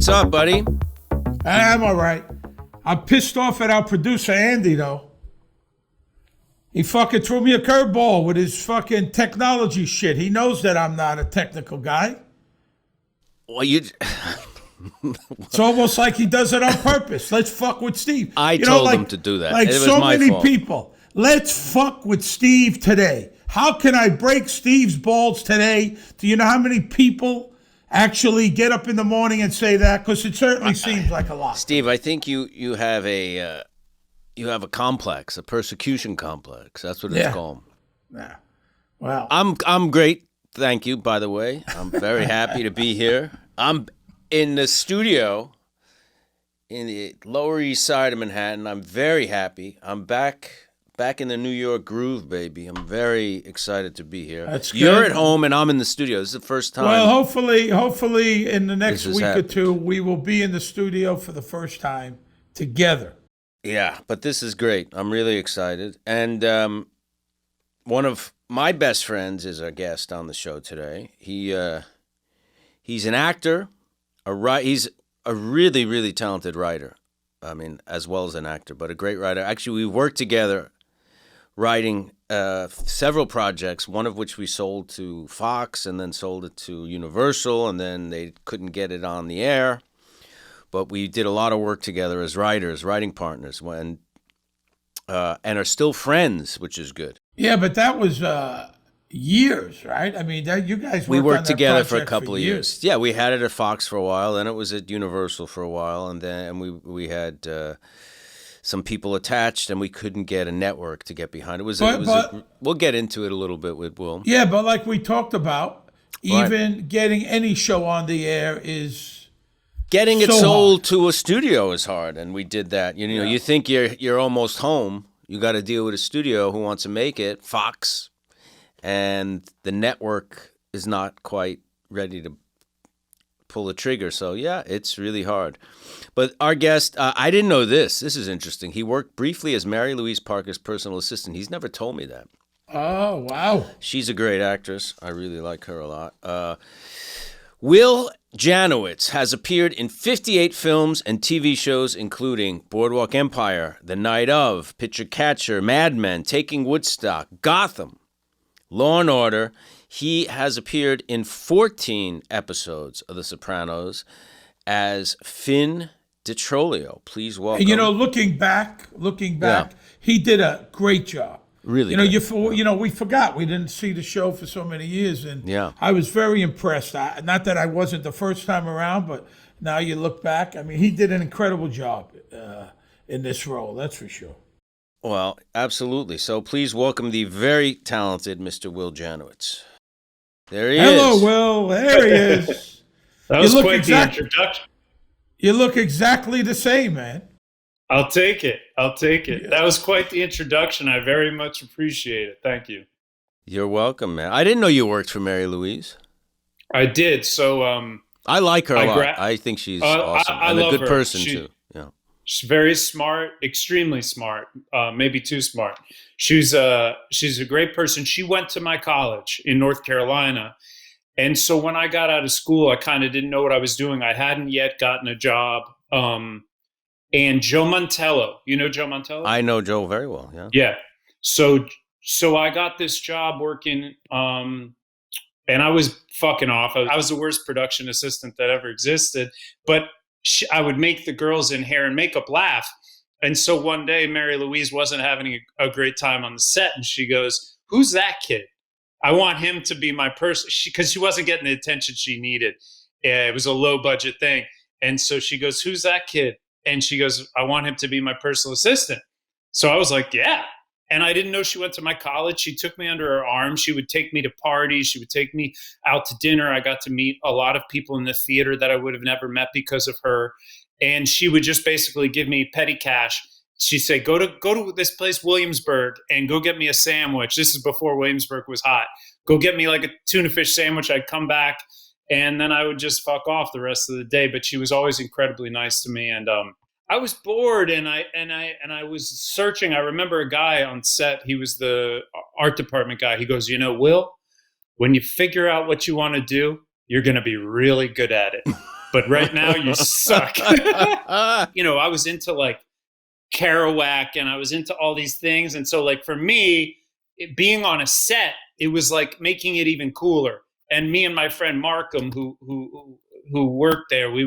what's up, buddy? I'm all right. I'm pissed off at our producer, Andy, though. He fucking threw me a curveball with his fucking technology shit. He knows that I'm not a technical guy. Well, you... It's almost like he does it on purpose. Let's fuck with Steve. I told him to do that. Like it was so my many fault. people. Let's fuck with Steve today. How can I break Steve's balls today? Do you know how many people actually get up in the morning and say that? Because it certainly seems like a lot. Steve, I think you have a complex, a persecution complex. That's what it's called. Yeah. Well, I'm great. Thank you, by the way. I'm very happy to be here. I'm in the studio in the Lower East Side of Manhattan. I'm very happy. I'm back in the New York groove, baby. I'm very excited to be here. That's good. You're at home and I'm in the studio. This is the first time. Well, hopefully in the next week happening. or two, we will be in the studio for the first time together. Yeah, but this is great. I'm really excited. And one of my best friends is our guest on the show today. He's an actor. He's a really, really talented writer. I mean, as well as an actor, but a great writer. Actually, we worked together writing several projects, one of which we sold to Fox and then sold it to Universal, and then they couldn't get it on the air. But we did a lot of work together as writers, writing partners, and are still friends, which is good. Yeah, but that was years, right? I mean, you guys we worked on that together for a project couple of years. Yeah, we had it at Fox for a while, then it was at Universal for a while, and then we had some people attached, and we couldn't get a network to get behind. We'll get into it a little bit with Will. Yeah, but like we talked about, even getting any show on the air is getting it so sold hard. To a studio is hard, and we did that. You know, you think you're almost home. You got to deal with a studio who wants to make it, Fox, and the network is not quite ready to pull the trigger. So, yeah, it's really hard. But our guest, I didn't know this. This is interesting. He worked briefly as Mary Louise Parker's personal assistant. He's never told me that. Oh, wow. She's a great actress. I really like her a lot. Will Janowitz has appeared in 58 films and TV shows, including Boardwalk Empire, The Night Of, Pitcher Catcher, Mad Men, Taking Woodstock, Gotham, Law and Order. He has appeared in 14 episodes of The Sopranos as Finn DeTrolio. Please welcome. And, looking back, he did a great job. Really, we forgot we didn't see the show for so many years, and I was very impressed. Not that I wasn't the first time around, but now you look back. I mean, he did an incredible job in this role. That's for sure. Well, absolutely. So please welcome the very talented Mr. Will Janowitz. There he is. Hello, Will. There he is. That was quite the introduction. You look exactly the same, man. I'll take it. Yeah. That was quite the introduction. I very much appreciate it. Thank you. You're welcome, man. I didn't know you worked for Mary Louise. I did. So I like her a lot. I think she's awesome. I and love a good her. person, too. Yeah. She's very smart, extremely smart, maybe too smart. She's a great person. She went to my college in North Carolina. And so when I got out of school, I kind of didn't know what I was doing. I hadn't yet gotten a job. And Joe Mantello, you know Joe Mantello? I know Joe very well, yeah. Yeah. So I got this job working, and I was fucking off. I was the worst production assistant that ever existed, but I would make the girls in hair and makeup laugh. And so one day, Mary Louise wasn't having a great time on the set, and she goes, "Who's that kid? I want him to be my person," because she wasn't getting the attention she needed. It was a low budget thing. And so she goes, "Who's that kid?" And she goes, "I want him to be my personal assistant." So I was like, yeah. And I didn't know she went to my college. She took me under her arm. She would take me to parties. She would take me out to dinner. I got to meet a lot of people in the theater that I would have never met because of her. And she would just basically give me petty cash. She'd say, go to this place, Williamsburg, and go get me a sandwich. This is before Williamsburg was hot. Go get me like a tuna fish sandwich. I'd come back, and then I would just fuck off the rest of the day. But she was always incredibly nice to me. And I was bored, and I was searching. I remember a guy on set. He was the art department guy. He goes, Will, when you figure out what you want to do, you're going to be really good at it. but right now you suck. You know, I was into like Kerouac and I was into all these things. And so like for me, being on a set, it was like making it even cooler. And me and my friend Markham, who worked there, we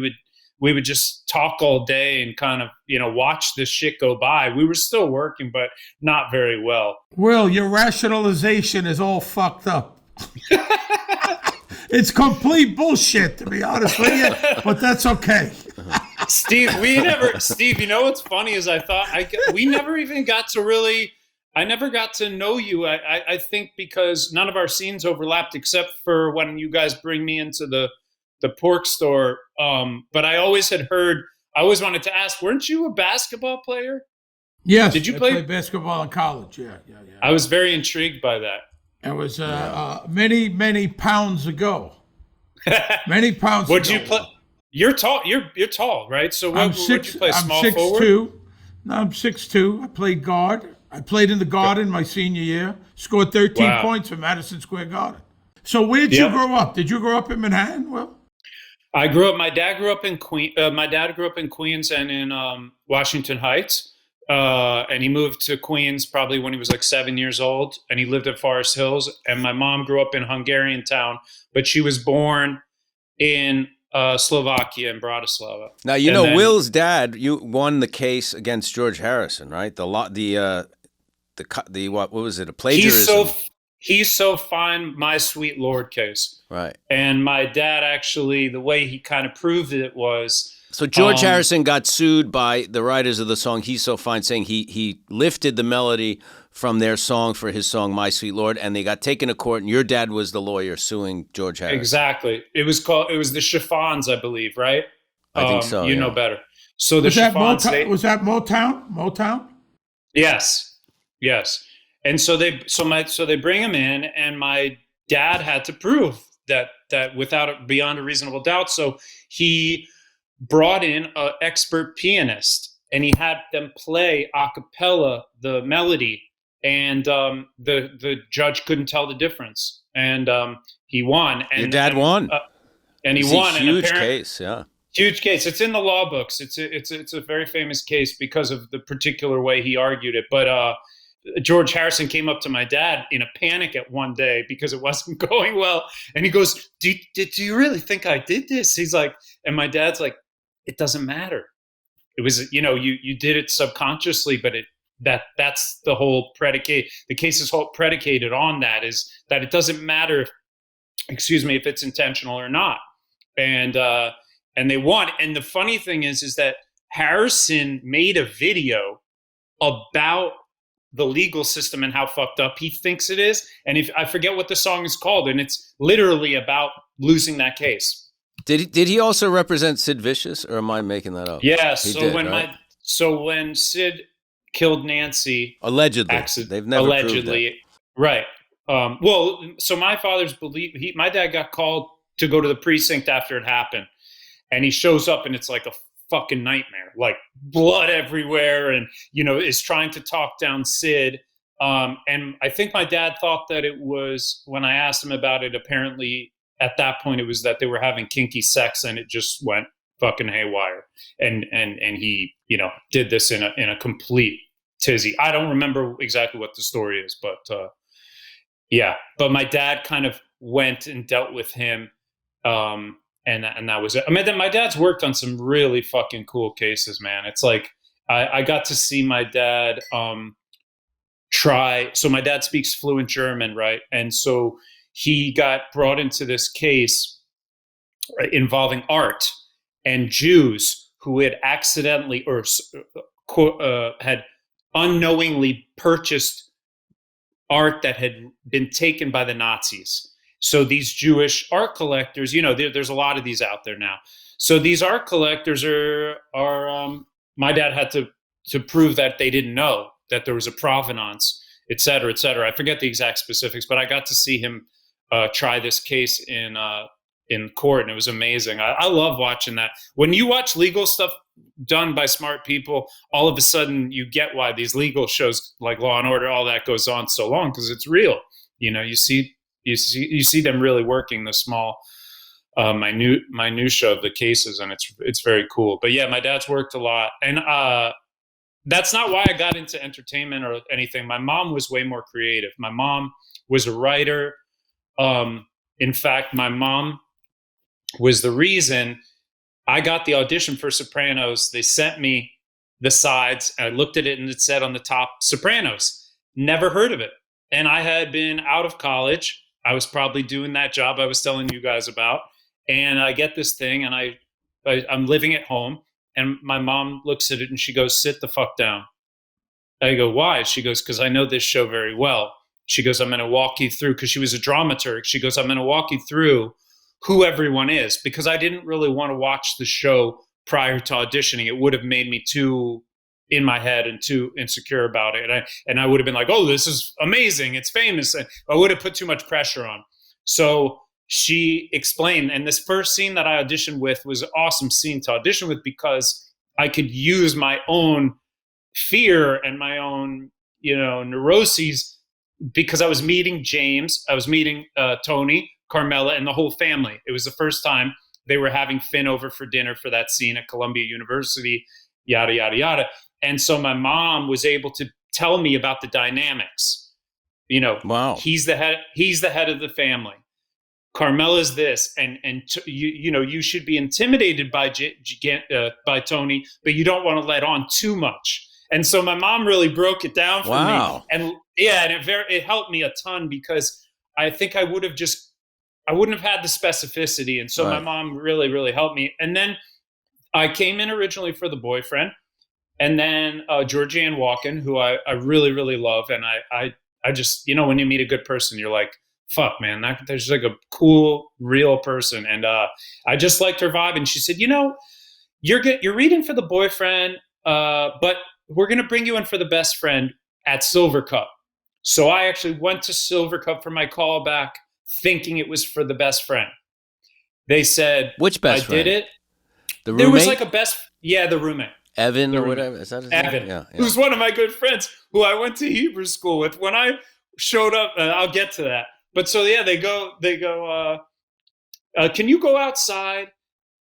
would just talk all day and kind of, you know, watch this shit go by. We were still working, but not very well. Will, your rationalization is all fucked up. It's complete bullshit, to be honest with you, but that's okay. Steve, you know what's funny is we never even got to really, I never got to know you. I think because none of our scenes overlapped except for when you guys bring me into the pork store. But I always wanted to ask, weren't you a basketball player? Yes. Did you play basketball in college? Yeah. I was very intrigued by that. It was many pounds ago. Many pounds What'd ago. you play? You're tall. You're tall, right? So where'd you play? Small forward? 6'2". No, I'm 6'2". I played guard. I played in the Garden my senior year. Scored 13 points for Madison Square Garden. So where'd you grow up? Did you grow up in Manhattan? Well, I grew up. My dad grew up in Queens. My dad grew up in Queens and in Washington Heights. And he moved to Queens probably when he was like 7 years old, and he lived at Forest Hills. And my mom grew up in Hungarian Town, but she was born in Slovakia in Bratislava. Now you know Will's dad. You won the case against George Harrison, right? What was it? A plagiarism. He's so fine. My Sweet Lord case, right? And my dad actually, the way he kind of proved it was. So George Harrison got sued by the writers of the song "He's So Fine," saying he lifted the melody from their song for his song "My Sweet Lord," and they got taken to court. And your dad was the lawyer suing George Harrison. Exactly. It was the Chiffons, I believe, right? I think so. You know better. So the Chiffons. Was that Motown? Motown? Yes. And so they bring him in, and my dad had to prove that beyond a reasonable doubt. So he brought in an expert pianist, and he had them play a cappella the melody, and the judge couldn't tell the difference, and he won. And your dad won, and he won. A huge case, yeah. Huge case. It's in the law books. It's a very famous case because of the particular way he argued it. But George Harrison came up to my dad in a panic at one day because it wasn't going well, and he goes, "Do you really think I did this?" He's like, and my dad's like, "It doesn't matter. It was, you know, you did it subconsciously, but that's the whole predicate. The case is predicated on that, is that it doesn't matter, if it's intentional or not." And they won. And the funny thing is that Harrison made a video about the legal system and how fucked up he thinks it is. And I forget what the song is called, and it's literally about losing that case. Did he also represent Sid Vicious, or am I making that up? Yeah. When Sid killed Nancy, allegedly, they've never proved that. Right. So my father's my dad got called to go to the precinct after it happened, and he shows up, and it's like a fucking nightmare, like blood everywhere, and is trying to talk down Sid. And I think my dad thought that it was, when I asked him about it, apparently at that point it was that they were having kinky sex, and it just went fucking haywire. And he, did this in a complete tizzy. I don't remember exactly what the story is, but yeah. But my dad kind of went and dealt with him, and that was it. I mean, my dad's worked on some really fucking cool cases, man. It's like I got to see my dad try. So my dad speaks fluent German, right? And so he got brought into this case involving art and Jews who had accidentally or had unknowingly purchased art that had been taken by the Nazis. So these Jewish art collectors, there's a lot of these out there now. So these art collectors are my dad had to prove that they didn't know that there was a provenance, et cetera, et cetera. I forget the exact specifics, but I got to see him try this case in court, and it was amazing. I love watching that. When you watch legal stuff done by smart people, all of a sudden you get why these legal shows like Law and Order, all that goes on so long, because it's real. You see them really working the small my new show, The Cases, and it's very cool. But yeah, my dad's worked a lot, and that's not why I got into entertainment or anything. My mom was way more creative. My mom was a writer. In fact, my mom was the reason I got the audition for Sopranos. They sent me the sides, and I looked at it, and it said on the top, Sopranos. Never heard of it. And I had been out of college. I was probably doing that job I was telling you guys about. And I get this thing, and I'm living at home, and my mom looks at it, and she goes, sit the fuck down. I go, why? She goes, because I know this show very well. She goes, I'm going to walk you through, because she was a dramaturg. She goes, I'm going to walk you through who everyone is, because I didn't really want to watch the show prior to auditioning. It would have made me too in my head and too insecure about it. And I would have been like, oh, this is amazing. It's famous. I would have put too much pressure on. So she explained, and this first scene that I auditioned with was an awesome scene to audition with, because I could use my own fear and my own, neuroses, because I was meeting James, I was meeting Tony, Carmela, and the whole family. It was the first time they were having Finn over for dinner for that scene at Columbia University, yada, yada, yada. And so my mom was able to tell me about the dynamics. Wow. He's the head of the family. Carmela's this, and you should be intimidated by Tony, but you don't want to let on too much. And so my mom really broke it down for me, and it helped me a ton, because I think I wouldn't have had the specificity, and so my mom really, really helped me. And then I came in originally for the boyfriend, and then Georgianne Walken, who I really, really love, and I just, when you meet a good person, you're like, fuck, man, there's like a cool, real person. And I just liked her vibe. And she said, you're reading for the boyfriend, but we're going to bring you in for the best friend at Silver Cup. So I actually went to Silver Cup for my callback, thinking it was for the best friend. They said, which best friend? I did it. The roommate? There was like the roommate. Evan or whatever. Is that his name? Evan, Yeah. who's one of my good friends who I went to Hebrew school with. When I showed up, I'll get to that. But so, yeah, they go, can you go outside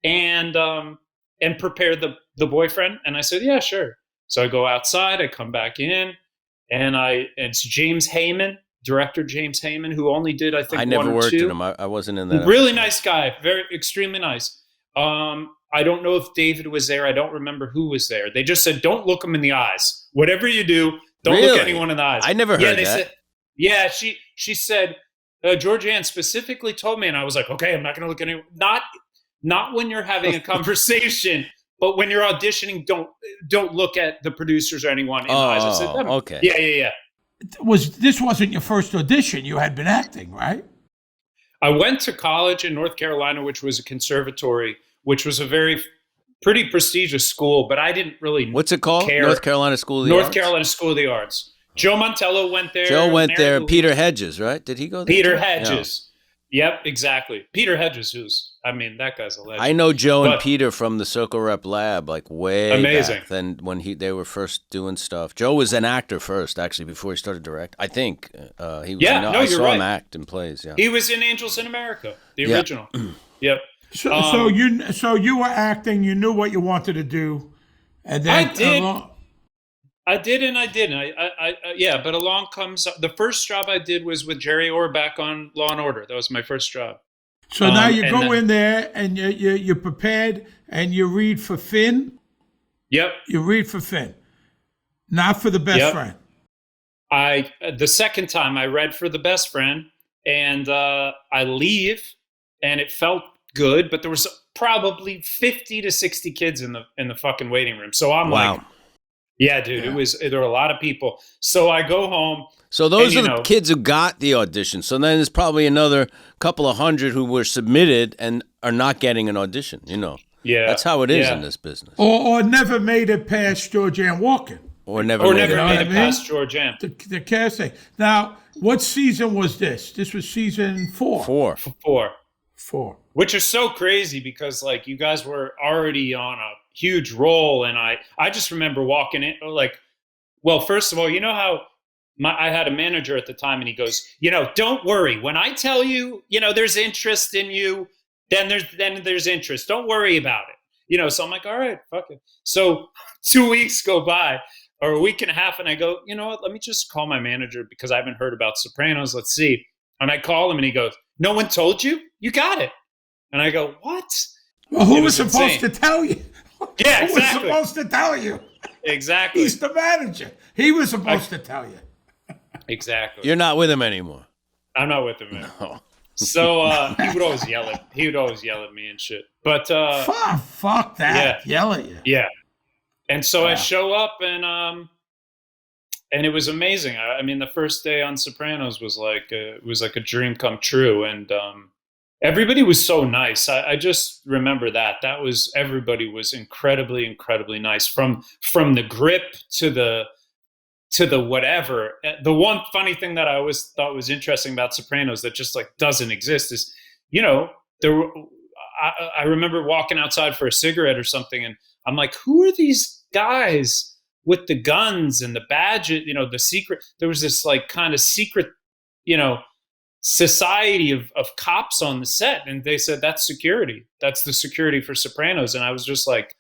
and prepare the boyfriend? And I said, yeah, sure. So I go outside, I come back in, and it's James Heyman, director James Heyman, who only did, I think, I never one or worked two. with him. I wasn't in that. Really nice guy. Extremely nice. I don't know if David was there. I don't remember who was there. They just said, don't look him in the eyes. Whatever you do, don't look anyone in the eyes. I never heard that. Said, yeah, she said, Georgianne specifically told me, and I was like, okay, I'm not going to look at anyone. Not when you're having a conversation, but when you're auditioning, don't look at the producers or anyone in the eyes. I said, okay. Yeah. This wasn't your first audition. You had been acting, right? I went to college in North Carolina, which was a conservatory, which was a pretty prestigious school, but I didn't really What's it called? care. North Carolina School of the Arts? North Carolina School of the Arts. Joe Montello went there. Joe went there. Peter Hedges, right? Did he go there? Peter Hedges. Yeah. Yep, exactly. Peter Hedges, that guy's a legend. I know Joe and Peter from the Circle Rep Lab, like way amazing. back then when they were first doing stuff. Joe was an actor first, actually, before he started direct. I think he was. I saw him act in plays. Yeah, he was in Angels in America, the original. Yep. So you were acting. You knew what you wanted to do, and then I did and I didn't. But along comes the first job I did was with Jerry Orbach on Law and Order. That was my first job. So now you go in there and you're prepared and you read for Finn. Yep. You read for Finn, not for the best friend. The second time I read for the best friend, and I leave, and it felt good, but there was probably 50 to 60 kids in the fucking waiting room. So I'm like. Yeah, dude, there were a lot of people. So I go home. So those are the kids who got the audition. So then there's probably another couple of hundred who were submitted and are not getting an audition, Yeah. That's how it is in this business. Or never made it past Georgianne Walken. Or never made it past Georgianne. The casting. Now, what season was this? This was season 4. Four. Which is so crazy because, like, you guys were already on a huge role, and I just remember walking in, like, well, first of all, you know how I had a manager at the time, and he goes, don't worry. When I tell you, there's interest in you, then there's interest. Don't worry about it. You know, so I'm like, all right, fuck it. So 2 weeks go by, or a week and a half, and I go, you know what? Let me just call my manager because I haven't heard about Sopranos. Let's see. And I call him, and he goes, "No one told you? You got it." And I go, "What?" Well, who was supposed to tell you? Yeah, exactly. Who was supposed to tell you? Exactly. He's the manager. He was supposed to tell you. Exactly. You're not with him anymore. I'm not with him anymore. No. So he would always yell at me and shit. But fuck that. Yeah. Yell at you. Yeah. And so I show up, and it was amazing. I mean, the first day on Sopranos was like a dream come true, and everybody was so nice. I just remember that everybody was incredibly, incredibly nice, from the grip to the whatever. The one funny thing that I always thought was interesting about Sopranos that just like doesn't exist is, you know, I remember walking outside for a cigarette or something, and I'm like, who are these guys with the guns and the badges? You know, the secret. There was this like kind of secret, you know, society of cops on the set, and they said that's security. That's the security for Sopranos, and I was just like,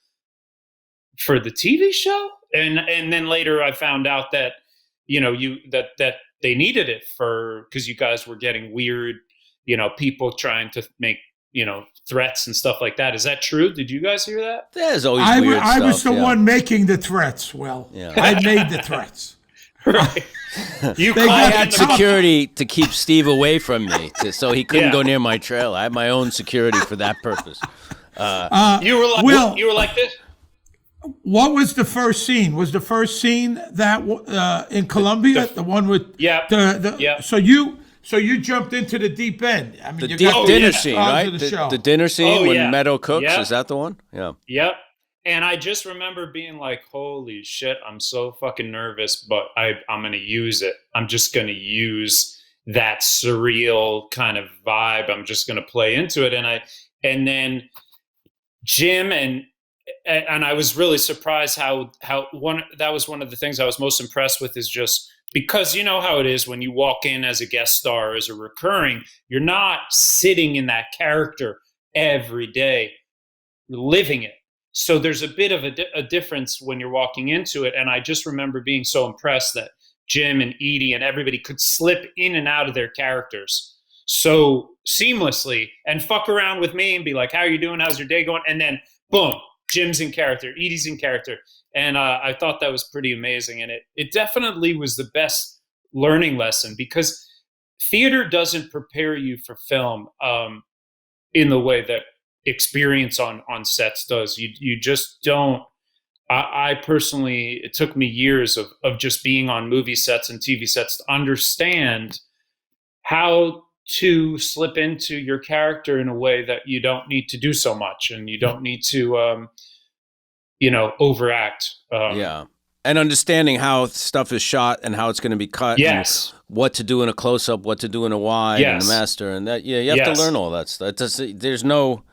for the TV show. And then later I found out that, you know, that they needed it because you guys were getting weird, you know, people trying to make, you know, threats and stuff like that. Is that true? Did you guys hear that? There's always weird stuff. I was the one making the threats. Well, I made the threats. Right. I had security to keep Steve away from me, so he couldn't go near my trailer. I had my own security for that purpose. You were like this. What was the first scene? Was the first scene that in Colombia, the one with So you jumped into the deep end. I mean, the dinner scene, right? The dinner scene when Meadow cooks. Is that the one? Yeah. Yep. And I just remember being like, "Holy shit! I'm so fucking nervous, but I'm going to use it. I'm just going to use that surreal kind of vibe. I'm just going to play into it." And then Jim and I was really surprised how that was one of the things I was most impressed with, is just because you know how it is when you walk in as a guest star or as a recurring, you're not sitting in that character every day, you're living it. So there's a bit of a difference when you're walking into it. And I just remember being so impressed that Jim and Edie and everybody could slip in and out of their characters so seamlessly and fuck around with me and be like, "How are you doing? How's your day going?" And then boom, Jim's in character, Edie's in character. And I thought that was pretty amazing. And it definitely was the best learning lesson, because theater doesn't prepare you for film in the way that experience on sets does. You just don't. I personally, it took me years of just being on movie sets and TV sets to understand how to slip into your character in a way that you don't need to do so much, and you don't need to, you know, overact. And understanding how stuff is shot and how it's going to be cut. Yes. And what to do in a close-up, what to do in a wide, and a master, and that. Yeah, you have to learn all that stuff. There's no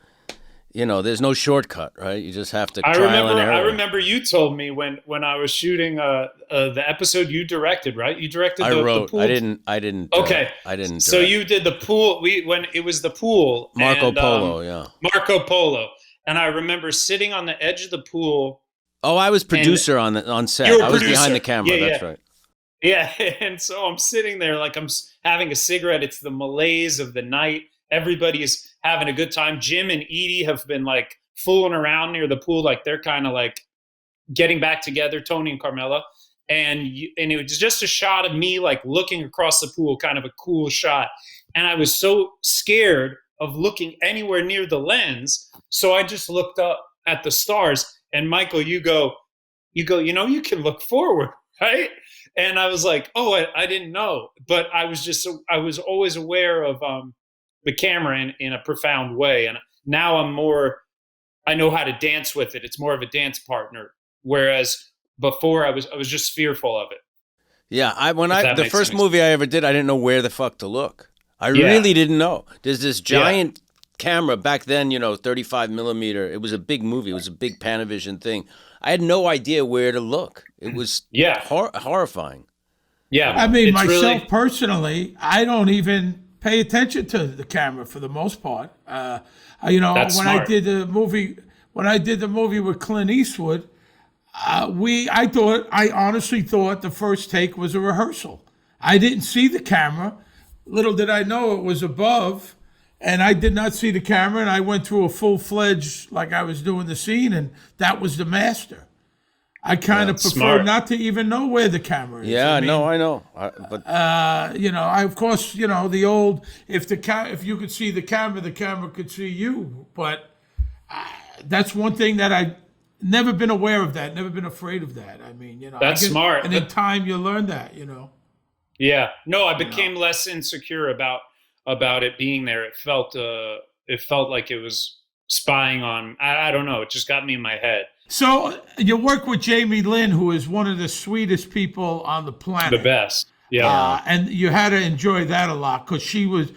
shortcut, right? You just have to trial and error. I remember you told me when I was shooting the episode you directed, right? You directed the pool. I didn't. Okay. I didn't. So you did the pool. When it was the pool. Marco Polo, Marco Polo. And I remember sitting on the edge of the pool. Oh, I was producer on set. I was behind the camera. That's right. Yeah, and so I'm sitting there like I'm having a cigarette. It's the malaise of the night. Everybody's having a good time. Jim and Edie have been like fooling around near the pool, like they're kind of like getting back together, Tony and Carmela. And it was just a shot of me like looking across the pool, kind of a cool shot. And I was so scared of looking anywhere near the lens, so I just looked up at the stars. And Michael, you go, you know, you can look forward, right? And I was like, oh, I didn't know, but I was always aware of the camera in a profound way. And now I know how to dance with it. It's more of a dance partner. Whereas before I was just fearful of it. Yeah. The first movie I ever did, I didn't know where the fuck to look. I really didn't know. There's this giant camera back then, you know, 35 millimeter. It was a big movie. It was a big Panavision thing. I had no idea where to look. It was horrifying. Yeah. I mean, myself personally, I don't even pay attention to the camera for the most part. You know, That's when smart. I did the movie with Clint Eastwood, I honestly thought the first take was a rehearsal. I didn't see the camera. Little did I know it was above, and I did not see the camera, and I went through a full-fledged, like I was doing the scene, and that was the master. I kind of prefer smart. not to even know where the camera is. Yeah, I mean, no, I know. you know, of course, you know, the old, if you could see the camera could see you. But that's one thing that I've never been aware of that, never been afraid of that. I mean, you know. That's smart. And in time, you learn that, you know. Yeah. No, I became less insecure about it being there. It felt like it was spying on, I don't know, it just got me in my head. So you work with Jamie Lynn, who is one of the sweetest people on the planet. The best. Yeah. And you had to enjoy that a lot because she was,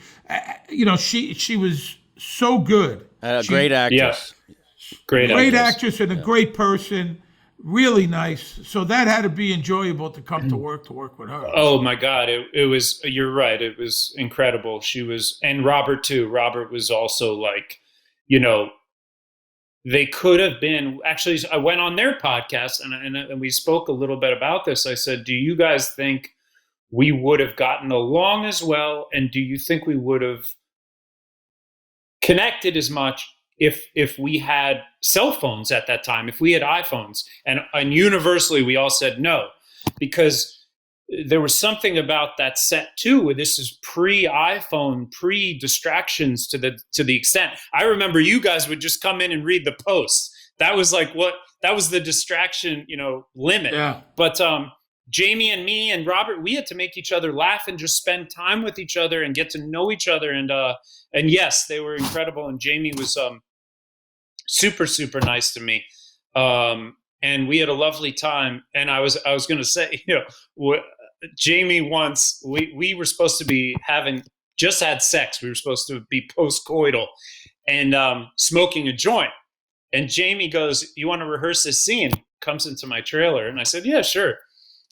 you know, she was so good. A great actress. Yeah. Great actress and a great person. Really nice. So that had to be enjoyable to come to work with her. Oh my God. It was, you're right. It was incredible. She was, and Robert too. Robert was also like, you know, they could have been, actually, I went on their podcast and we spoke a little bit about this. I said, do you guys think we would have gotten along as well? And do you think we would have connected as much if we had cell phones at that time, if we had iPhones? And universally, we all said no, because there was something about that set too, where this is pre-iPhone, pre-distractions to the extent. I remember you guys would just come in and read the posts. That was like that was the distraction, you know, limit. Yeah. But Jamie and me and Robert, we had to make each other laugh and just spend time with each other and get to know each other. And yes, they were incredible. And Jamie was super, super nice to me. And we had a lovely time. And I was going to say, you know, Jamie once, we were supposed to be just had sex. We were supposed to be post-coital and smoking a joint. And Jamie goes, you want to rehearse this scene? Comes into my trailer. And I said, yeah, sure.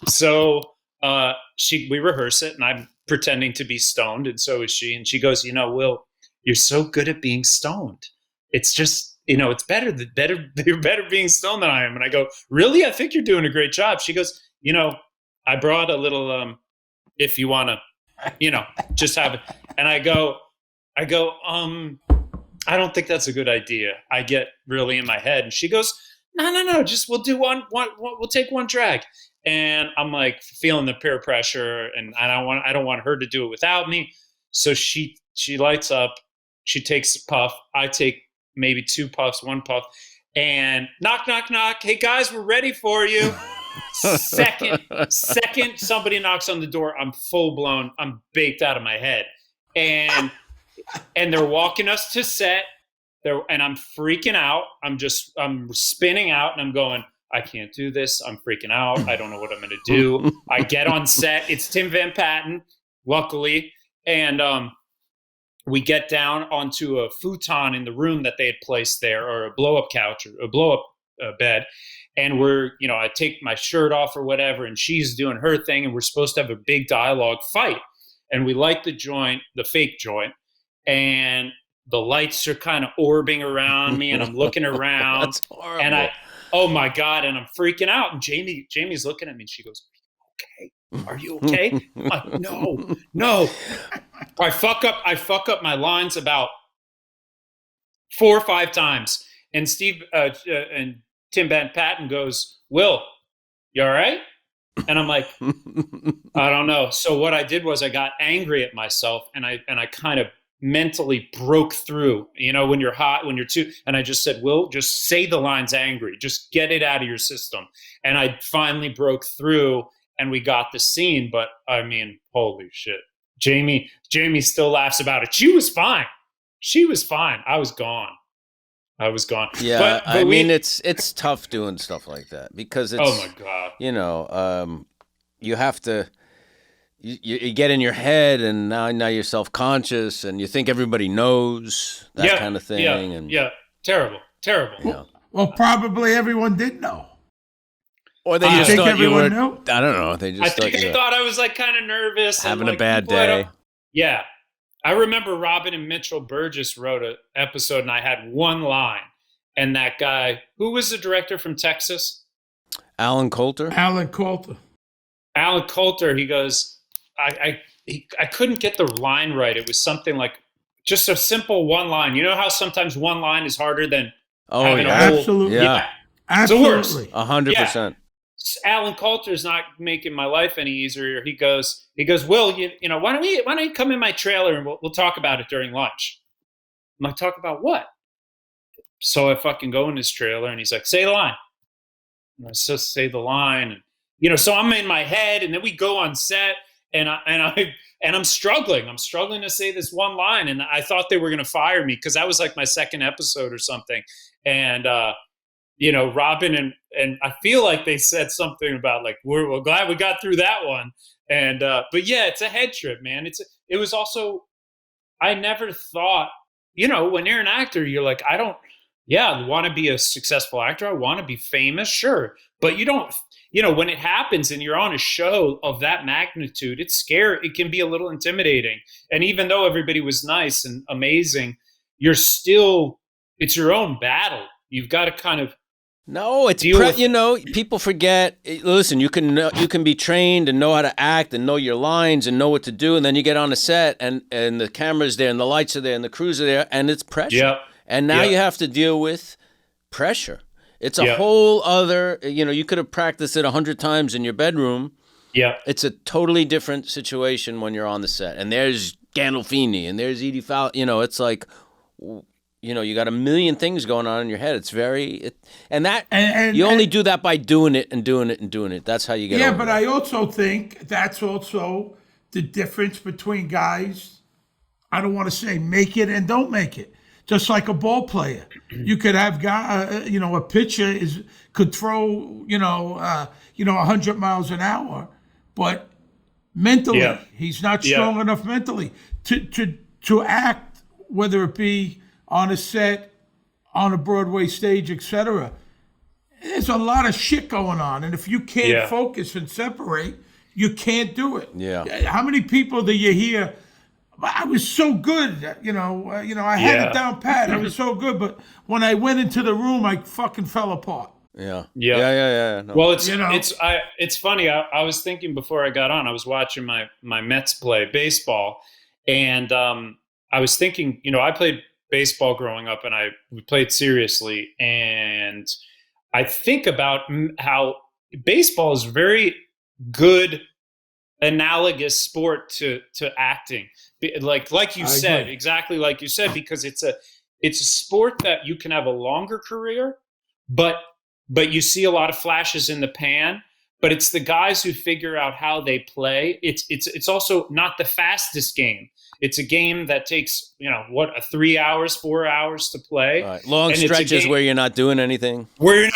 So we rehearse it, and I'm pretending to be stoned, and so is she. And she goes, you know, Will, you're so good at being stoned. It's just, you know, it's you're better being stoned than I am. And I go, really? I think you're doing a great job. She goes, you know, I brought a little, if you want to, you know, just have it. And I go, I don't think that's a good idea. I get really in my head. And she goes, no, just we'll do we'll take one drag. And I'm like feeling the peer pressure, and I don't want her to do it without me. So she lights up, she takes a puff, I take maybe 2 puffs, 1 puff, and knock, knock, knock. Hey guys, we're ready for you. Second, somebody knocks on the door. I'm full blown. I'm baked out of my head, and they're walking us to set. And I'm freaking out. I'm spinning out, and I'm going, I can't do this. I'm freaking out. I don't know what I'm going to do. I get on set. It's Tim Van Patten, luckily, and we get down onto a futon in the room that they had placed there, or a blow-up couch, or a blow-up bed. And I take my shirt off or whatever, and she's doing her thing, and we're supposed to have a big dialogue fight. And we light the joint, the fake joint, and the lights are kind of orbiting around me, and I'm looking around. That's horrible. And oh my God, and I'm freaking out. And Jamie's looking at me, and she goes, are you okay? I'm like, no. I fuck up my lines about 4 or 5 times. And and Tim Van Patten goes, Will, you all right? And I'm like, I don't know. So what I did was I got angry at myself, and I kind of mentally broke through, you know, when you're hot, when you're too, and I just said, Will, just say the lines angry, just get it out of your system. And I finally broke through, and we got the scene. But I mean, holy shit. Jamie still laughs about it. She was fine. I was gone. Yeah, but I mean, it's tough doing stuff like that, because it's, oh my God, you know, you have to, you get in your head, and now you're self-conscious, and you think everybody knows that kind of thing. Yeah, terrible. Yeah. Well, probably everyone did know. Or they just thought you were, knew? I don't know. They just thought I was like kind of nervous, having and, like, a bad day. Yeah. I remember Robin and Mitchell Burgess wrote an episode, and I had one line, and that guy, who was the director from Texas? Alan Coulter. Alan Coulter. Alan Coulter. He goes, I couldn't get the line right. It was something like just a simple one line. You know how sometimes one line is harder than having a whole. Absolutely. Yeah. Absolutely. 100%. Alan Coulter's not making my life any easier. He goes, Will, you know, why don't you come in my trailer and we'll talk about it during lunch? I'm like, talk about what? So I fucking go in his trailer and he's like, say the line. And I just say the line, and you know, so I'm in my head, and then we go on set, and I'm struggling. I'm struggling to say this one line, and I thought they were going to fire me because that was like my second episode or something, and you know, Robin and I feel like they said something about like we're glad we got through that one, and but yeah, it's a head trip, man. It was also, I never thought, you know, when you're an actor, you're like, I want to be a successful actor. I want to be famous, sure, but you don't. You know, when it happens and you're on a show of that magnitude, it's scary. It can be a little intimidating. And even though everybody was nice and amazing, it's your own battle. You've got to kind of. No, it's you know, people forget. Listen, you can be trained and know how to act and know your lines and know what to do, and then you get on a set and the camera's there and the lights are there and the crews are there, and it's pressure. Yep. And now you have to deal with pressure. It's a whole other, you know, you could have practiced it 100 times in your bedroom. Yeah. It's a totally different situation when you're on the set. And there's Gandolfini and there's Edie Fowler. You know, it's like, you know, you got a million things going on in your head. It's very, you only do that by doing it and doing it and doing it. That's how you get over but I also think that's also the difference between guys, I don't want to say make it and don't make it. Just like a ball player, you could have a pitcher could throw 100 miles an hour, but mentally he's not strong enough mentally to act, whether it be on a set, on a Broadway stage, etc. There's a lot of shit going on, and if you can't focus and separate, you can't do it. Yeah. How many people do you hear? I was so good, I had it down pat. I was so good, but when I went into the room, I fucking fell apart. Yeah. No. Well, it's funny. I was thinking before I got on, I was watching my Mets play baseball, and I was thinking, you know, I played baseball growing up, and we played seriously, and I think about how baseball is very good analogous sport to acting, like you said, exactly like you said, because it's a sport that you can have a longer career, but you see a lot of flashes in the pan, but it's the guys who figure out how they play. It's also not the fastest game. It's a game that takes 3 hours, 4 hours to play. Right. Long stretches where you're not doing anything. Hurry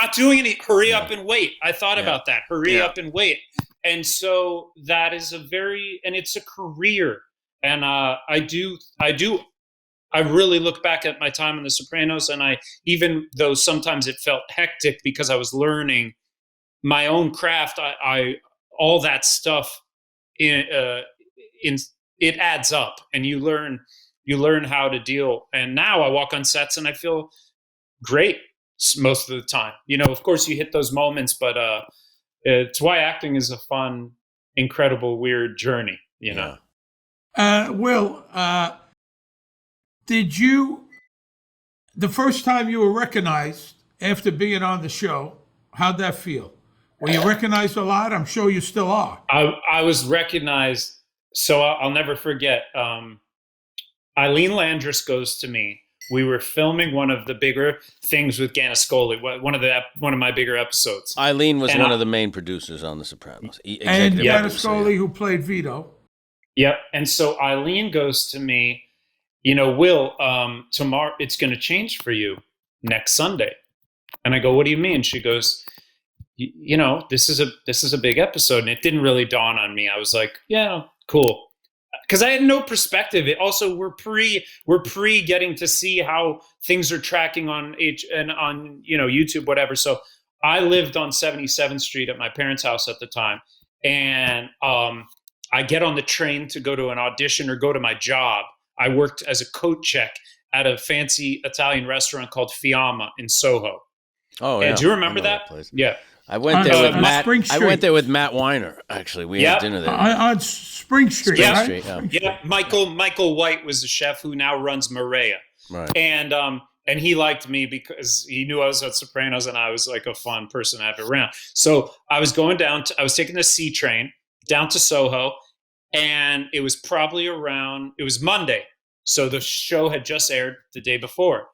up and wait. I thought about that. Hurry up and wait. And so that is it's a career. And I really look back at my time in The Sopranos, and even though sometimes it felt hectic because I was learning my own craft, all that stuff it adds up, and you learn how to deal. And now I walk on sets and I feel great most of the time. You know, of course you hit those moments, but it's why acting is a fun, incredible, weird journey, you know? Will, did you, the first time you were recognized after being on the show, how'd that feel? Were you recognized a lot? I'm sure you still are. I was recognized, so I'll never forget. Eileen Landris goes to me. We were filming one of the bigger things with Ganascoli, one of my bigger episodes. Eileen was one of the main producers on The Sopranos. And Ganascoli, who played Vito. Yep. And so Eileen goes to me, you know, Will, tomorrow it's going to change for you next Sunday. And I go, what do you mean? She goes, you know, this is a big episode. And it didn't really dawn on me. I was like, yeah, cool. Because I had no perspective. It also we're pre getting to see how things are tracking on YouTube, whatever. So I lived on 77th Street at my parents' house at the time, and I get on the train to go to an audition or go to my job. I worked as a coat check at a fancy Italian restaurant called Fiamma in Soho. Oh, yeah. Do you remember that? Place. Yeah. I went there with Matt. Spring Street. I went there with Matt Weiner. Actually, we had dinner there on Spring Street. Yeah, right? yeah. Michael White was the chef who now runs Maria, right? And he liked me because he knew I was at Sopranos, and I was like a fun person to have around. So I was going down. I was taking the C train down to Soho, and it was probably around. It was Monday, so the show had just aired the day before.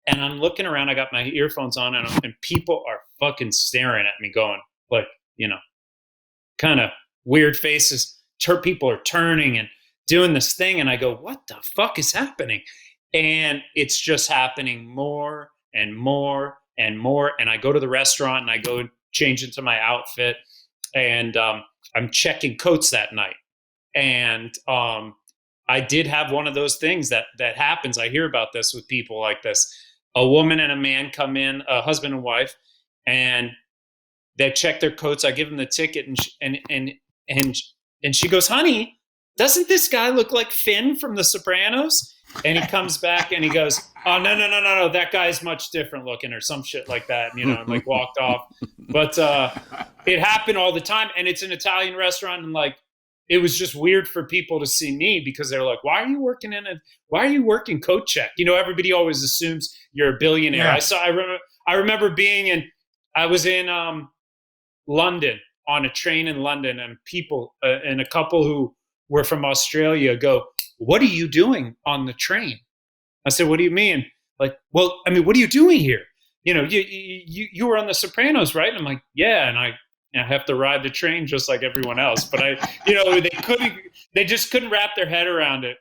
And I'm looking around, I got my earphones on, and people are fucking staring at me going, like, kind of weird faces. People are turning and doing this thing. And I go, what the fuck is happening? And it's just happening more and more and more. And I go to the restaurant and I go change into my outfit. And I'm checking coats that night. And I did have one of those things that happens. I hear about this with people like this. A woman and a man come in, a husband and wife, and they check their coats. I give them the ticket, and she goes, "Honey, doesn't this guy look like Finn from The Sopranos?" And he comes back and he goes, "Oh, no, that guy's much different looking," or some shit like that. And, like walked off. But it happened all the time, and it's an Italian restaurant, and like it was just weird for people to see me because they're like, why are you working coat check? Everybody always assumes you're a billionaire. Yeah. I remember I was in London on a train in London, and people and a couple who were from Australia go, "What are you doing on the train?" I said, "What do you mean?" Like, "Well, I mean, what are you doing here? You were on The Sopranos, right?" And I'm like, "Yeah." And I have to ride the train just like everyone else. But they just couldn't wrap their head around it.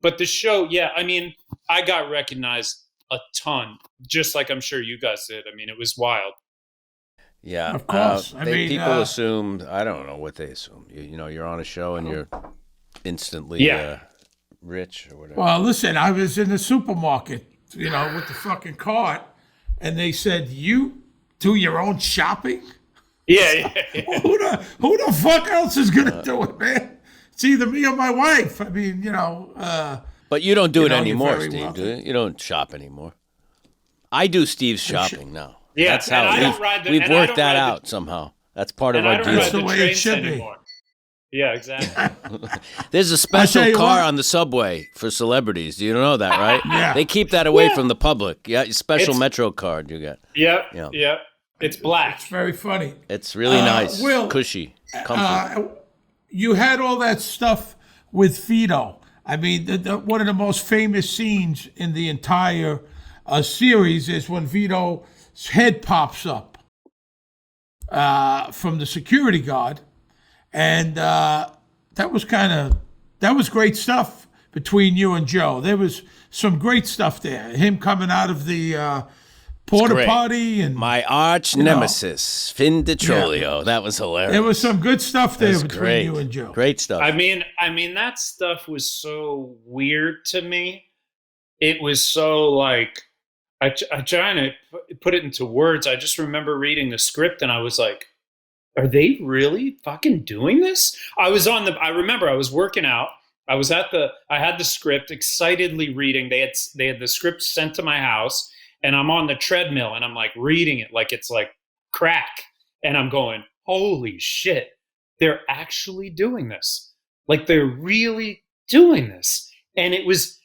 But the show, yeah, I mean, I got recognized a ton, just like I'm sure you guys did. I mean, it was wild. Yeah, of course. People assumed, I don't know what they assume. You're on a show and you're instantly rich or whatever. Well, listen, I was in the supermarket, with the fucking cart, and they said, "You do your own shopping?" Yeah. Who the fuck else is gonna do it, man? It's either me or my wife. I mean, But you don't do it anymore, Steve, do you? You don't shop anymore. I do Steve's shopping now. Yeah, that's how we've worked that out somehow. That's part of our deal. That's the way it should be. Yeah, exactly. There's a special car on the subway for celebrities. Do you know that, right? Yeah. They keep that away from the public. Yeah, special Metro card you get. Yep. It's black. It's very funny. It's really nice, Will, cushy, comfy. You had all that stuff with Vito. I mean, one of the most famous scenes in the entire series is when Vito's head pops up from the security guard. And that was great stuff between you and Joe. There was some great stuff there. Him coming out of the porta potty and my arch nemesis, Finn DeTrolio. Yeah. That was hilarious. There was some good stuff there between you and Joe. Great stuff. I mean, that stuff was so weird to me. It was so like I'm trying to put it into words. I just remember reading the script and I was like, are they really fucking doing this? I remember I was working out. I had the script excitedly reading. They had the script sent to my house and I'm on the treadmill and I'm like reading it like it's like crack. And I'm going, holy shit, they're actually doing this. Like they're really doing this. And it was,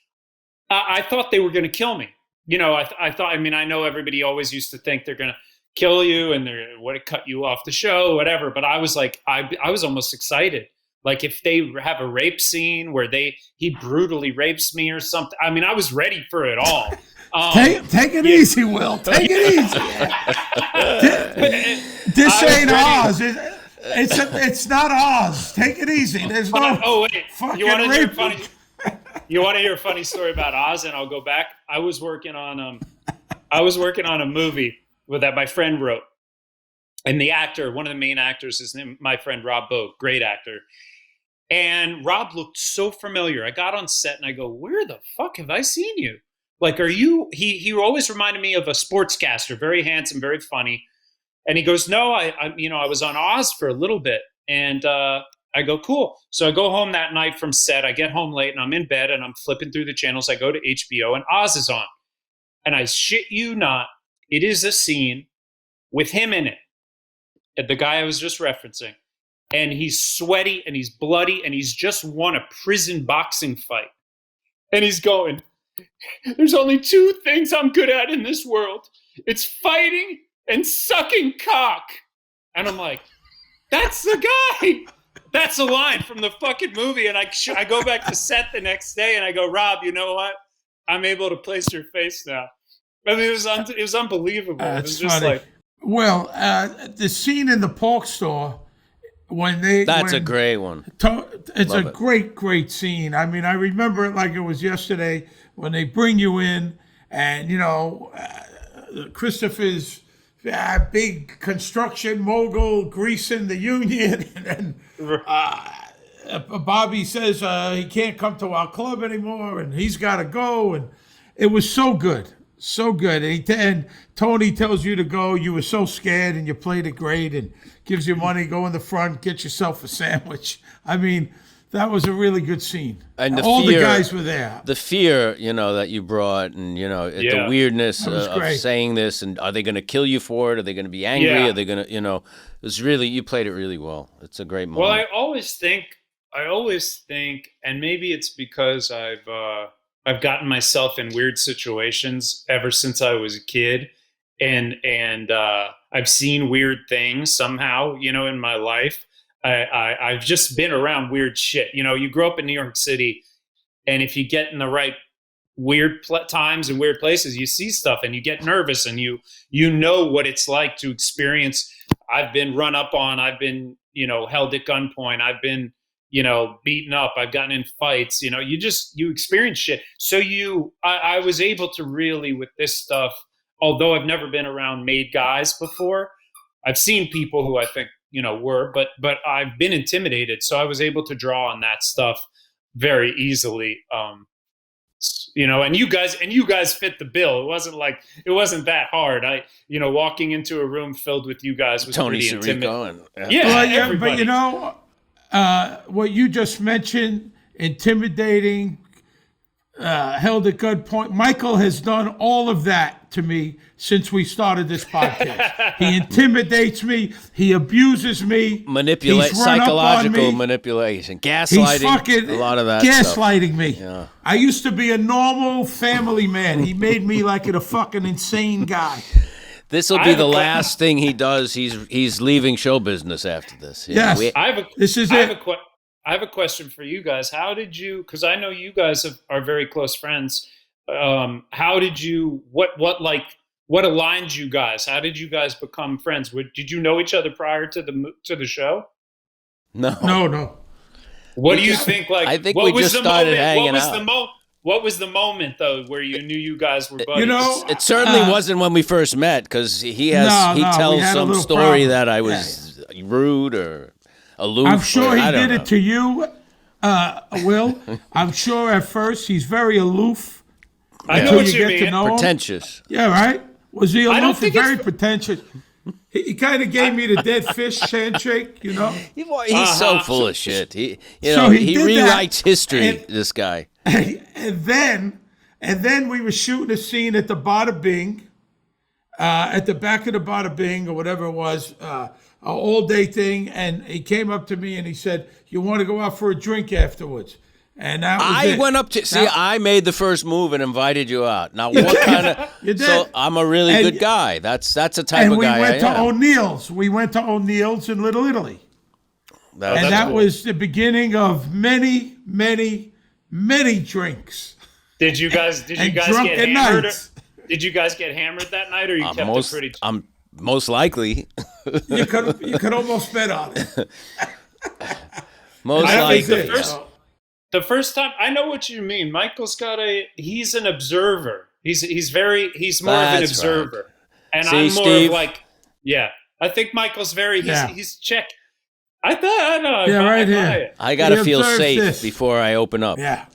I thought they were going to kill me. I thought, I know everybody always used to think they're going to kill you and they're what to cut you off the show, whatever. But I was like, I was almost excited. Like if they have a rape scene where he brutally rapes me or something. I mean, I was ready for it all. Take it easy, Will. Take it easy. This ain't Oz. It's not Oz. Take it easy. There's no. Oh wait, fucking you want to hear rape. funny? You want to hear a funny story about Oz? And I'll go back. I was working on a movie that my friend wrote, and the actor, one of the main actors, is my friend Rob Bogue, great actor. And Rob looked so familiar. I got on set and I go, "Where the fuck have I seen you? Like, are you?" He always reminded me of a sportscaster, very handsome, very funny. And he goes, "No, I was on Oz for a little bit." And I go, cool. So I go home that night from set. I get home late and I'm in bed and I'm flipping through the channels. I go to HBO and Oz is on. And I shit you not, it is a scene with him in it, the guy I was just referencing. And he's sweaty and he's bloody and he's just won a prison boxing fight. And he's going, there's only 2 things I'm good at in this world. It's fighting and sucking cock. And I'm like, that's the guy. That's a line from the fucking movie. And I go back to set the next day and I go, Rob, you know what? I'm able to place your face now. I mean, it was unbelievable. It was just funny. like, well, the scene in the pork store that's a great one. It's a great scene. I mean, I remember it like it was yesterday when they bring you in, and Christopher's big construction mogul greasing the union, and Bobby says he can't come to our club anymore, and he's got to go, and it was so good. So good. And Tony tells you to go. You were so scared and you played it great and gives you money. Go in the front, get yourself a sandwich. I mean, that was a really good scene. And all the guys were there. The fear, that you brought and, the weirdness of saying this. And are they going to kill you for it? Are they going to be angry? Yeah. Are they going to, it was really, you played it really well. It's a great moment. Well, I always think, and maybe it's because I've gotten myself in weird situations ever since I was a kid, and I've seen weird things somehow, in my life. I've just been around weird shit. You grow up in New York City, and if you get in the right weird times and weird places, you see stuff and you get nervous, and you know what it's like to experience. I've been run up on. I've been held at gunpoint. I've been beaten up. I've gotten in fights. You experience shit. So I was able to really, with this stuff, although I've never been around made guys before, I've seen people who I think, were, but I've been intimidated. So I was able to draw on that stuff very easily. And you guys fit the bill. It wasn't that hard. Walking into a room filled with you guys was Tony pretty intimidating. But what you just mentioned, intimidating, held at gunpoint. Michael has done all of that to me since we started this podcast. He intimidates me. He abuses me. Psychological manipulation, gaslighting. A lot of that gaslighting stuff. Me. Yeah. I used to be a normal family man. He made me like a fucking insane guy. This will be the last thing he does. He's leaving show business after this. Yes, I have a question for you guys. How did you? Because I know you guys are very close friends. How did you? What aligned you guys? How did you guys become friends? Did you know each other prior to the show? No. What do you think? I think we just started hanging out. What was the moment, though, where you knew you guys were buddies? It certainly wasn't when we first met, because he tells some story that I was rude or aloof. I'm sure he did it to you, Will. I'm sure at first he's very aloof. I know what you mean. Pretentious. Yeah, right? Was he aloof? Very pretentious. He kind of gave me the dead fish handshake, He's so full of shit. He rewrites history, this guy. And then we were shooting a scene at the Bada Bing, at the back of the Bada Bing or whatever it was, an all-day thing. And he came up to me and he said, "You want to go out for a drink afterwards?" And that was it. Went up to I made the first move and invited you out. Now, what kind of? You did. So I'm a really good guy. That's a type of guy. And we went to O'Neill's. We went to O'Neill's in Little Italy, that was the beginning of many, many, many drinks. Did you guys get hammered? Did you guys get hammered that night, or you kept it pretty? Most likely. You could almost bet on it. Most likely. The first time, I know what you mean. Michael's he's an observer. He's more of an observer. Right. And I'm more Steve? Of I think Michael's he's check. I know. Yeah, right here. I got to feel safe before I open up. Yeah.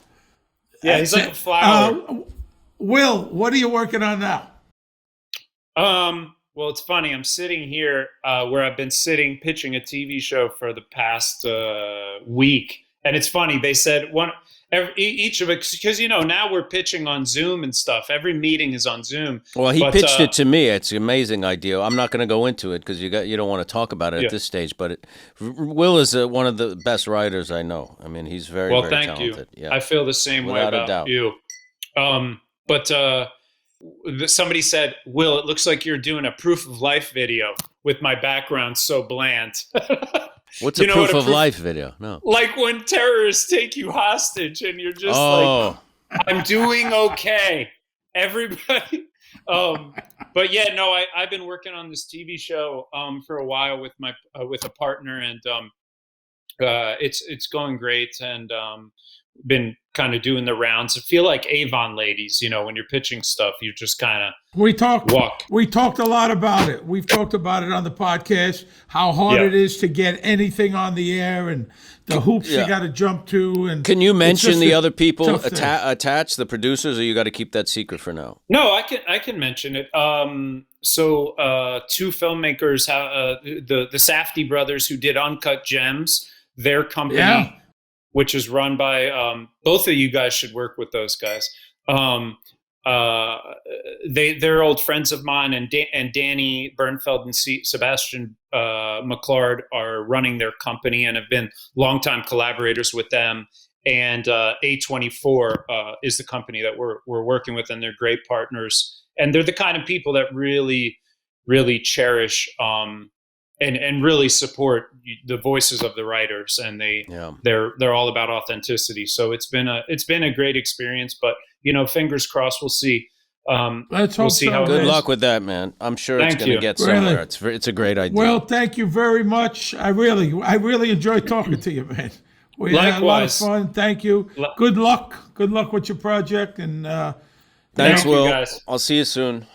Yeah, he's like a flower. Will, what are you working on now? Well, it's funny. I'm sitting here where I've been sitting pitching a TV show for the past week, and it's funny. They said each of it, because now we're pitching on Zoom and stuff. Every meeting is on Zoom. Well, he pitched it to me. It's an amazing idea. I'm not going to go into it because you don't want to talk about it at this stage. But Will is one of the best writers I know. I mean, he's very very talented. Thank you. Yeah. I feel the same way about you. But somebody said, Will, it looks like you're doing a proof of life video with my background so bland. What's a proof of life video? No. Like when terrorists take you hostage and you're just like, I'm doing okay. Everybody. But yeah, no, I've been working on this TV show for a while with a partner, and it's going great, and been kind of doing the rounds. I feel like Avon ladies, when you're pitching stuff, you just kind of We talked a lot about it. We've talked about it on the podcast, how hard it is to get anything on the air and the hoops you got to jump to. And can you mention the other people attached, the producers, or you got to keep that secret for now? No, I can mention it. So two filmmakers, the Safdie brothers, who did Uncut Gems, their company, which is run by both of you guys should work with those guys. They're old friends of mine, and Danny Bernfeld and Sebastian McLeod are running their company and have been longtime collaborators with them. And A24 is the company that we're working with, and they're great partners. And they're the kind of people that really, really cherish and really support the voices of the writers, and they're all about authenticity. So it's been a great experience, but fingers crossed, we'll see. Let's hope so. How Good luck with that, man. I'm sure it's going to get somewhere. It's a great idea. Well, thank you very much. I really enjoyed talking to you, man. We had a lot of fun. Thank you. Good luck. Good luck with your project, and thanks, Will. Guys. I'll see you soon.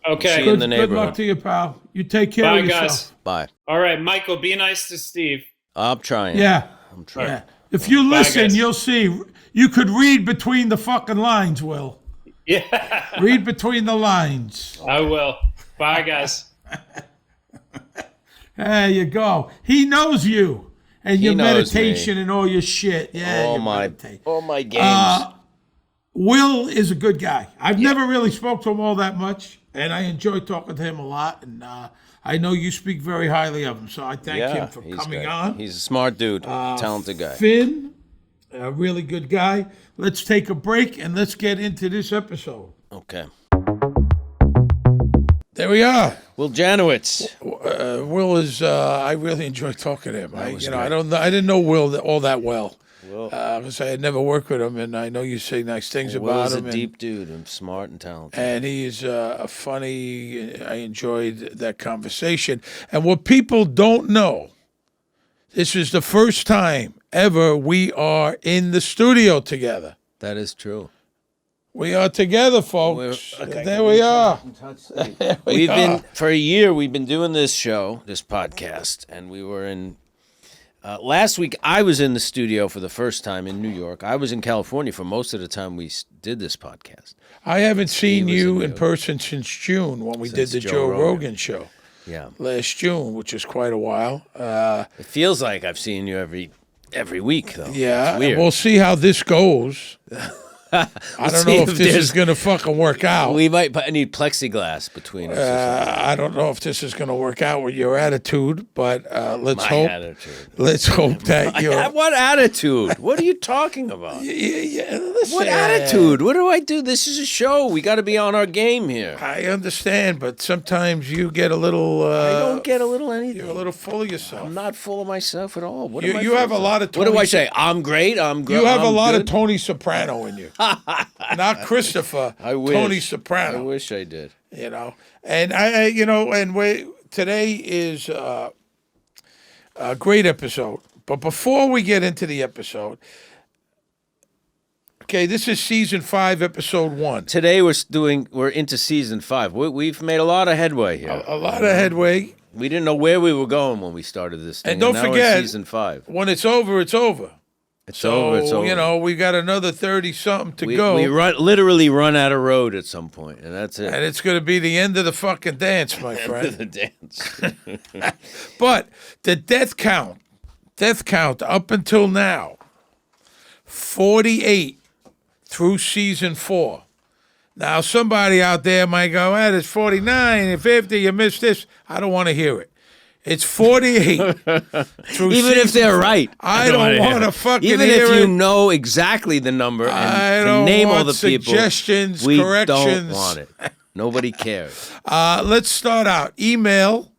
Okay. See you in the neighborhood. Good luck to you, pal. You take care of yourself. Guys. Bye. All right, Michael, be nice to Steve. I'm trying. Yeah. I'm trying. Yeah. If you listen, you'll see. You could read between the fucking lines, Will. Yeah. Read between the lines. I will. Bye, guys. There you go. He knows you and your meditation and all your shit. Yeah. All my games. Will is a good guy. I've never really spoke to him all that much, and I enjoy talking to him a lot. And I know you speak very highly of him, so I thank him for coming on. He's a smart dude, talented guy. Finn, a really good guy. Let's take a break and let's get into this episode. Okay. There we are. Will Janowitz. Will is. I really enjoy talking to him. I didn't know Will all that well. Because I had never worked with him, and I know you say nice things about him. Will's a deep dude and smart and talented. And he's funny. I enjoyed that conversation. And what people don't know, this is the first time ever we are in the studio together. That is true. We are together, folks. There we are. For a year, we've been doing this show, this podcast, and we were in... last week, I was in the studio for the first time in New York. I was in California for most of the time we did this podcast. I haven't seen you in person since June when we did the Joe Rogan show. Yeah. Last June, which is quite a while. It feels like I've seen you every week, though. Yeah. We'll see how this goes. I don't know if this is going to fucking work out. We might need plexiglass between us. I don't know if this is going to work out with your attitude, but let's hope. Attitude. Let's hope that you're. What attitude? What are you talking about? Listen, what attitude? What do I do? This is a show. We got to be on our game here. I understand, but sometimes you get a little. I don't get a little anything. You're a little full of yourself. I'm not full of myself at all. You have a lot of. What do I say? I'm great. I'm great. You have a lot of Tony Soprano in you. Not Christopher. Tony Soprano. I wish I did. And today is a great episode. But before we get into the episode, okay, this is season 5, episode 1. Today we're into season 5. We've made a lot of headway here. A lot of headway. We didn't know where we were going when we started this thing. And don't forget, season 5. When it's over, it's over. It's over. You know, we got another 30-something to go. We literally run out of road at some point, and that's it. And it's going to be the end of the fucking dance, my friend. End of the dance. But the death count up until now, 48 through season 4. Now, somebody out there might go, it's 49 and 50, you missed this. I don't want to hear it. It's 48 through Even if they're right. I don't want to fucking Even hear it. if you know exactly the number and can name all the people. Suggestions, we corrections. don't want it. Nobody cares. Let's start out. Email.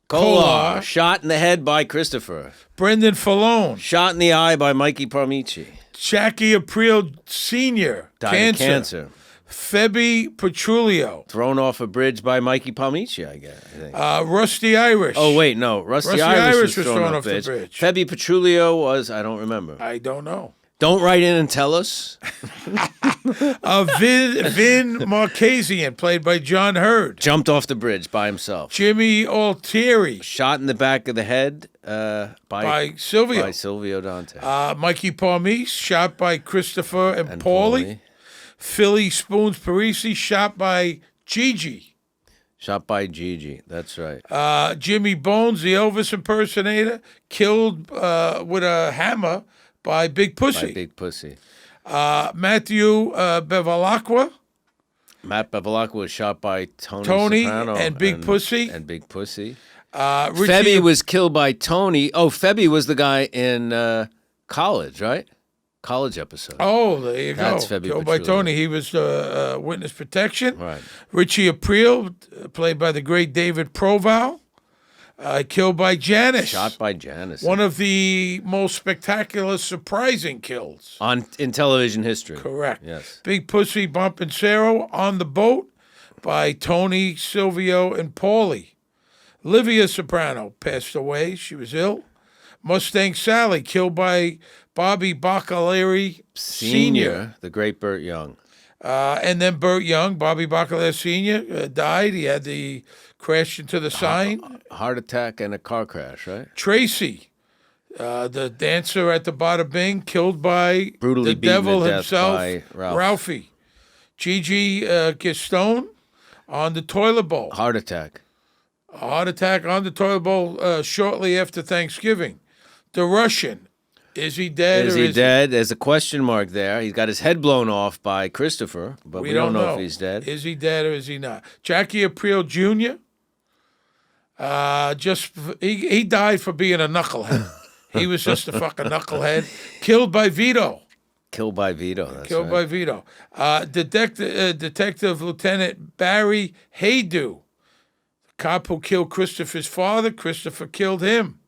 Kolar. Shot in the head by Christopher. Brendan Fallone. Shot in the eye by Mikey Parmici. Jackie Aprile Sr. Died of cancer. Febby Petrulio. Thrown off a bridge by Mikey Palmici, I think. Rusty Irish. Oh, wait, no. Rusty Irish was thrown off the bridge. Febby Petrulio was, I don't remember. I don't know. Don't write in and tell us. Vin Markazian, played by John Hurd. Jumped off the bridge by himself. Jimmy Altieri. Shot in the back of the head by Silvio. By Silvio Dante. Mikey Palmice, shot by Christopher and Paulie. Philly Spoons Parisi, shot by Gigi. Shot by Gigi, that's right. Jimmy Bones, the Elvis impersonator, killed with a hammer by Big Pussy. By Big Pussy. Matthew Bevilacqua. Matt Bevilacqua was shot by Tony Soprano and Big Pussy. And Big Pussy. Febby was killed by Tony. Oh, Febby was the guy in College, right? College episode. Oh, there you That's go. Febby Killed by Petrulio. Tony. He was witness protection. Right. Richie Aprile, played by the great David Proval. Killed by Janice. Shot by Janice. One of the most spectacular, surprising kills. In television history. Correct. Yes. Big Pussy Bump and Sarah on the boat by Tony, Silvio, and Paulie. Livia Soprano passed away. She was ill. Mustang Sally, killed by Bobby Bacalari Sr. The great Burt Young. And then Burt Young, Bobby Bacalari Sr. Died. He had the crash into the sign. Heart attack and a car crash, right? Tracy, the dancer at the Bada Bing, killed by Brutally the devil beaten to himself, death by Ralphie. Gigi Gastone on the toilet bowl. Heart attack. A heart attack on the toilet bowl shortly after Thanksgiving. The Russian, is he dead? Is he dead? There's a question mark there. He's got his head blown off by Christopher, but we don't know if he's dead. Is he dead or is he not? Jackie Aprile Jr., he died for being a knucklehead. He was just a fucking knucklehead. Killed by Vito. Killed by Vito, that's Killed by Vito. Detective Lieutenant Barry Haydu. Cop who killed Christopher's father. Christopher killed him.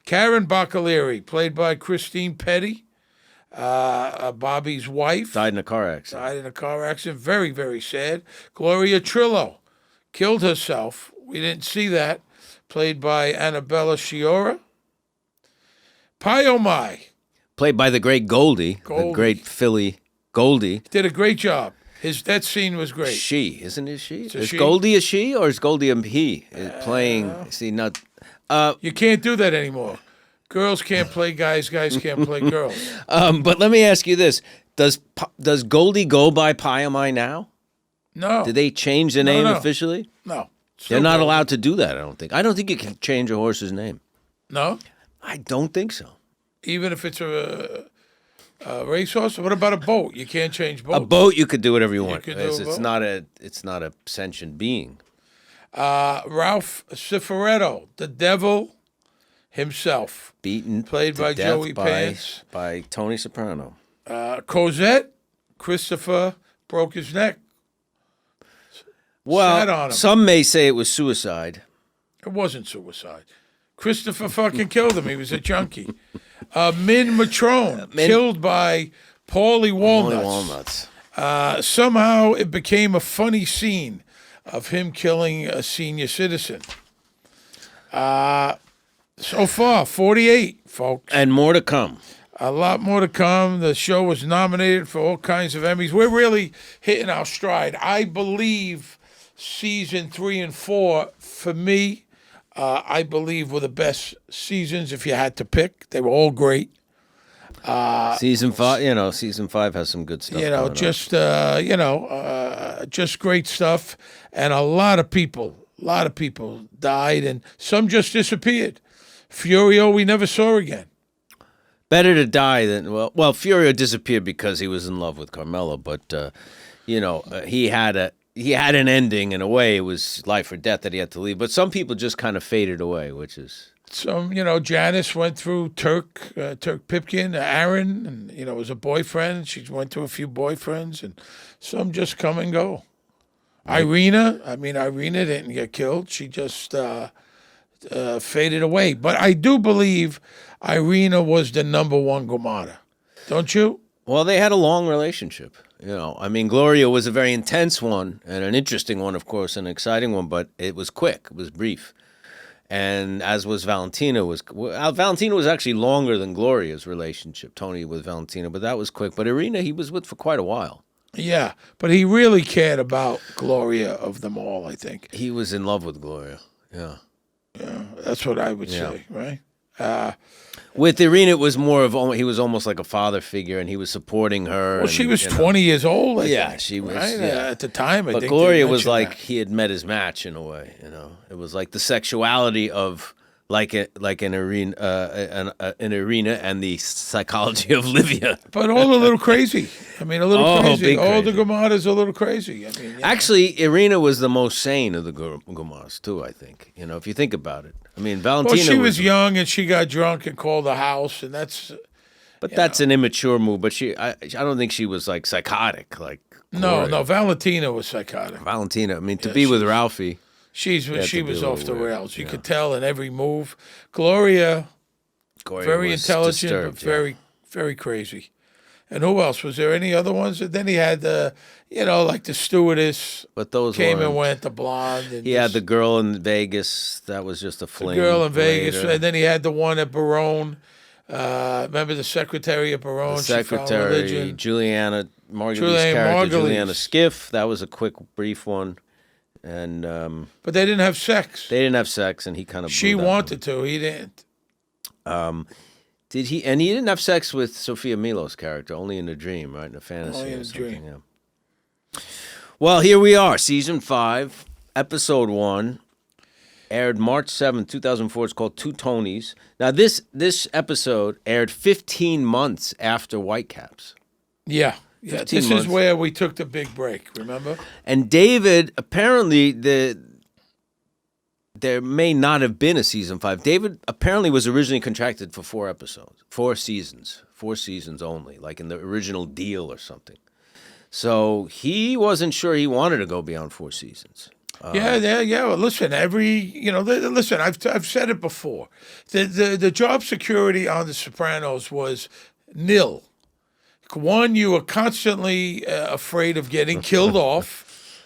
Karen Bacalari, played by Christine Petty, Bobby's wife. Died in a car accident. Very, very sad. Gloria Trillo killed herself. We didn't see that. Played by Annabella Sciorra. Pyomai. Played by the great Goldie. The great Philly Goldie. Did a great job. That scene was great. She, isn't it she? Is she. Goldie a she or is Goldie a he? Playing, see, not... you can't do that anymore. Girls can't play guys. Guys can't play girls. But let me ask you this: Does Goldie go by Pyomai now? No. Did they change the name officially? No. They're not allowed to do that. I don't think. I don't think you can change a horse's name. No. I don't think so. Even if it's a racehorse. What about a boat? You can't change boats. A boat, you could do whatever you want. Could do It's not a sentient being. Ralph Cifaretto, the devil himself. Beaten. Played by Joey Pants. By Tony Soprano. Cosette, Christopher broke his neck. Well, some may say it was suicide. It wasn't suicide. Christopher fucking killed him. He was a junkie. Min Matrone, killed by Paulie Walnuts. Somehow it became a funny scene of him killing a senior citizen. So far, 48, folks. And more to come. A lot more to come. The show was nominated for all kinds of Emmys. We're really hitting our stride. I believe season 3 and 4, for me, I believe were the best seasons if you had to pick. They were all great. Season 5, season 5 has some good stuff. Just great stuff, and a lot of people died, and some just disappeared. Furio, we never saw again. Better to die than well. Furio disappeared because he was in love with Carmela, but he had an ending in a way. It was life or death that he had to leave. But some people just kind of faded away, which is. Some, Janice went through Turk Pipkin, Aaron, and, was a boyfriend. She went through a few boyfriends, and some just come and go. Right. Irina didn't get killed. She just faded away. But I do believe Irina was the number one Gomara. Don't you? Well, they had a long relationship. Gloria was a very intense one and an interesting one, of course, an exciting one, but it was quick. It was brief. And as was Valentina. Valentina was actually longer than Gloria's relationship, Tony with Valentina, but that was quick. But Irina, he was with for quite a while. Yeah, but he really cared about Gloria of them all, I think. He was in love with Gloria, yeah. Yeah, that's what I would say, right? With Irina, it was more of he was almost like a father figure, and he was supporting her. Well, she was 20 years old, I think, she was. Right? Yeah. At the time, I but think Gloria was like he had met his match in a way. It was like the sexuality of an arena and the psychology of Livia. But all a little crazy. Crazy. All the Gomaras a little crazy. Actually, Irina was the most sane of the Gomaras too. I think. If you think about it. Valentina. Well, she was young and she got drunk and called the house, and that's. But that's an immature move. But I don't think she was like psychotic. Like no, Valentina was psychotic. Valentina. To be with Ralphie. She was off the rails. You could tell in every move. Gloria very intelligent, but very, very crazy. And who else? Was there any other ones? And then he had like the stewardess. But those came and went, the blonde. And he had the girl in Vegas. That was just a fling. The girl in Vegas. And then he had the one at Barone. Remember the secretary at Barone? The secretary, Juliana Margulies' character, Juliana Skiff. That was a quick, brief one. And but they didn't have sex. They didn't have sex, and he kind of. She wanted to. He didn't. Did he? And he didn't have sex with Sophia Milo's character, only in a dream, right? In a fantasy. Only in a dream. Yeah. Well, here we are, season 5, episode 1, aired March 7th, 2004. It's called Two Tonys. Now, this episode aired 15 months after Whitecaps. Yeah. Yeah, this months. Is where we took the big break, remember? And David, apparently, there may not have been a season 5. David apparently was originally contracted for 4 episodes, 4 seasons only, like in the original deal or something. So he wasn't sure he wanted to go beyond 4 seasons. Yeah. Well, listen, listen. I've said it before. The job security on The Sopranos was nil. One, you were constantly afraid of getting killed off.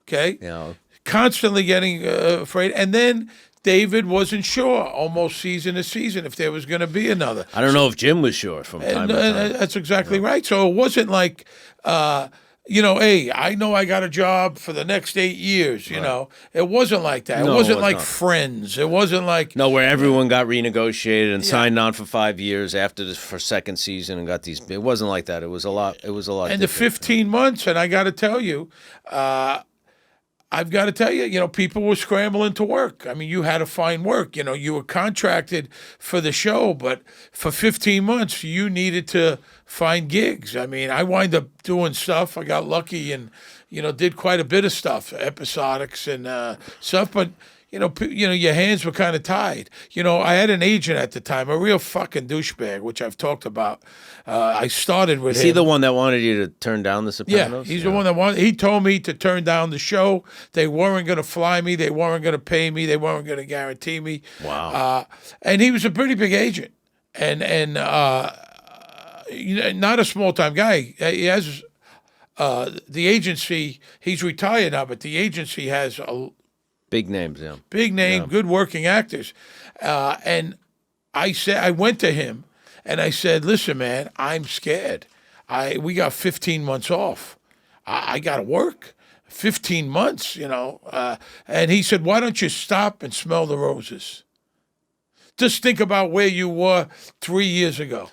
Okay? Yeah. Constantly getting afraid. And then David wasn't sure almost season to season if there was going to be another. I don't know if Jim was sure from time to time. That's exactly right. So it wasn't like, hey, I know I got a job for the next 8 years, you know. It wasn't like that. No, it wasn't it was like not. Friends. It wasn't like... No, where everyone got renegotiated and signed on for 5 years for second season and got these... It wasn't like that. It was a lot And different. the 15 months, and I got to tell you... I've got to tell you, people were scrambling to work. You had to find work. You were contracted for the show, but for 15 months, you needed to find gigs. I wind up doing stuff. I got lucky and, did quite a bit of stuff, episodics and stuff, but... your hands were kind of tied. I had an agent at the time, a real fucking douchebag, which I've talked about. I started with him. Is he the one that wanted you to turn down The Sopranos? Yeah, he's the one that wanted. He told me to turn down the show. They weren't going to fly me. They weren't going to pay me. They weren't going to guarantee me. Wow. And he was a pretty big agent, and not a small time guy. He has the agency. He's retired now, but the agency has a. Big names, yeah. Big name, good working actors. And I went to him and I said, listen, man, I'm scared. We got 15 months off. I got to work. 15 months, and he said, why don't you stop and smell the roses? Just think about where you were 3 years ago.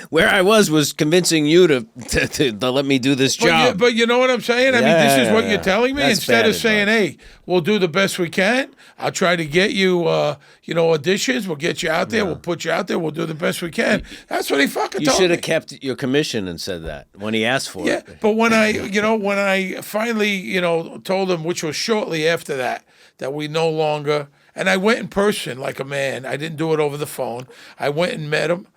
Where I was convincing you to let me do this job. But you know what I'm saying? I mean, this is what you're telling me. That's Instead bad of saying, advice. "Hey, we'll do the best we can. I'll try to get you, auditions. We'll get you out there. We'll put you out there. We'll do the best we can." That's what he fucking You told me. should have kept your commission and said that when he asked for it. Yeah, but when I finally, told him, which was shortly after that we no longer, and I went in person like a man. I didn't do it over the phone. I went and met him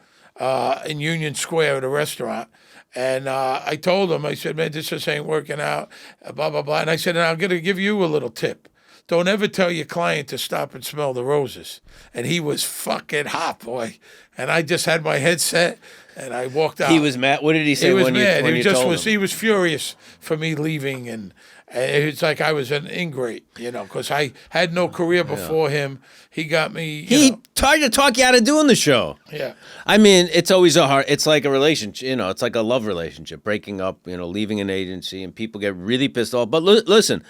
in Union Square at a restaurant. And I told him, I said, "Man, this just ain't working out, blah, blah, blah." And I said, "And I'm going to give you a little tip. Don't ever tell your client to stop and smell the roses." And he was fucking hot, boy. And I just had my headset and I walked out. He was mad. What did he say He was when mad. you told him? He was furious for me leaving, and it's like I was an ingrate, because I had no career before him. He got me. He tried to talk you out of doing the show. Yeah. I mean, it's always it's like a relationship, it's like a love relationship, breaking up, leaving an agency, and people get really pissed off. But listen,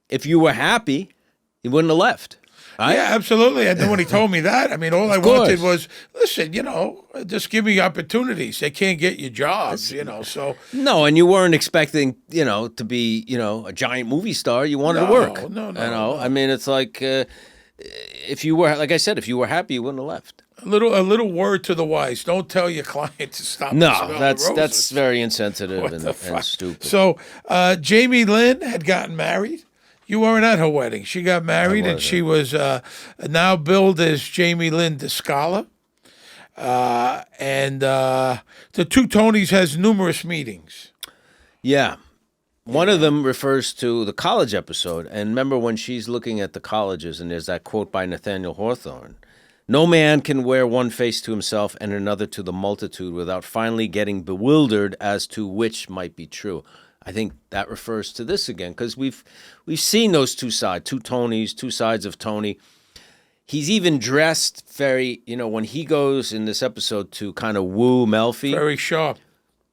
if you were happy, you wouldn't have left. Right? Yeah, absolutely. And then when he told me that, I mean, all I wanted was, listen, just give me opportunities. They can't get you jobs, so. No, and you weren't expecting, to be, a giant movie star. You wanted to work. No. I mean, it's like, if you were, like I said, if you were happy, you wouldn't have left. A little word to the wise. Don't tell your client to stop. No, that's very insensitive and stupid. So, Jamie Lynn had gotten married. You weren't at her wedding. She got married, and she was now billed as Jamie Lynn DeScala. And the Two Tonys has numerous meetings. Yeah. One of them refers to the college episode. And remember when she's looking at the colleges, and there's that quote by Nathaniel Hawthorne. "No man can wear one face to himself and another to the multitude without finally getting bewildered as to which might be true." I think that refers to this again, because we've seen those two sides, two Tonys, two sides of Tony. He's even dressed very, when he goes in this episode to kind of woo Melfi. Very sharp.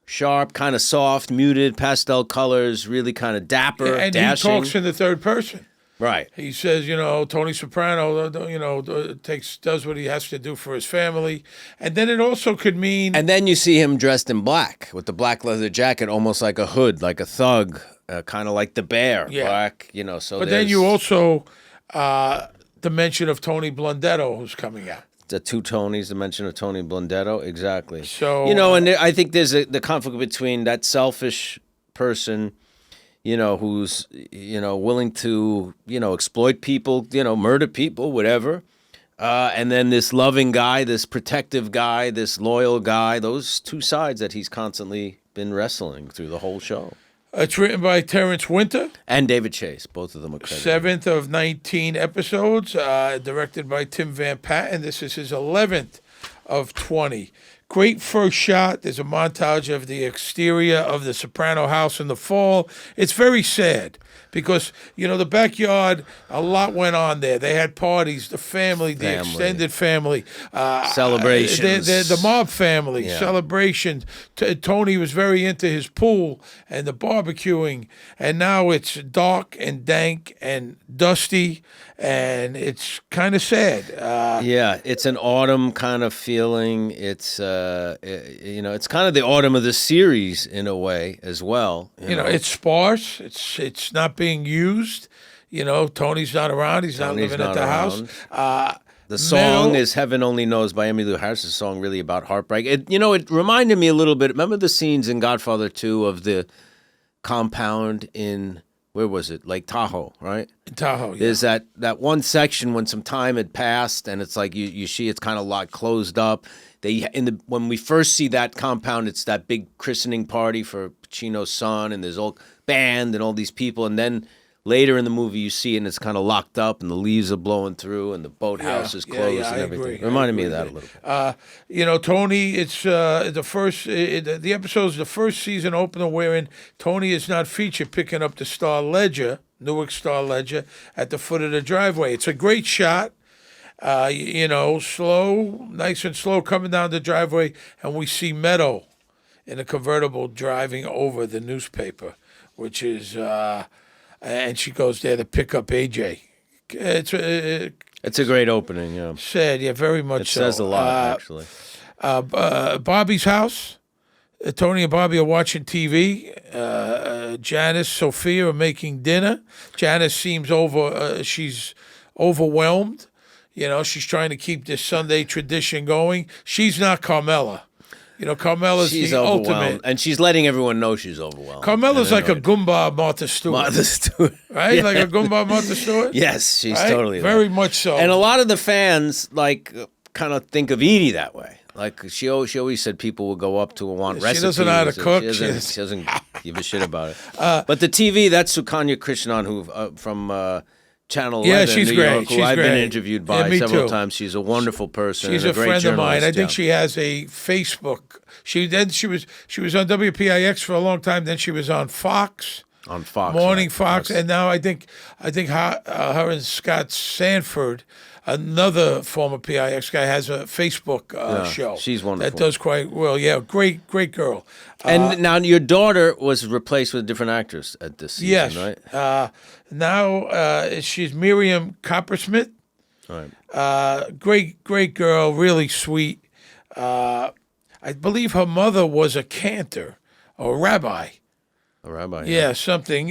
Sharp, kind of soft, muted, pastel colors, really kind of dapper, and dashing. He talks in the third person. Right. He says, Tony Soprano, does what he has to do for his family. And then it also could mean... And then you see him dressed in black, with the black leather jacket, almost like a hood, like a thug, kind of like the Bear. Yeah. Black, so But then you also, the mention of Tony Blundetto, who's coming out. The two Tonys, the mention of Tony Blundetto, exactly. So... and I think there's the conflict between that selfish person... who's, willing to, exploit people, murder people, whatever. And then this loving guy, this protective guy, this loyal guy, those two sides that he's constantly been wrestling through the whole show. It's written by Terrence Winter. And David Chase. Both of them are credited. 7th of 19 episodes, directed by Tim Van Patten. This is his 11th of 20. Great first shot. There's a montage of the exterior of the Soprano house in the fall. It's very sad because, the backyard, a lot went on there. They had parties, the family. The extended family. Celebrations. The mob family, celebrations. Tony was very into his pool and the barbecuing. And now it's dark and dank and dusty, and it's kind of sad. It's an autumn kind of feeling. It's, it's kind of the autumn of the series in a way as well. It's sparse. It's not being used. Tony's not around. He's not living at the house. The song is "Heaven Only Knows" by Emmylou Harris. A song really about heartbreak. It reminded me a little bit. Remember the scenes in Godfather 2 of the compound in, where was it? Lake Tahoe, right? In Tahoe, yeah. There's that one section when some time had passed, and it's like you see it's kind of like closed up. When we first see that compound, it's that big christening party for Pacino's son, and there's all band and all these people, and then later in the movie you see it and it's kind of locked up and the leaves are blowing through and the boathouse is closed and everything. It reminded me of that a little bit. Tony, it's the episode's the first season opener wherein Tony is not featured picking up the Star Ledger, Newark Star Ledger, at the foot of the driveway. It's a great shot. Slow, nice and slow coming down the driveway, and we see Meadow in a convertible driving over the newspaper, which is, and she goes there to pick up AJ. It's a great opening, yeah. Sad, yeah, very much so. It says a lot, actually. Bobby's house. Tony and Bobby are watching TV. Janice, Sophia are making dinner. Janice seems she's overwhelmed. You know, she's trying to keep this Sunday tradition going. She's not Carmela. You know, Carmela's the ultimate. And she's letting everyone know she's overwhelmed. Carmela's like a Goomba Martha Stewart. Martha Stewart. Right? Yeah. Like a Goomba Martha Stewart? Yes, she's right? totally very that. much so. And a lot of the fans, like, kind of think of Edie that way. Like, she always said people would go up to her, want recipes. She doesn't know how to cook. She doesn't give a shit about it. But the TV, that's Sukanya Krishnan, who from Channel 11 she's New great. York, who She's I've great. been interviewed by several times. She's a wonderful person. She's and a great friend of mine. I think yeah. she has a Facebook. She was on WPIX for a long time. Then she was on Fox. On Fox. Morning right. Fox. And now I think her and Scott Sanford, another former PIX guy, has a Facebook show. She's wonderful. That does quite well. Yeah, great girl. And now your daughter was replaced with a different actress at this season, yes. right? Now she's Miriam Coppersmith. Right. Great girl, really sweet. I believe her mother was a cantor or a rabbi. A rabbi. Yeah, something.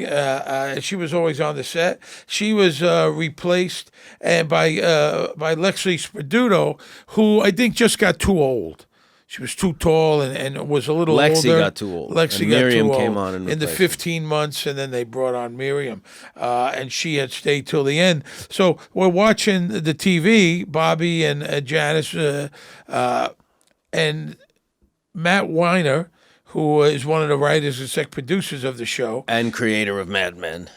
She was always on the set. She was replaced and by Lexi Spadutto, who I think just got too old. She was too tall and was a little older. Lexi got too old. Lexi and got Miriam too old. came on in the 15 months, and then they brought on Miriam, and she had stayed till the end. So we're watching the TV, Bobby and Janice, and Matt Weiner, who is one of the writers and exec producers of the show. And creator of Mad Men.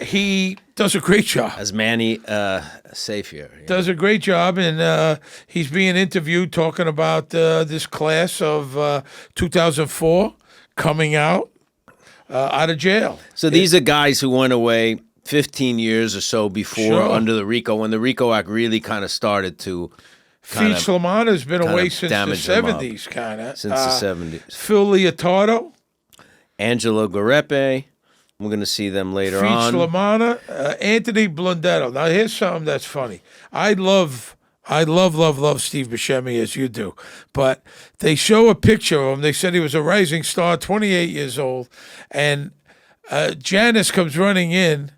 He does a great job. As Manny Safier. Yeah. Does a great job, and he's being interviewed talking about this class of 2004 coming out of jail. So these are guys who went away 15 years or so before under the RICO, when the RICO Act really kind of started to... Felix Lamanna's been away since the damage them up. 70s, kind of. Since the 70s. Phil Leotardo. Angelo Gareppe. We're going to see them later Felix on. Lamanna. Anthony Blundetto. Now, here's something that's funny. I love Steve Buscemi, as you do. But they show a picture of him. They said he was a rising star, 28 years old. And Janice comes running in.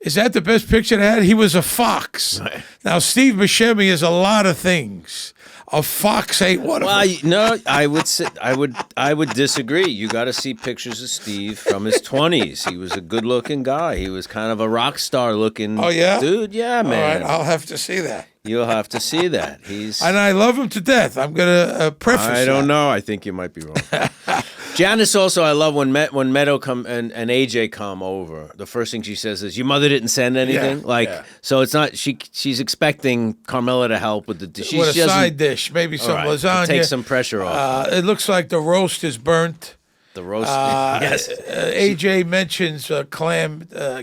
Is that the best picture they had? He was a fox. Right. Now, Steve Buscemi is a lot of things. A fox ain't one of them. No, I would disagree. You got to see pictures of Steve from his 20s. He was a good-looking guy. He was kind of a rock star looking dude. Yeah, man. All right, I'll have to see that. You'll have to see that. And I love him to death. I'm going to preface I don't know. I think you might be wrong. Janice also, I love when Meadow come and AJ come over. The first thing she says is, "Your mother didn't send anything." So it's not she's expecting Carmela to help with the with a side dish, maybe some lasagna. Take some pressure off. It looks like the roast is burnt. The roast, yes. AJ mentions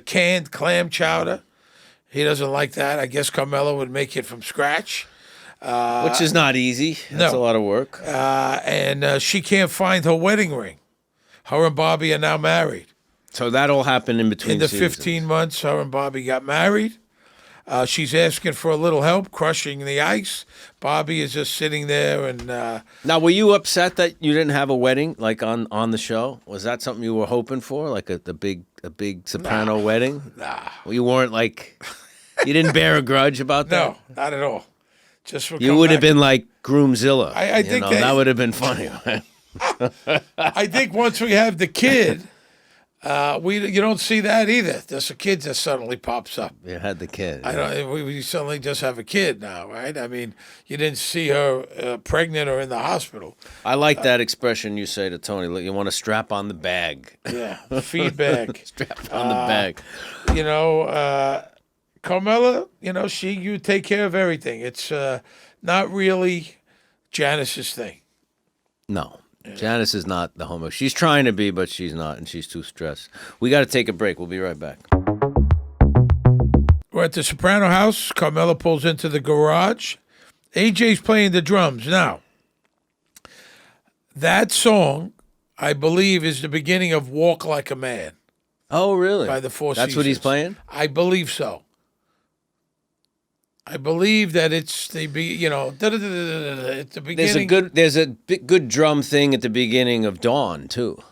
canned clam chowder. He doesn't like that. I guess Carmela would make it from scratch. Which is not easy. That's a lot of work. And she can't find her wedding ring. Her and Bobby are now married. So that all happened in between In the seasons. 15 months, her and Bobby got married. She's asking for a little help crushing the ice. Bobby is just sitting there and... Now, were you upset that you didn't have a wedding, like on the show? Was that something you were hoping for, like a big soprano wedding? Nah. Well, you weren't like... You didn't bear a grudge about that? No, not at all. Just for you would have been like Groomzilla. I think that would have been funny. I think once we have the kid, you don't see that either. There's a kid that suddenly pops up. You had the kid. We suddenly just have a kid now, right? I mean, you didn't see her pregnant or in the hospital. I like that expression you say to Tony. Look, you want to strap on the bag. Yeah, feed bag. Strap on the bag. Carmela, you take care of everything. It's not really Janice's thing. No. Janice is not the homo. She's trying to be, but she's not, and she's too stressed. We got to take a break. We'll be right back. We're at the Soprano house. Carmela pulls into the garage. AJ's playing the drums. Now, that song, I believe, is the beginning of Walk Like a Man. Oh, really? By the Four That's Seasons. what he's playing? I believe so. I believe that it's the at the beginning. There's a good drum thing at the beginning of Dawn too.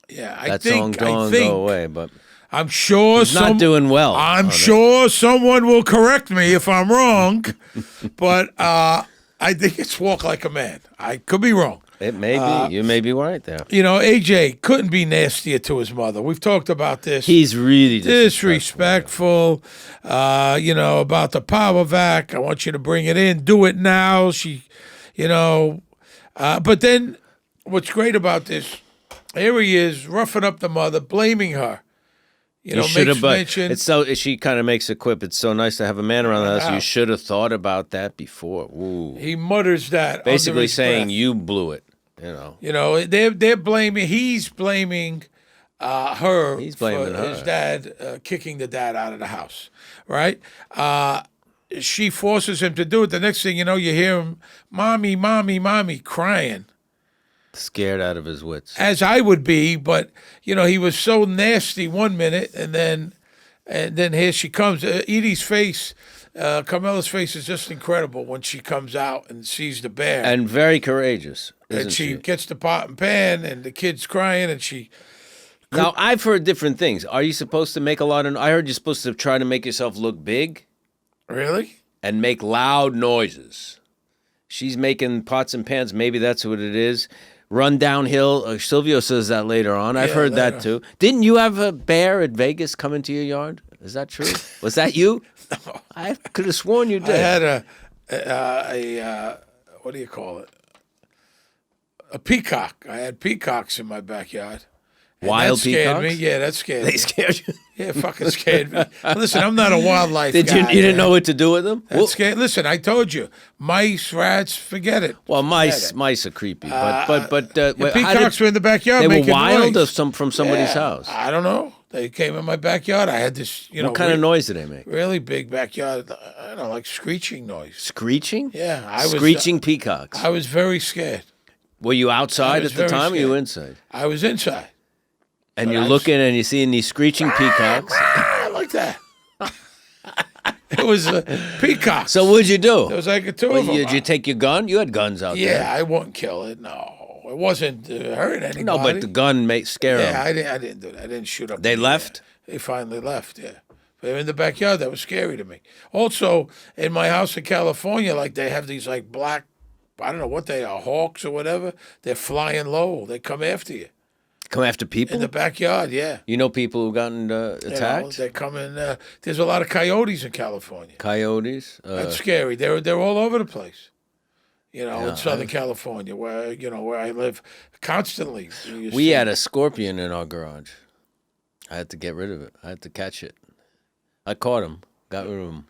Yeah, That song Dawn Go Away, but I'm sure he's not doing well. I'm sure someone will correct me if I'm wrong, but I think it's Walk Like a Man. I could be wrong. It may be. You may be right there. AJ couldn't be nastier to his mother. We've talked about this. He's really disrespectful. About the power vac. I want you to bring it in. Do it now. But then what's great about this, here he is roughing up the mother, blaming her. She kind of makes a quip. It's so nice to have a man around the house. You should have thought about that before. Ooh. He mutters that, basically saying breath. You blew it. They're blaming. He's blaming her. He's blaming her. His dad kicking the dad out of the house. Right. She forces him to do it. The next thing you know, you hear him, "Mommy, mommy, mommy," crying. Scared out of his wits. As I would be, but he was so nasty one minute, and then here she comes. Edie's face, Carmela's face is just incredible when she comes out and sees the bear, and very courageous. And she gets the pot and pan, and the kid's crying, and she. Now I've heard different things. Are you supposed to make a lot of? I heard you're supposed to try to make yourself look big. Really? And make loud noises. She's making pots and pans. Maybe that's what it is. Run downhill. Silvio says that later on. I've heard that too. Didn't you have a bear at Vegas come into your yard? Is that true? Was that you? No. I could have sworn you did. I had a what do you call it? A peacock. I had peacocks in my backyard. And Wild that scared peacocks? me. Yeah, that scared me. They scared you? Yeah, fucking scared me. Listen, I'm not a wildlife guy. You didn't know what to do with them? Listen, I told you, mice, rats, forget it. Well, mice are creepy, but the peacocks were in the backyard. They making were wild noise. or from somebody's house. I don't know. They came in my backyard. I had this, What kind of noise did they make? Really big backyard. I don't know, like screeching noise. Screeching? Yeah, I was screeching peacocks. I was very scared. Were you outside at the time, or you were inside? I was inside. And you're looking and you're seeing these screeching peacocks. Like that. It was a peacock. So what'd you do? It was like a two of them. Did you take your gun? You had guns out there. Yeah, I wouldn't kill it. No, it wasn't hurting anybody. No, but the gun may scare them. Yeah, I didn't do that. I didn't shoot up. They left? They finally left, yeah. They were in the backyard. That was scary to me. Also, in my house in California, they have these black, I don't know what they are, hawks or whatever. They're flying low. They come after you. Come after people? In the backyard, yeah. You know people who've gotten attacked? They come in. There's a lot of coyotes in California. Coyotes? That's scary. They're all over the place. In Southern California, where I live constantly. We had a scorpion in our garage. I had to get rid of it. I had to catch it. I caught him. Got rid of him.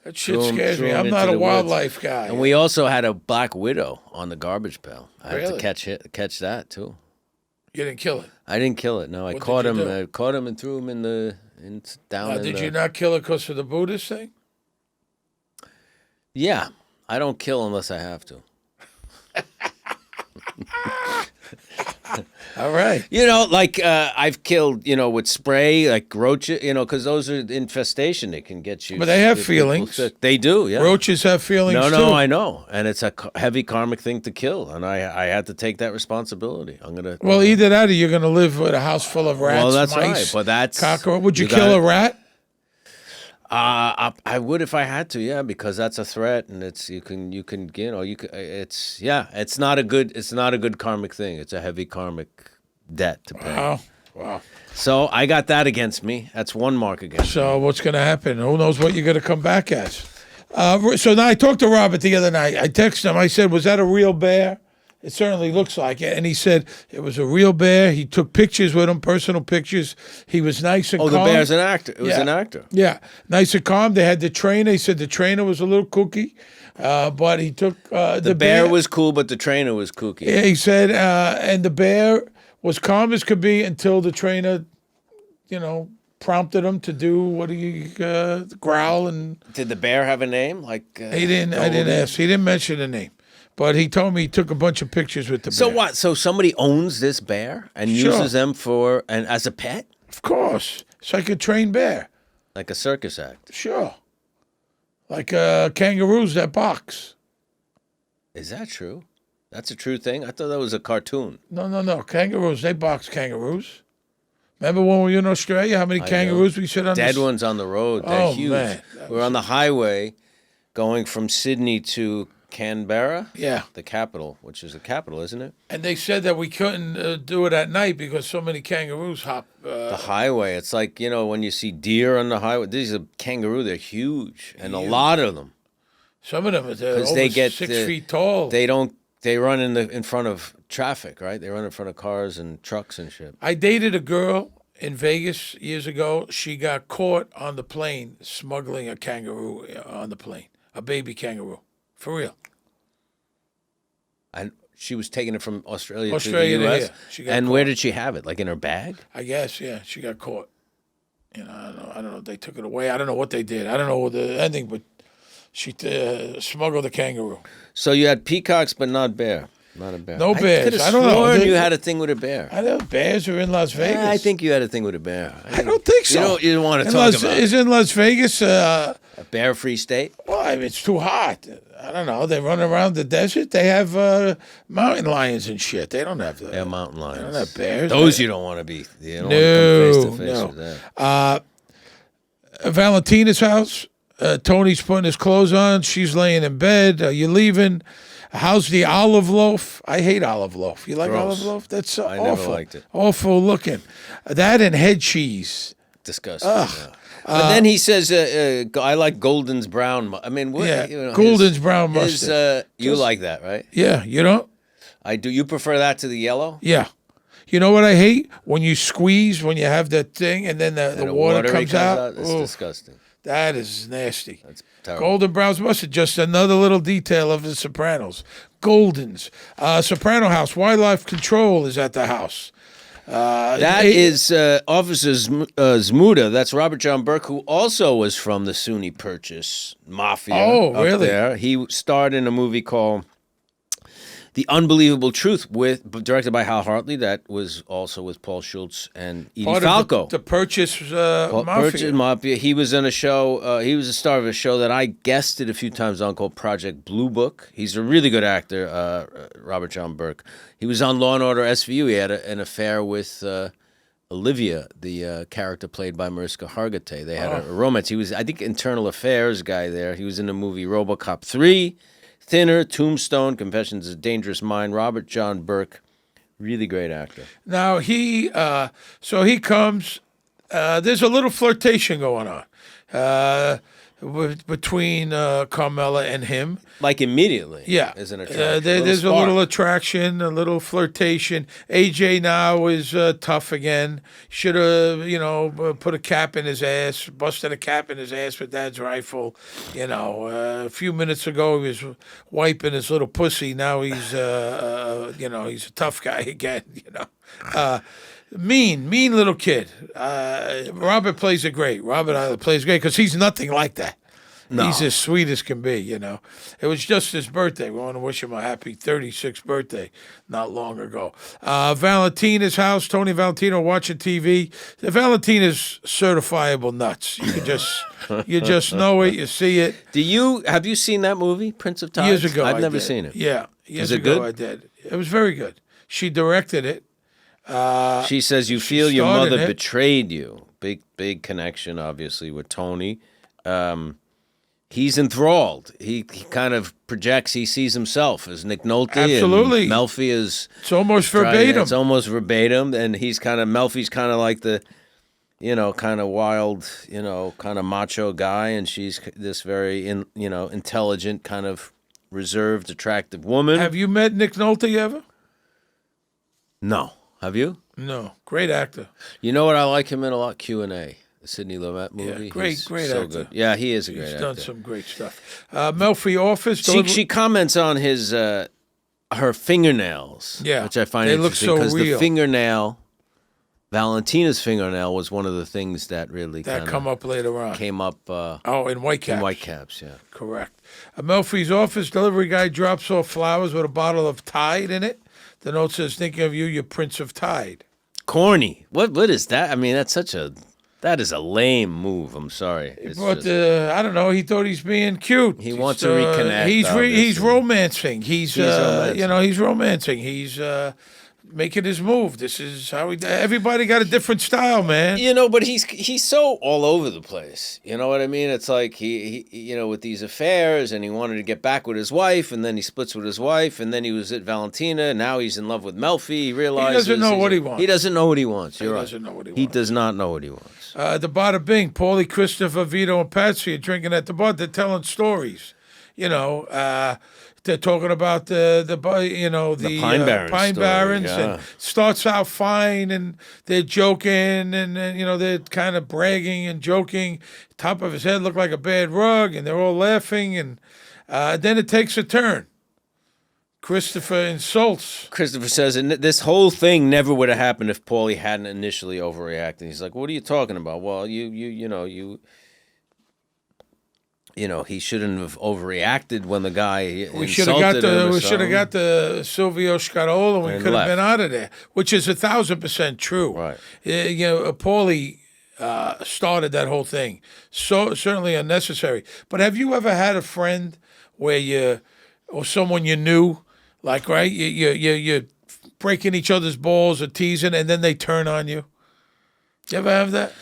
That shit scares me. I'm not a wildlife guy. And we also had a black widow on the garbage pail. I had Really? to catch that too. You didn't kill it. I didn't kill it. No, I caught him. I caught him and threw him down. Did you not kill it because of the Buddhist thing? Yeah, I don't kill unless I have to. All right. I've killed, with spray, like roaches, because those are infestation. They can get you. But they have feelings. They do, yeah. Roaches have feelings, too. No, I know. And it's a heavy karmic thing to kill. And I had to take that responsibility. I'm going to. Well, either that or you're going to live with a house full of rats, well, that's mice, right. But that's. cockroach. Would you kill a rat? I would if I had to, yeah, because that's a threat, and it's not a good karmic thing. It's a heavy karmic debt to pay. Wow. So I got that against me. That's one mark against me. So what's going to happen? Who knows what you're going to come back as? So now I talked to Robert the other night. I texted him. I said, "Was that a real bear?" It certainly looks like it. And he said it was a real bear. He took pictures with him, personal pictures. He was nice and calm. Oh, the bear's an actor. It was an actor. Yeah, nice and calm. They had the trainer. He said the trainer was a little kooky, but he took the bear was cool, but the trainer was kooky. Yeah, he said, and the bear was calm as could be until the trainer, prompted him to do what he growl and. Did the bear have a name? He didn't. I didn't ask. He didn't mention the name. But he told me he took a bunch of pictures with the bear. So what? So somebody owns this bear and uses them as a pet? Of course. It's like a trained bear. Like a circus act. Sure. Like kangaroos that box. Is that true? That's a true thing? I thought that was a cartoon. No. Kangaroos, they box kangaroos. Remember when we were in Australia, how many kangaroos we sit on? Dead ones on the road. They're huge. Man. We're on the highway going from Sydney to Canberra. Yeah. The capital, which is the capital, isn't it? And they said that we couldn't do it at night because so many kangaroos hop. The highway. It's like, when you see deer on the highway. These are kangaroo. They're huge. And a lot of them. Some of them are over 6 feet tall. They run in front of traffic, right? They run in front of cars and trucks and shit. I dated a girl in Vegas years ago. She got caught on the plane smuggling a kangaroo on the plane, a baby kangaroo, for real. And she was taking it from Australia to to the U.S. here. And where did she have it? Like in her bag? I guess, yeah. She got caught. I don't know if they took it away. I don't know what they did. I don't know the ending, but she smuggled a kangaroo. So you had peacocks, but not bear. Not a bear. No bears. I don't know. You had a thing with a bear. I know bears are in Las Vegas. I think you had a thing with a bear. I don't think so. You don't want to talk about it. Isn't Las Vegas a bear-free state? Well, I mean, it's too hot. I don't know. They run around the desert. They have mountain lions and shit. They don't have They have mountain lions. They don't have bears. Those you don't want to be. You don't want to come face-to-face with that. Valentina's house. Tony's putting his clothes on. She's laying in bed. You're leaving. How's the olive loaf? I hate olive loaf. You like olive loaf? That's awful. I never liked it. Awful looking. That and head cheese. Disgusting. Yeah. But then he says, I like Golden's brown. I mean, what? Yeah, Golden's brown mustard. You like that, right? Yeah, you don't? I do. You prefer that to the yellow? Yeah. You know what I hate? When you squeeze, when you have that thing, and then the water comes out. It's disgusting. That is nasty. That's terrible. Golden brown mustard, just another little detail of the Sopranos. Goldens. Soprano house. Wildlife control is at the house. That is Officer Zmuda. That's Robert John Burke, who also was from the SUNY Purchase Mafia. Oh, really? There. He starred in a movie called The Unbelievable Truth, directed by Hal Hartley. That was also with Paul Schultz and Edie Falco. The Purchase Mafia. Purchase Mafia. He was in a show. He was a star of a show that I guested a few times on called Project Blue Book. He's a really good actor, Robert John Burke. He was on Law and Order SVU. He had an affair with Olivia, the character played by Mariska Hargitay. They had a romance. He was, I think, internal affairs guy there. He was in the movie RoboCop 3. Thinner, Tombstone, Confessions of a Dangerous Mind, Robert John Burke, really great actor. Now he comes. There's a little flirtation going on between Carmela and him. Like immediately. Yeah, there's an attraction. There's a little attraction, a little flirtation. AJ now is tough again. Should have, put a cap in his ass, busted a cap in his ass with Dad's rifle. A few minutes ago he was wiping his little pussy. Now he's, he's a tough guy again. Mean little kid. Robert plays it great. Robert plays great because he's nothing like that. No. He's as sweet as can be, It was just his birthday. We want to wish him a happy 36th birthday not long ago. Valentina's house, Tony Valentino watching TV. The Valentina's certifiable nuts. You just know it, you see it. Have you seen that movie, Prince of Tides? Years ago, I've never seen it. Yeah, years ago good? I did. It was very good. She directed it. She says you feel your mother betrayed you. Big connection, obviously, with Tony. He's enthralled. He kind of projects. He sees himself as Nick Nolte. Absolutely. And Melfi is. It's almost verbatim. It's almost verbatim, and Melfi's kind of like the, kind of wild, kind of macho guy, and she's this very intelligent, kind of reserved, attractive woman. Have you met Nick Nolte ever? No. Have you? No. Great actor. You know what I like him in a lot? Q&A. The Sidney Lumet movie. Yeah, great so actor. Good. Yeah, he is a great actor. He's done some great stuff. Melfi Office. She comments on her fingernails. Yeah, which I find they interesting look so because real. The fingernail, Valentina's fingernail, was one of the things that really come up later on. Came up. In Whitecaps. In Whitecaps, yeah. Correct. Melfi's Office. Delivery guy drops off flowers with a bottle of Tide in it. The note says, "Thinking of you, you Prince of Tide." Corny. What is that? I mean, that's such a. That is a lame move. I'm sorry. But I don't know. He thought he's being cute. He wants to reconnect. He's romancing. He's romancing. He's romancing. He's making his move. This is how everybody got a different style, man. But he's so all over the place. You know what I mean? It's like he with these affairs, and he wanted to get back with his wife, and then he splits with his wife, and then he was at Valentina, and now he's in love with Melfi. He realizes he doesn't know what he wants. He doesn't know what he wants. You're right. He doesn't know what he wants. He does not know what he wants. The Bada Bing, Paulie, Christopher, Vito, and Patsy are drinking at the bar. They're telling stories. They're talking about the Pine Barrens, yeah. and starts out fine, and they're joking, and they're kind of bragging and joking. Top of his head looked like a bad rug, and they're all laughing, and then it takes a turn. Christopher insults. Christopher says, and this whole thing never would have happened if Paulie hadn't initially overreacted. He's like, "What are you talking about?" Well, he shouldn't have overreacted when the guy we should have got the Silvio Scarola. We could have been out of there, which is 1,000% true. Right. Paulie started that whole thing. So certainly unnecessary. But have you ever had a friend where or someone you knew, like, right, you're breaking each other's balls or teasing, and then they turn on you? You ever have that?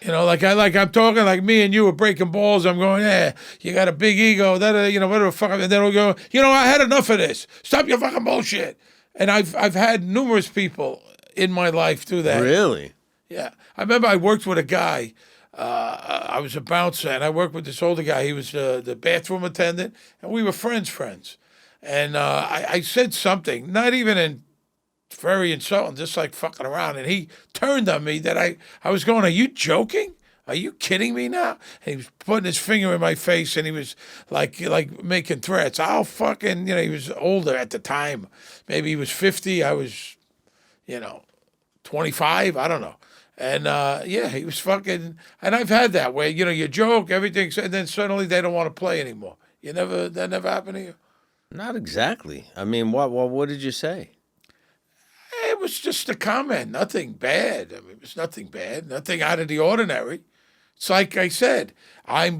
I'm talking like me and you were breaking balls. I'm going, you got a big ego. That whatever the fuck. And then they'll go, I had enough of this. Stop your fucking bullshit. And I've had numerous people in my life do that. Really? Yeah. I remember I worked with a guy. I was a bouncer, and I worked with this older guy. He was the bathroom attendant, and we were friends. And I said something, not even in very insulting, just like fucking around. And he turned on me that I was going, "Are you joking? Are you kidding me now?" And he was putting his finger in my face, and he was like making threats. I'll fucking, he was older at the time. Maybe he was 50. I was, 25. I don't know. And he was fucking, and I've had that where, you joke, everything, and then suddenly they don't want to play anymore. That never happened to you? Not exactly. I mean, what did you say? It was just a comment, nothing bad. I mean, it was nothing bad, nothing out of the ordinary. It's like I said, I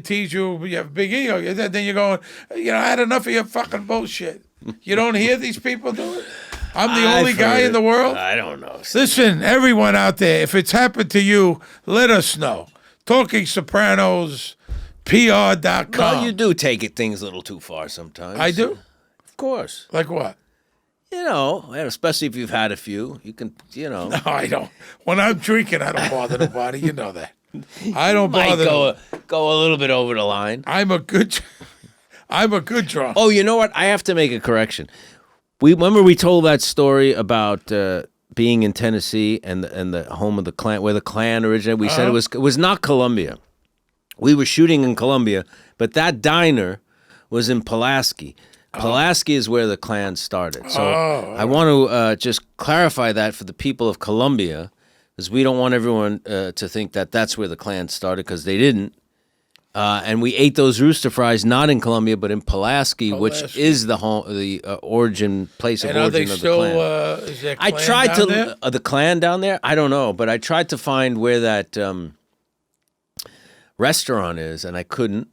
tease you, you have a big ego. Then you're going, I had enough of your fucking bullshit. You don't hear these people do it? I'm the only guy in the world? I don't know. Listen, everyone out there, if it's happened to you, let us know. Talking Sopranos, PR.com. Well, you do take things a little too far sometimes. I do? Of course. Like what? Especially if you've had a few, you can, No, I don't. When I'm drinking, I don't bother nobody. You know that. I don't bother. Go a little bit over the line. I'm a good drunk. Oh, you know what? I have to make a correction. Remember we told that story about being in Tennessee and the home of the Klan, where the Klan originated. We said it was not Columbia. We were shooting in Columbia, but that diner was in Pulaski. Pulaski is where the Klan started. So I want to just clarify that for the people of Columbia, because we don't want everyone to think that that's where the Klan started, because they didn't. And we ate those rooster fries not in Columbia, but in Pulaski, which is the home, the origin place of origin of the Klan. Is there I Klan tried down there? The Klan down there. I don't know, but I tried to find where that restaurant is, and I couldn't.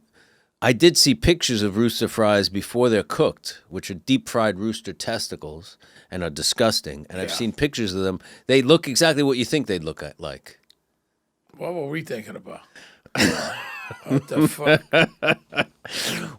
I did see pictures of rooster fries before they're cooked, which are deep-fried rooster testicles and are disgusting. And I've seen pictures of them. They look exactly what you think they'd look like. What were we thinking about? What the fuck?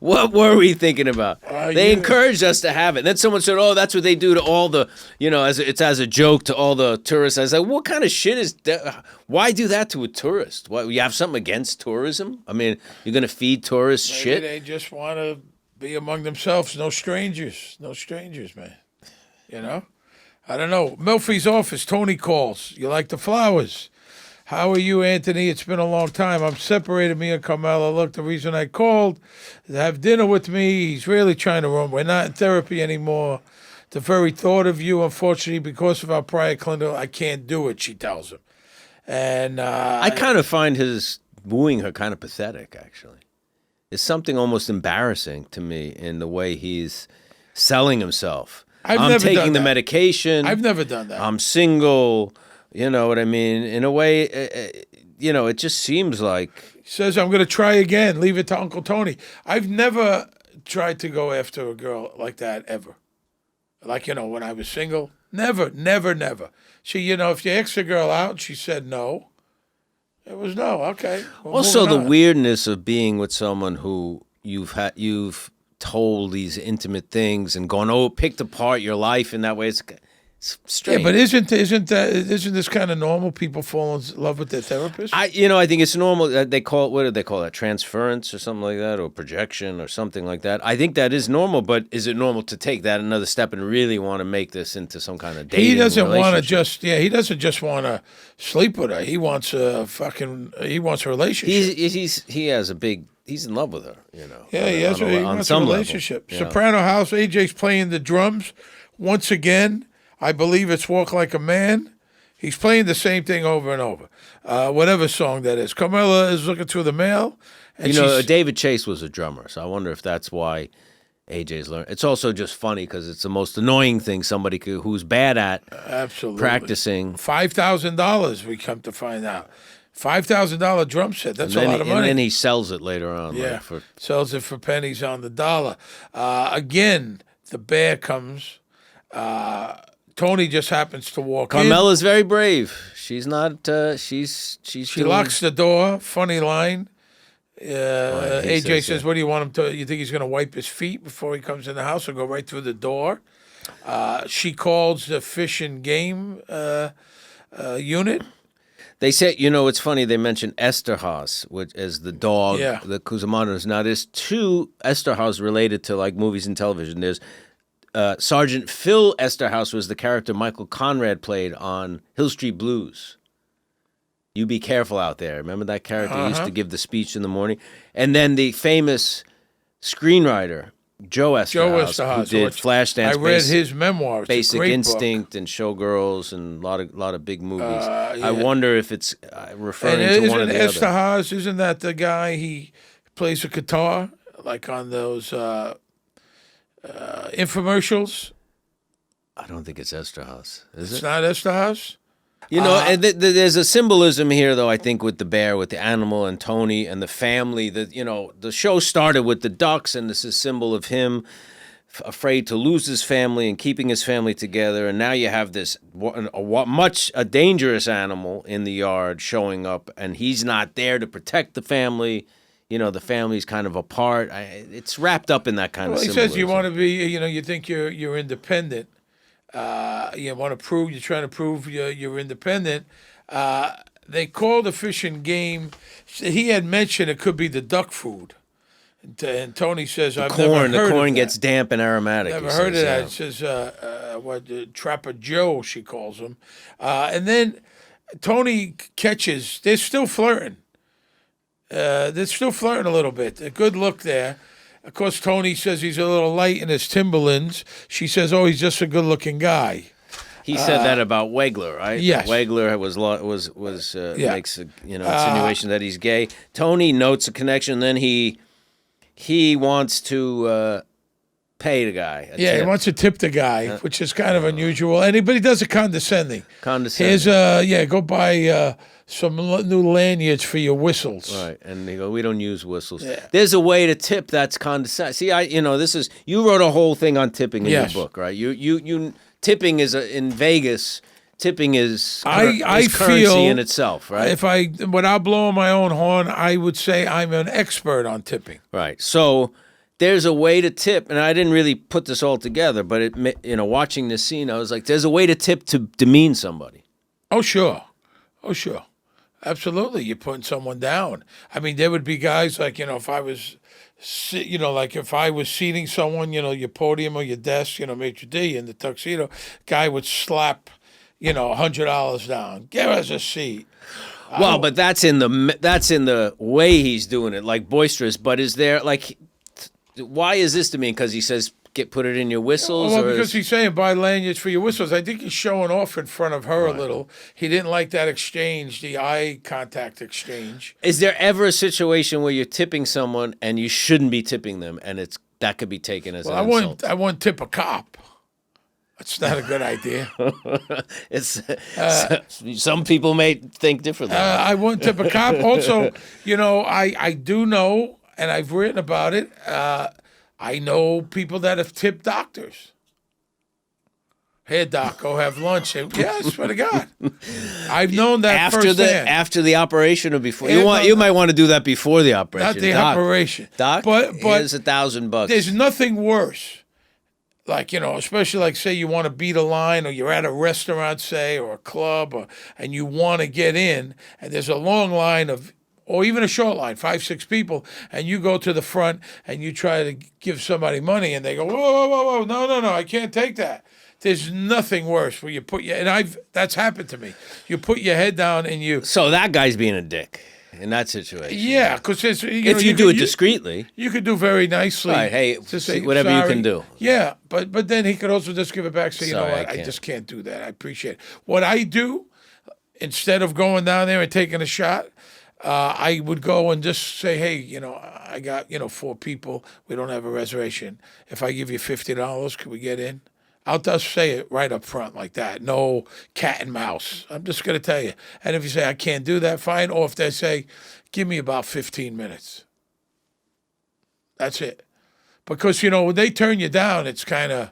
What were we thinking about? They encouraged us to have it. And then someone said, "Oh, that's what they do to all the, as a joke to all the tourists." I was like, "What kind of shit is that? Why do that to a tourist? Why, you have something against tourism? I mean, you're going to feed tourists shit?" They just want to be among themselves. No strangers, man. I don't know. Melfi's office. Tony calls. You like the flowers? How are you, Anthony? It's been a long time. I'm separated, me and Carmela. Look, the reason I called is to have dinner with me. He's really trying to run. We're not in therapy anymore. The very thought of you, unfortunately, because of our prior clinical, I can't do it, she tells him. And I kind of find his wooing her kind of pathetic, actually. It's something almost embarrassing to me in the way he's selling himself. I'm taking the medication. I've never done that. I'm single. You know what I mean? In a way, it just seems like... He says, I'm going to try again. Leave it to Uncle Tony. I've never tried to go after a girl like that, ever. Like, when I was single. Never, never, never. She, if you asked a girl out and she said no, it was no. Okay. Also, the weirdness of being with someone who you've told these intimate things and gone, picked apart your life in that way. It's strange. Yeah, but isn't this kind of normal? People fall in love with their therapist. I think it's normal. They call it, what do they call that? Transference or something like that, or projection or something like that. I think that is normal, but is it normal to take that another step and really want to make this into some kind of dating? He doesn't want to just. He doesn't just want to sleep with her. He wants a relationship. He has a big. He's in love with her. Yeah, he wants a relationship. Level. Yeah. Soprano House. AJ's playing the drums once again. I believe it's Walk Like a Man. He's playing the same thing over and over. Whatever song that is. Carmela is looking through the mail. And David Chase was a drummer, so I wonder if that's why AJ's learning. It's also just funny because it's the most annoying thing somebody who's bad at practicing. $5,000, we come to find out. $5,000 drum set. That's a lot of money. And then he sells it later on. Yeah, sells it for pennies on the dollar. Again, the bear comes. Tony just happens to walk in. Carmela's very brave. She's not. She locks the door. Funny line. AJ says, "What do you want him to? You think he's going to wipe his feet before he comes in the house, or go right through the door?" She calls the fish and game unit. They say, it's funny. They mentioned Esterhaus, which is the dog, the Cusimano's. Now, there's two Esterhaus related to like movies and television. There's Sergeant Phil Esterhaus was the character Michael Conrad played on Hill Street Blues. You be careful out there. Remember that character? He used to give the speech in the morning. And then the famous screenwriter, Joe Esterhaus, who did Flashdance. I read his memoir. It's Basic a great Instinct book. And Showgirls and a lot of big movies. I wonder if it's referring to one of the other. Esterhaus, isn't that the guy, he plays a guitar, like on those... infomercials? I don't think it's Esterhaus. Is it? It's not Esterhaus? And there's a symbolism here, though, I think, with the bear, with the animal and Tony and the family. The show started with the ducks, and this is a symbol of him afraid to lose his family and keeping his family together. And now you have this a dangerous animal in the yard showing up, and he's not there to protect the family. The family's kind of apart. It's wrapped up in that kind of symbolism. He says you want to be, you think you're independent. You want to prove, you're trying to prove you're independent. They call the fish and game. He had mentioned it could be the duck food. And Tony says, I've never heard of that. The corn gets damp and aromatic. Never heard of that. It says, Trapper Joe, she calls him. And then Tony catches, they're still flirting. They're still flirting a little bit. A good look there. Of course, Tony says he's a little light in his Timberlands. She says, he's just a good-looking guy. He said that about Wegler, right? Yes. Wegler makes insinuation that he's gay. Tony notes a connection. Then he wants to pay the guy. He wants to tip the guy, which is kind of unusual. But he does it condescending. Here's go buy some new lanyards for your whistles. Right, and they go, we don't use whistles. Yeah. There's a way to tip that's condescending. See, you wrote a whole thing on tipping in your book, right? You tipping is in Vegas. Tipping is currency in itself, right? Without blowing my own horn, I would say I'm an expert on tipping. Right. So there's a way to tip, and I didn't really put this all together, but watching this scene, I was like, there's a way to tip to demean somebody. Oh, sure. Absolutely. You're putting someone down. I mean, there would be guys like, if I was, if I was seating someone, your podium or your desk, Maitre D in the tuxedo, guy would slap, $100 down. Give us a seat. Well, but that's in the way he's doing it, like boisterous. But is there why is this to me? Because he says, put it in your whistles? Well, because he's saying buy lanyards for your whistles. I think he's showing off in front of her a little. He didn't like that exchange, the eye contact exchange. Is there ever a situation where you're tipping someone and you shouldn't be tipping them, and that could be taken as an insult? I wouldn't tip a cop. That's not a good idea. It's some people may think differently. I wouldn't tip a cop. Also, I do know, and I've written about it. I know people that have tipped doctors. Hey, doc, go have lunch. Yeah, I swear to God, I've known that firsthand. After the operation or before. You might want to do that before the operation. Not the operation, Doc. But here's $1,000. There's nothing worse. Like, especially like say you want to beat a line or you're at a restaurant, say, or a club, and you want to get in, and there's a long line or even a short line, 5, 6 people, and you go to the front and you try to give somebody money and they go, whoa, no, I can't take that. There's nothing worse where you put that's happened to me. You put your head down and you. So that guy's being a dick in that situation. Yeah, because if you do it discreetly, you could do very nicely. Right, hey, to say, whatever sorry. you can do. Yeah, but then he could also just give it back. Say, you know what, I just can't do that. I appreciate it. What I do, instead of going down there and taking a shot, I would go and just say, hey, I got 4 people. We don't have a reservation. If I give you $50, can we get in? I'll just say it right up front like that. No cat and mouse. I'm just going to tell you. And if you say, I can't do that, fine. Or if they say, give me about 15 minutes. That's it. Because, when they turn you down, it's kind of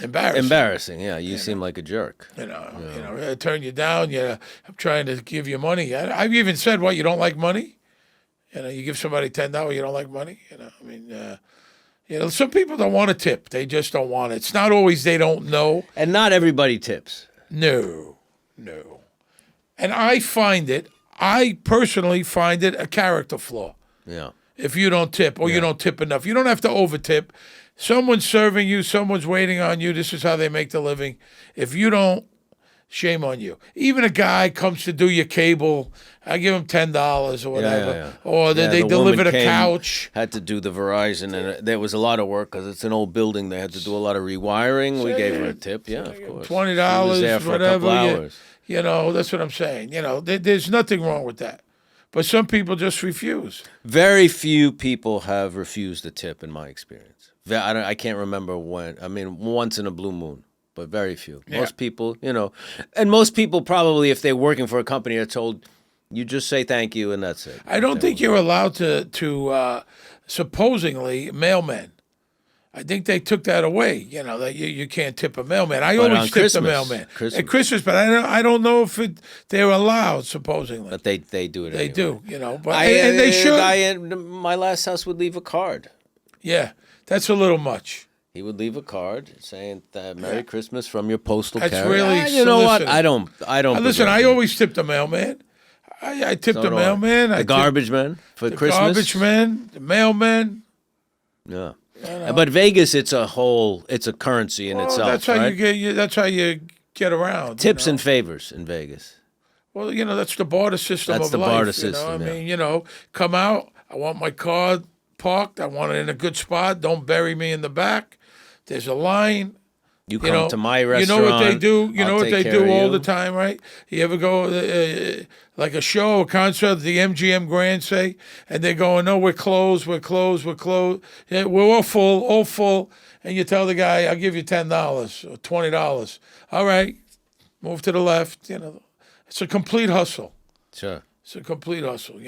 embarrassing. Yeah. You seem like a jerk. They turn you down. I'm trying to give you money. I've even said, what, you don't like money? You give somebody $10, you don't like money? Some people don't want to tip. They just don't want it. It's not always they don't know. And not everybody tips. No. And I personally find it a character flaw. Yeah. If you don't tip or you don't tip enough. You don't have to over tip. Someone's serving you. Someone's waiting on you. This is how they make the living. If you don't, shame on you. Even a guy comes to do your cable, I give him $10 or whatever. Yeah. Or they delivered a couch. Had to do the Verizon, and there was a lot of work because it's an old building. They had to do a lot of rewiring. We gave her a tip. Yeah, of course. $20, was there for whatever. A couple hours. That's what I'm saying. There's nothing wrong with that. But some people just refuse. Very few people have refused a tip, in my experience. I can't remember when. I mean, once in a blue moon. But very few. Yeah. Most people, and most people probably, if they're working for a company, are told, you just say thank you and that's it. I don't think you're allowed to supposedly, mailmen. I think they took that away, that you can't tip a mailman. I always tip the mailman. At Christmas, but I don't know if they're allowed, supposedly. But they do it They anyway. do, but and they should. My last house would leave a card. Yeah, that's a little much. He would leave a card saying "Merry Christmas" from your postal That's carrier. really you know what? I don't. Listen, I always tip the mailman. I tip the mailman. The garbage man for Christmas. The garbage man, the mailman. Yeah, but Vegas, it's a currency in itself. That's how right? That's how you get around. Tips and favors in Vegas. Well, that's the barter system of life. That's the barter system. I mean, come out. I want my car parked. I want it in a good spot. Don't bury me in the back. There's a line. You come to my restaurant. You know what they do? You know what they do all the time, right? You ever go like a show, a concert, the MGM Grand, say, and they're going, no, we're closed. Yeah, we're all full. And you tell the guy, I'll give you $10 or $20. All right, move to the left. It's a complete hustle. Sure. It's a complete hustle,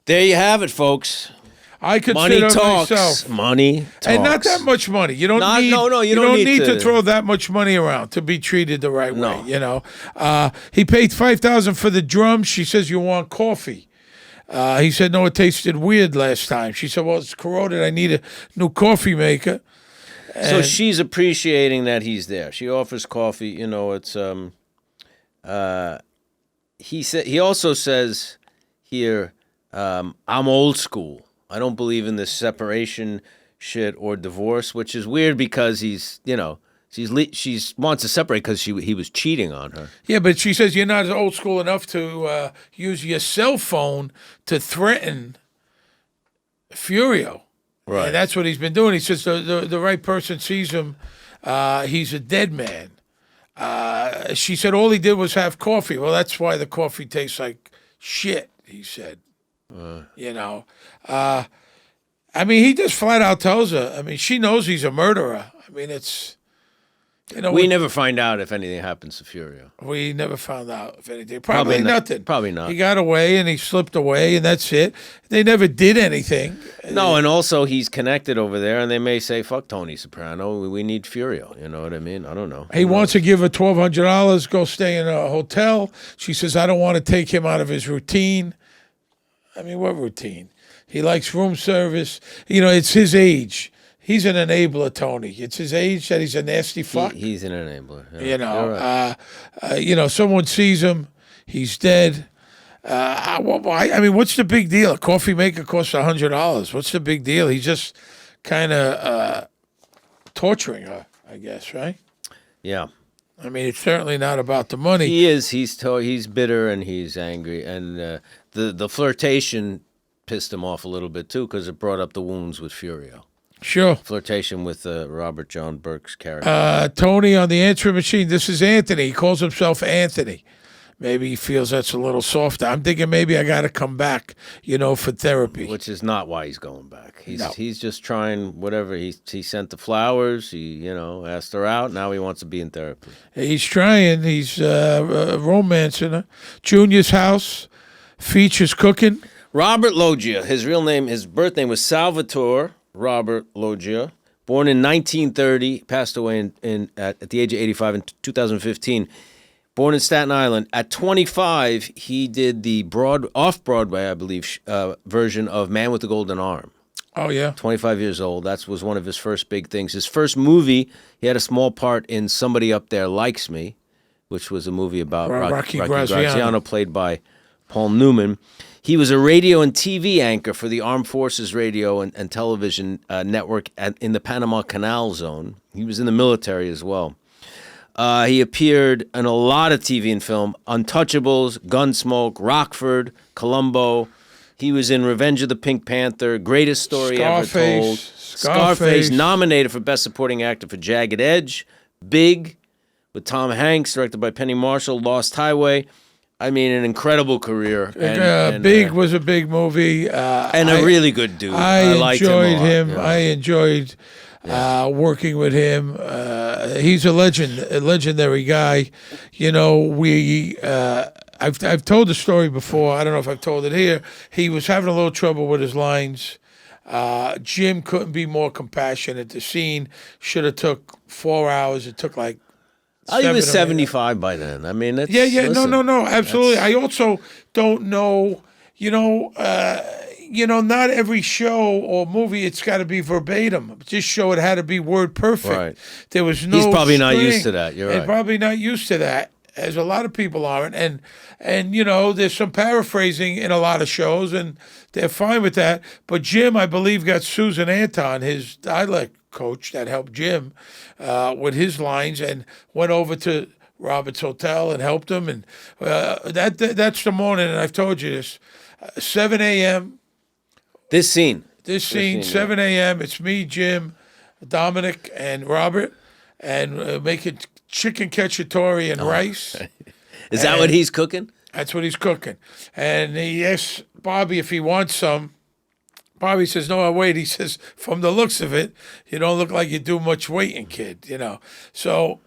There you have it, folks. I consider money talks. myself, money talks. And not that much money. You don't need. You don't need to throw that much money around to be treated the right way. He paid $5,000 for the drums. She says, "You want coffee?" He said, "No, it tasted weird last time." She said, "Well, it's corroded. I need a new coffee maker." So she's appreciating that he's there. She offers coffee. It's He also says here, "I'm old school. I don't believe in this separation shit or divorce," which is weird because he's, she wants to separate because he was cheating on her. Yeah, but she says you're not old school enough to use your cell phone to threaten Furio. Right. And that's what he's been doing. He says the right person sees him, he's a dead man. She said all he did was have coffee. Well, that's why the coffee tastes like shit, he said. He just flat out tells her. She knows he's a murderer. We never find out if anything happens to Furio. We never found out if anything. Probably nothing. Probably not. He got away and he slipped away, and that's it. They never did anything. No, and also he's connected over there, and they may say, fuck Tony Soprano, we need Furio. You know what I mean? I don't know. He wants to give her $1,200, go stay in a hotel. She says, I don't want to take him out of his routine. I mean, what routine? He likes room service. It's his age. He's an enabler, Tony. It's his age that he's a nasty fuck. He's an enabler. Yeah. Right. Someone sees him, he's dead. What's the big deal? A coffee maker costs $100. What's the big deal? He's just kind of torturing her, I guess, right? Yeah. I mean, it's certainly not about the money. He is. He's bitter and he's angry, and the flirtation pissed him off a little bit too because it brought up the wounds with Furio. Sure. Flirtation with Robert John Burke's character. Tony on the answering machine. This is Anthony. He calls himself Anthony. Maybe he feels that's a little softer. I'm thinking maybe I got to come back, for therapy. Which is not why he's going back. He's just trying whatever. He sent the flowers. He asked her out. Now he wants to be in therapy. He's trying. He's romancing her. Junior's house features cooking. Robert Loggia. His birth name was Salvatore Robert Loggia, born in 1930, passed away at the age of 85 in 2015. Born in Staten Island. At 25, he did the off-Broadway, I believe, version of Man with the Golden Arm. Oh, yeah. 25 years old. That was one of his first big things. His first movie, he had a small part in Somebody Up There Likes Me, which was a movie about Rocky Graziano, played by Paul Newman. He was a radio and TV anchor for the Armed Forces Radio and Television Network in the Panama Canal Zone. He was in the military as well. He appeared in a lot of TV and film. Untouchables, Gunsmoke, Rockford, Columbo. He was in Revenge of the Pink Panther, Greatest Story Ever Told. Scarface, nominated for Best Supporting Actor for Jagged Edge. Big, with Tom Hanks, directed by Penny Marshall. Lost Highway. I mean, an incredible career. Big was a big movie. And a really good dude. I enjoyed him. Yeah. I enjoyed working with him. He's a legendary guy. I've told the story before. I don't know if I've told it here. He was having a little trouble with his lines. Jim couldn't be more compassionate. The scene should have took 4 hours. It took like he was 75 by then. I mean, it's, listen, no, absolutely. I also don't know, not every show or movie, it's got to be verbatim. This show, it had to be word perfect. Right. There was no He's probably not string. used to that. You're right. And probably not used to that, as a lot of people aren't. And there's some paraphrasing in a lot of shows, and they're fine with that. But Jim, I believe, got Susan Anton, his dialect coach that helped Jim with his lines, and went over to Robert's hotel and helped him. And that's the morning, and I've told you this, 7 a.m. This scene, 7 a.m. It's me, Jim, Dominic, and Robert, and making chicken cacciatore and rice. Is that what he's cooking? That's what he's cooking. And he asks Bobby if he wants some. Bobby says, no, wait. He says, from the looks of it, you don't look like you do much waiting, kid, So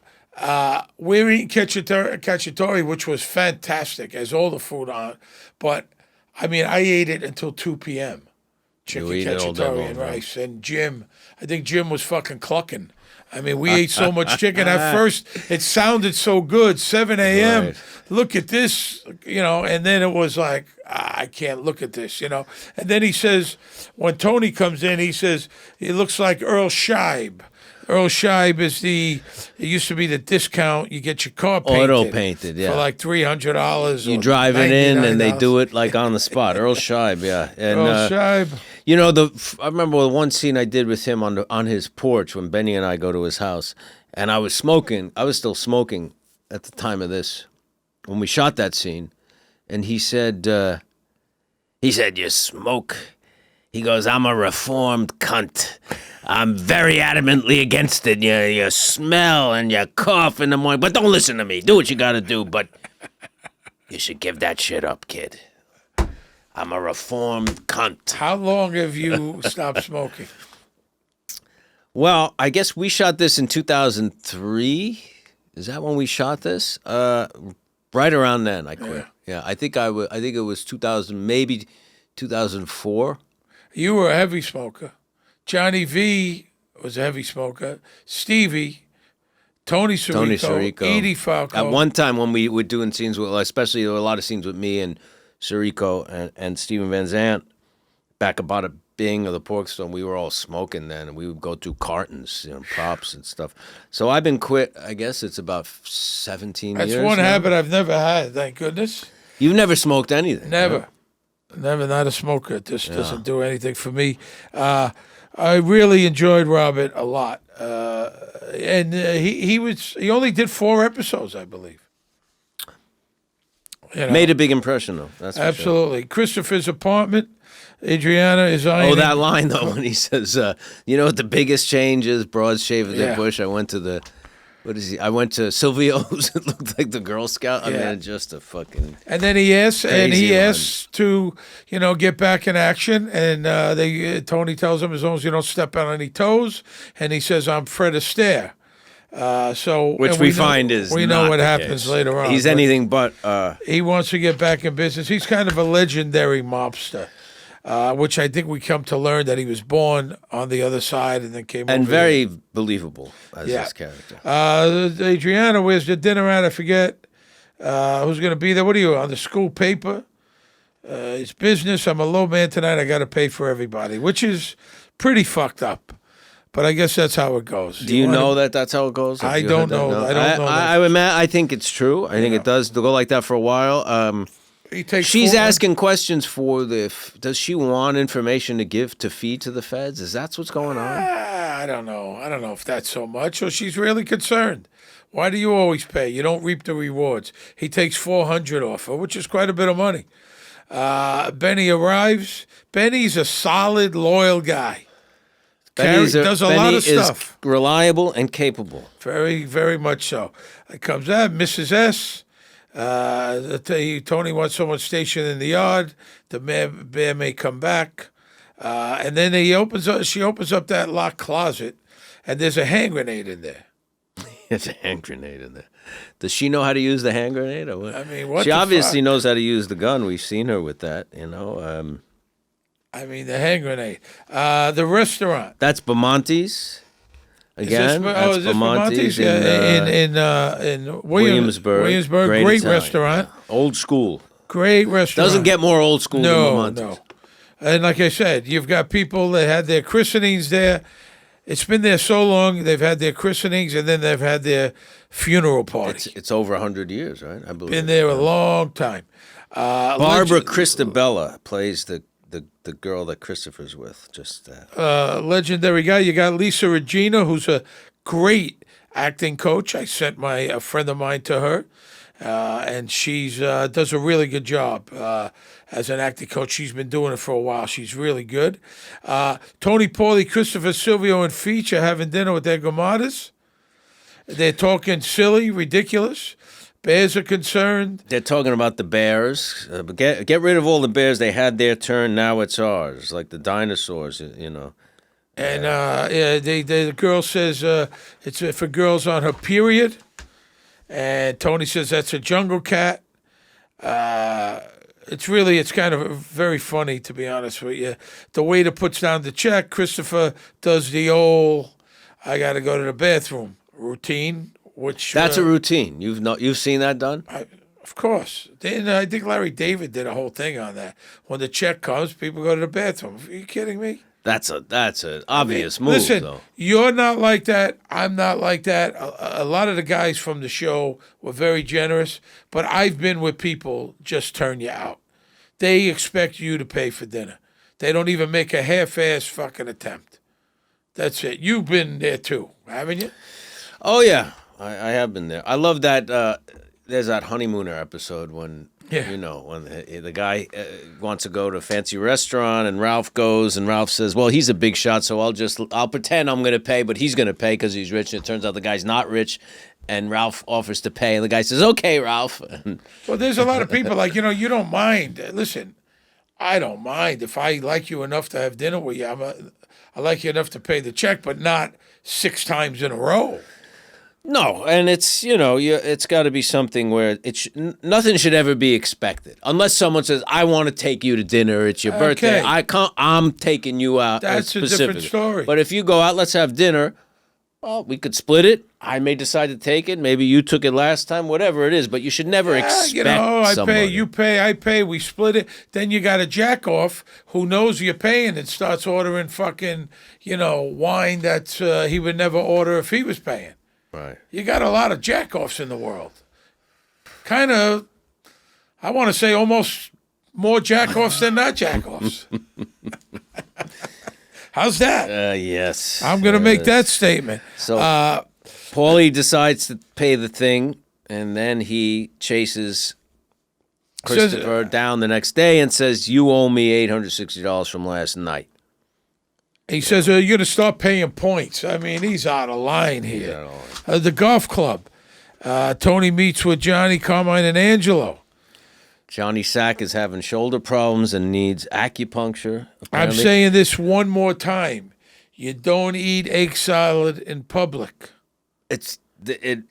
we're eating cacciatore, which was fantastic, as all the food on. But, I mean, I ate it until 2 p.m. Chicken cacciatore and rice. And I think Jim was fucking clucking. I mean, we ate so much chicken. At first, it sounded so good, 7 a.m. Right. Look at this, and then it was like, I can't look at this, And then he says, when Tony comes in, he says, it looks like Earl Scheib. Earl Scheib is it used to be the discount. You get your car painted. Auto painted, yeah. For like $300. You drive it in and they do it like on the spot. Earl Scheib, yeah. And, Earl Scheib. I remember one scene I did with him on his porch when Benny and I go to his house, and I was smoking. I was still smoking at the time of this when we shot that scene, and he said, "You smoke." He goes, "I'm a reformed cunt. I'm very adamantly against it. You smell and you cough in the morning, but don't listen to me. Do what you got to do, but you should give that shit up, kid. I'm a reformed cunt." How long have you stopped smoking? Well, I guess we shot this in 2003. Is that when we shot this? Right around then, I quit. Yeah, I think it was 2000, maybe 2004. You were a heavy smoker. Johnny V was a heavy smoker. Stevie, Tony Sirico, Edie Falco. At one time when we were doing scenes with, especially there were a lot of scenes with me and Sirico and Steven Van Zandt back about a Bing or the Pork Stone, we were all smoking then, and we would go through cartons, props and stuff. So I've been quit, I guess it's about 17 years. That's one habit I've never had, thank goodness. You've never smoked anything? Never. Right? Never, not a smoker. It just doesn't do anything for me. I really enjoyed Robert a lot. And he only did 4 episodes, I believe. Made a big impression, though. That's for absolutely. Sure. Christopher's apartment. Adriana is ironing. Oh, that line, though, when he says, you know what the biggest change is? Broads shaving their bush. I went to I went to Silvio's. It looked like the Girl Scout. I mean, just a fucking. And then he asks to, get back in action. And Tony tells him, as long as you don't step on any toes. And he says, I'm Fred Astaire. Which we find is we know what happens later on. He's anything but. He wants to get back in business. He's kind of a legendary mobster. Which I think we come to learn that he was born on the other side and then came over. And very believable as his character. Adriana, where's the dinner at? I forget who's going to be there. What are you, on the school paper? It's business. I'm a low man tonight. I got to pay for everybody, which is pretty fucked up. But I guess that's how it goes. Do you know that that's how it goes? I don't know. No. I don't know. I think it's true. I think it does go like that for a while. She's asking questions for does she want information to give to feed to the feds? Is that what's going on? I don't know. I don't know if that's so much. Or she's really concerned. Why do you always pay? You don't reap the rewards. He takes $400 off her, which is quite a bit of money. Benny arrives. Benny's a solid, loyal guy. Does a lot of stuff. Is reliable and capable. Very, very much so. It comes out, Mrs. S. Tony wants someone stationed in the yard. The bear may come back. And then she opens up that locked closet, and there's a hand grenade in there. There's a hand grenade in there. Does she know how to use the hand grenade? Or what? I mean, what? She obviously knows how to use the gun. We've seen her with that, the hand grenade. The restaurant. That's Bamonte's. Again, is this Bamonte's? In Williamsburg. Williamsburg, great restaurant. Old school. Great restaurant. Doesn't get more old school than Bamonte's. No. And like I said, you've got people that had their christenings there. It's been there so long, they've had their christenings, and then they've had their funeral party. It's over 100 years, right? I believe. Been there a long time. Barbara Christabella plays the girl that Christopher's with. Just legendary guy. You got Lisa Regina, who's a great acting coach. I sent a friend of mine to her, and she's does a really good job as an acting coach. She's been doing it for a while. She's really good. Tony Pauly, Christopher Silvio, and Feach are having dinner with their gomadas. They're talking silly, ridiculous. Bears are concerned. They're talking about the bears. Get rid of all the bears. They had their turn. Now it's ours. Like the dinosaurs, And the girl says it's for girls on her period. And Tony says that's a jungle cat. It's kind of very funny, to be honest with you. The waiter puts down the check. Christopher does the old, I got to go to the bathroom routine. That's a routine. You've seen that done? Of course. I think Larry David did a whole thing on that. When the check comes, people go to the bathroom. Are you kidding me? That's an obvious move. Listen, though. You're not like that. I'm not like that. A lot of the guys from the show were very generous, but I've been with people just turn you out. They expect you to pay for dinner. They don't even make a half-ass fucking attempt. That's it. You've been there too, haven't you? Oh yeah. I have been there. I love that. There's that Honeymooner episode when when the guy wants to go to a fancy restaurant and Ralph goes and Ralph says, "Well, he's a big shot, so I'll pretend I'm going to pay, but he's going to pay because he's rich." And it turns out the guy's not rich, and Ralph offers to pay, and the guy says, "Okay, Ralph." Well, there's a lot of people like you don't mind. Listen, I don't mind if I like you enough to have dinner with you. I like you enough to pay the check, but not 6 times in a row. No, and it's it's got to be something where nothing should ever be expected unless someone says, "I want to take you to dinner. It's your birthday. I'm taking you out." That's a different story. But if you go out, let's have dinner. Well, we could split it. I may decide to take it. Maybe you took it last time. Whatever it is, but you should never expect. I somebody. pay, you pay, I pay. We split it. Then you got a jack off who knows you're paying and starts ordering fucking wine that he would never order if he was paying. Right. You got a lot of jack-offs in the world. Kind of, I want to say almost more jack-offs than not jack-offs. How's that? Yes. I'm going to make that statement. So Paulie decides to pay the thing, and then he chases Christopher down the next day and says, "You owe me $860 from last night." He says, "You're going to start paying points." I mean, he's out of line here. The golf club. Tony meets with Johnny, Carmine, and Angelo. Johnny Sack is having shoulder problems and needs acupuncture. Apparently. I'm saying this one more time. You don't eat egg salad in public. You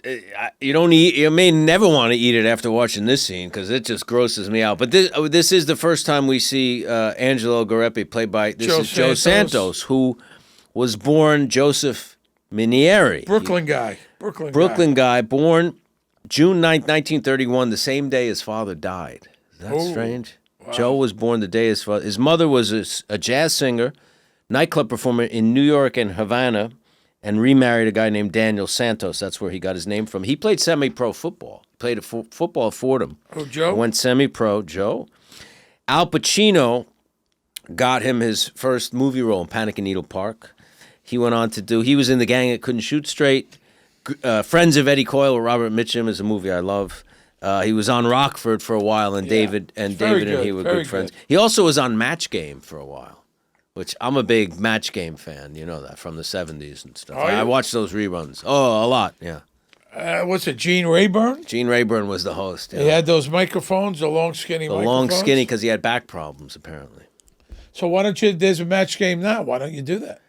don't eat. You may never want to eat it after watching this scene because it just grosses me out. But this is the first time we see Angelo Garepi played by Joe Santos, who was born Joseph Minieri. Brooklyn guy, born June 9th, 1931, the same day his father died. Is that strange? Wow. Joe was born the day his father. His mother was a jazz singer, nightclub performer in New York and Havana, and remarried a guy named Daniel Santos. That's where he got his name from. He played semi-pro football. He played football at Fordham. Oh, Joe? Went semi-pro, Joe. Al Pacino got him his first movie role in Panic in Needle Park. He went on to he was in The Gang That Couldn't Shoot Straight. Friends of Eddie Coyle with Robert Mitchum is a movie I love. He was on Rockford for a while, and David and he were good friends. He also was on Match Game for a while, which I'm a big Match Game fan. You know that, from the 70s and stuff. I watched those reruns. Oh, a lot, yeah. What's it, Gene Rayburn? Gene Rayburn was the host. Yeah. He had those microphones, the long, skinny microphones? The long, skinny, because he had back problems, apparently. So why don't you, there's a Match Game now, why don't you do that?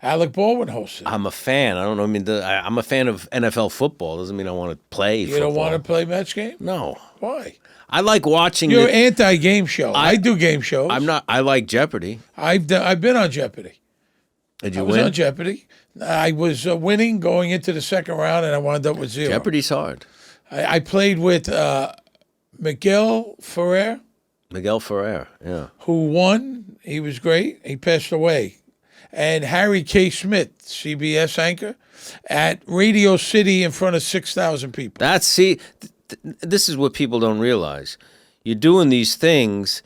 Alec Baldwin hosts it. I'm a fan. I don't know. I mean, I'm a fan of NFL football. Doesn't mean I want to play football. You don't want to play Match Game? No. Why? I like watching. You're anti-game show. I do game shows. I'm not. I like Jeopardy. I've been on Jeopardy. Did you win? I was on Jeopardy. I was winning going into the second round, and I wound up with 0. Jeopardy's hard. I played with Miguel Ferrer. Miguel Ferrer, yeah. Who won. He was great. He passed away. And Harry K. Smith, CBS anchor, at Radio City in front of 6,000 people. This is what people don't realize. You're doing these things.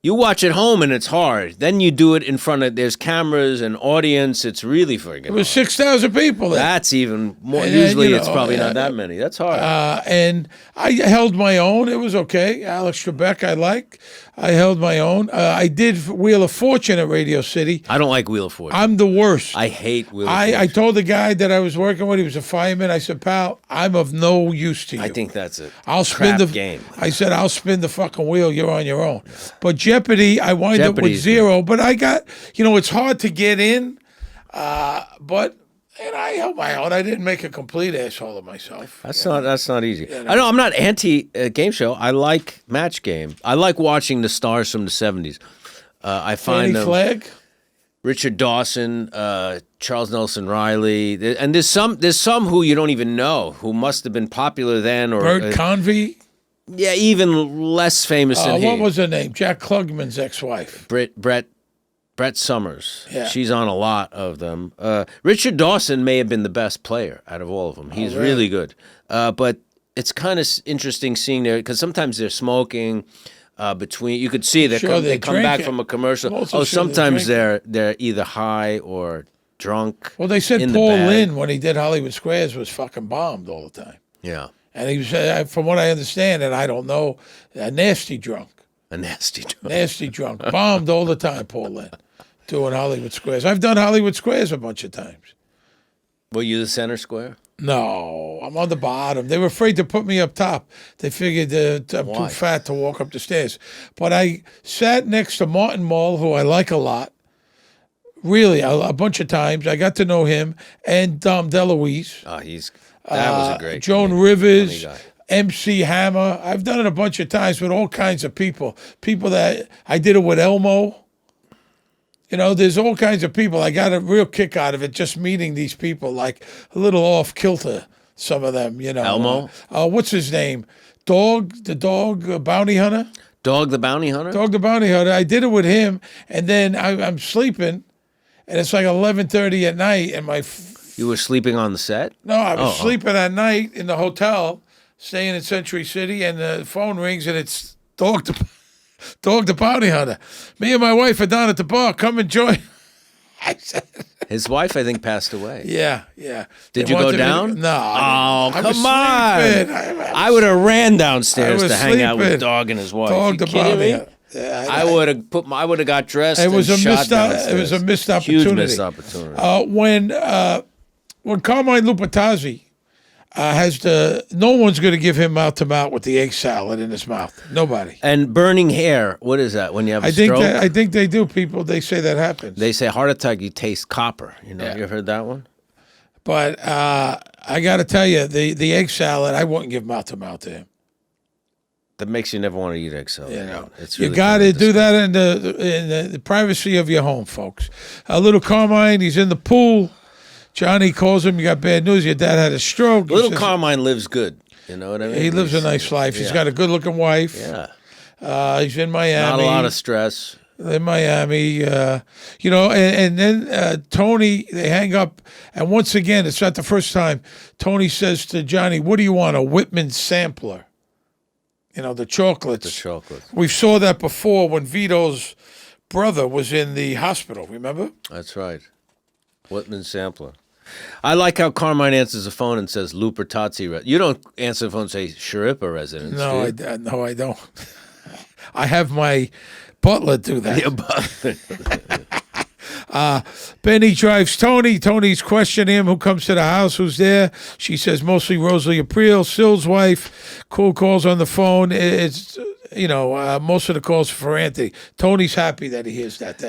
You watch at home and it's hard. Then you do it in front of, there's cameras and audience. It's really friggin' hard. It was 6,000 people there. That's even more. Usually it's probably not that many. That's hard. And I held my own. It was okay. Alex Trebek I like. I held my own. I did Wheel of Fortune at Radio City. I don't like Wheel of Fortune. I'm the worst. I hate Wheel of Fortune. I told the guy that I was working with, he was a fireman, I said, "Pal, I'm of no use to you." I think that's a crap game. I said, "I'll spin the fucking wheel. You're on your own." Yeah. But Jeopardy, I wind up with 0. But I got, it's hard to get in. And I held my own. I didn't make a complete asshole of myself. That's not easy. I know I'm not anti game show. I like Match Game. I like watching the stars from the 70s. I find them. Flag, Richard Dawson, Charles Nelson Riley, and there's some who you don't even know who must have been popular then, or Bert Convey. Yeah, even less famous than he. What was her name? Jack Klugman's ex-wife. Brett Summers. Yeah. She's on a lot of them. Richard Dawson may have been the best player out of all of them. He's really good. But it's kind of interesting seeing there, because sometimes they're smoking between. You could see they come back from a commercial. Sometimes they're either high or drunk. Well, they said Paul Lynde, when he did Hollywood Squares, was fucking bombed all the time. Yeah. And he was, from what I understand, and I don't know, a nasty drunk. A nasty drunk. Nasty drunk. Bombed all the time, Paul Lynde, doing Hollywood Squares. I've done Hollywood Squares a bunch of times. Were you the center square? No, I'm on the bottom. They were afraid to put me up top. They figured I'm Why? too fat to walk up the stairs. But I sat next to Martin Mull, who I like a lot. Really, a bunch of times. I got to know him. And Dom DeLuise. Oh, that was a great Joan comedian. Rivers, Funny guy. MC Hammer. I've done it a bunch of times with all kinds of people. People that I did it with Elmo. You know, there's all kinds of people. I got a real kick out of it just meeting these people, like a little off kilter, some of them, you know. Elmo? What's his name? The dog bounty hunter? Dog the Bounty Hunter? Dog the bounty hunter. I did it with him, and then I'm sleeping, and it's like 11:30 at night, and You were sleeping on the set? No, I was sleeping at night in the hotel, staying in Century City, and the phone rings, and it's Dog the bounty hunter. Me and my wife are down at the bar. Come and join. I said, His wife, I think, passed away. yeah. Did They you go wanted me to- down? No. Oh, I was come on. sleeping. I would have ran downstairs I was to hang out with sleeping. Dog and his wife. Dog You the kidding bounty me? hunter. Yeah, I would have got dressed. It was and a shot missed downstairs. it was a missed Huge opportunity. missed opportunity. When Carmine Lupatazzi no one's going to give him mouth to mouth with the egg salad in his mouth. Nobody. And burning hair. What is that? When you have a I stroke? think they do. People, they say that happens. They say heart attack. You taste copper. You know. Yeah. You ever heard that one? But I got to tell you, the egg salad, I wouldn't give mouth to mouth to him. That makes you never want to eat egg salad. You know, It's you really got kind to of do that in the privacy of your home, folks. A little Carmine, he's in the pool. Johnny calls him. You got bad news. Your dad had a stroke. He Little says, Carmine lives good. You know what I mean? He lives a nice life. He's got a good-looking wife. Yeah. He's in Miami. Not a lot of stress. In Miami, you know, and then Tony, they hang up, and once again, it's not the first time. Tony says to Johnny, "What do you want? A Whitman sampler?" You know, the chocolates. The chocolate. We saw that before when Vito's brother was in the hospital. Remember? That's right. Whitman sampler. I like how Carmine answers the phone and says Lupertazzi. You don't answer the phone and say Schirripa residence. No, do you? no, I don't. I have my butler do that. Benny drives Tony. Tony's questioning him. Who comes to the house? Who's there? She says mostly Rosalie April, Sill's wife. Cool calls on the phone. It's, you know, most of the calls for Anthony. Tony's happy that he hears that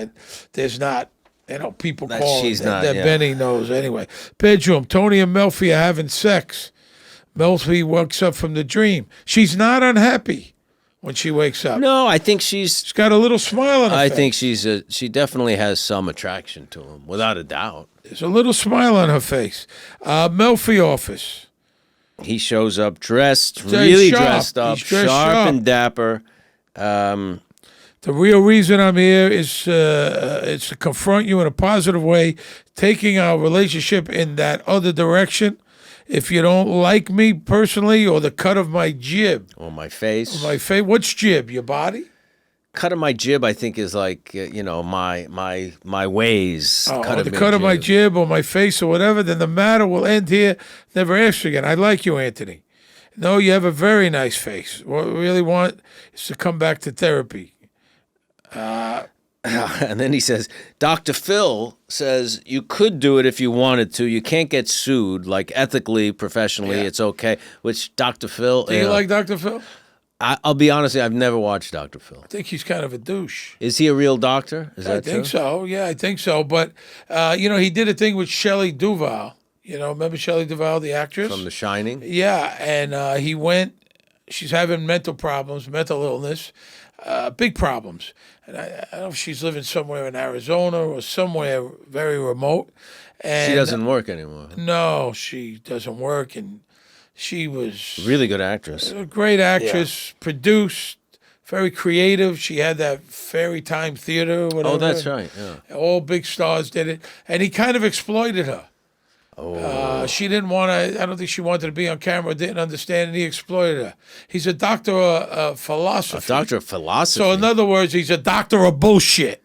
there's not, you know, people That calling she's not, that yeah. Benny knows anyway. Bedroom. Tony and Melfi are having sex. Melfi wakes up from the dream. She's not unhappy when she wakes up. No, I think she's Got a little smile on her I face. think she definitely has some attraction to him, without a doubt. There's a little smile on her face. Melfi office. He shows up dressed, He's really sharp. dressed up, He's dressed sharp sharp. and dapper. The real reason I'm here is it's to confront you in a positive way, taking our relationship in that other direction. If you don't like me personally or the cut of my jib. Or my face. What's jib? Your body? Cut of my jib, I think, is like, you know, my ways. The cut of my jib or my face or whatever, then the matter will end here. Never ask you again. I like you, Anthony. No, you have a very nice face. What we really want is to come back to therapy. And then he says, Dr. Phil says you could do it if you wanted to. You can't get sued, like ethically, professionally, it's okay. Which Dr. Phil... Do you like Dr. Phil? I'll be honest, I've never watched Dr. Phil. I think he's kind of a douche. Is he a real doctor? Is that I think true? so. Yeah, I think so. But, you know, he did a thing with Shelley Duvall. You know, remember Shelley Duvall, the actress? From The Shining? Yeah, and he went, she's having mental problems, mental illness, big problems. And I don't know if she's living somewhere in Arizona or somewhere very remote. And She doesn't work anymore. No, she doesn't work. And she was Really good actress. a great actress, produced, very creative. She had that Fairy Time Theater or whatever. Oh, that's right, yeah. All big stars did it. And he kind of exploited her. She didn't want to, I don't think she wanted to be on camera, didn't understand, and he exploited her. He's a doctor of philosophy. A doctor of philosophy. So, in other words, he's a doctor of bullshit.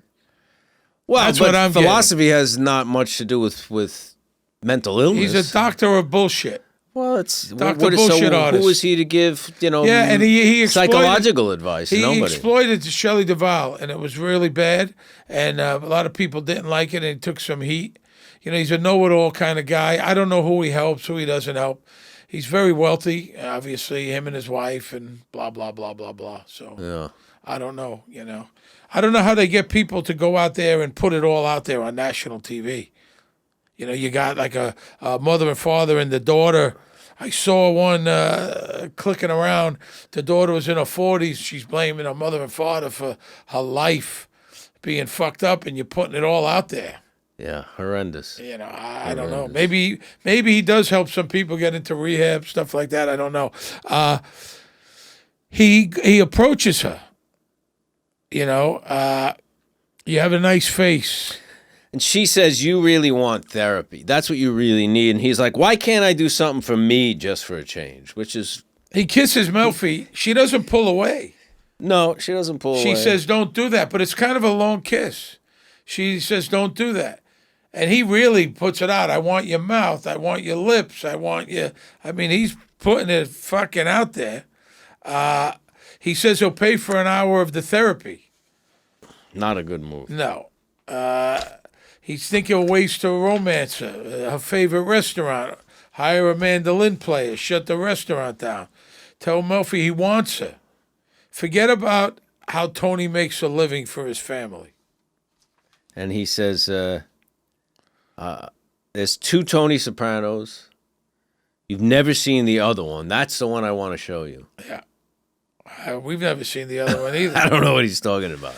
well, that's but what I'm philosophy has not much to do with mental illness. He's a doctor of bullshit. Well, it's Dr. Bullshit artist. Who is he to give, you know, Yeah, and he exploited, psychological advice? He Nobody. exploited Shelley Duvall, and it was really bad. And a lot of people didn't like it, and he took some heat. He's a know-it-all kind of guy. I don't know who he helps, who he doesn't help. He's very wealthy, obviously, him and his wife, and blah, blah, blah, blah, blah. So Yeah. I don't know, I don't know how they get people to go out there and put it all out there on national TV. You got like a mother and father and the daughter. I saw one clicking around. The daughter was in her 40s. She's blaming her mother and father for her life being fucked up, and you're putting it all out there. Yeah, horrendous. I don't know. Maybe he does help some people get into rehab, stuff like that. I don't know. He approaches her. You have a nice face. And she says, you really want therapy. That's what you really need. And he's like, why can't I do something for me just for a change? Which is... He kisses Melfi. She doesn't pull away. No, she doesn't pull away. She says, don't do that. But it's kind of a long kiss. She says, don't do that. And he really puts it out. I want your mouth. I want your lips. I want you. I mean, he's putting it fucking out there. He says he'll pay for an hour of the therapy. Not a good move. No. He's thinking of ways to romance her favorite restaurant, hire a mandolin player, shut the restaurant down, tell Melfi he wants her. Forget about how Tony makes a living for his family. And he says, there's 2 Tony Sopranos. You've never seen the other one. That's the one I want to show you. Yeah. We've never seen the other one either. I don't know what he's talking about.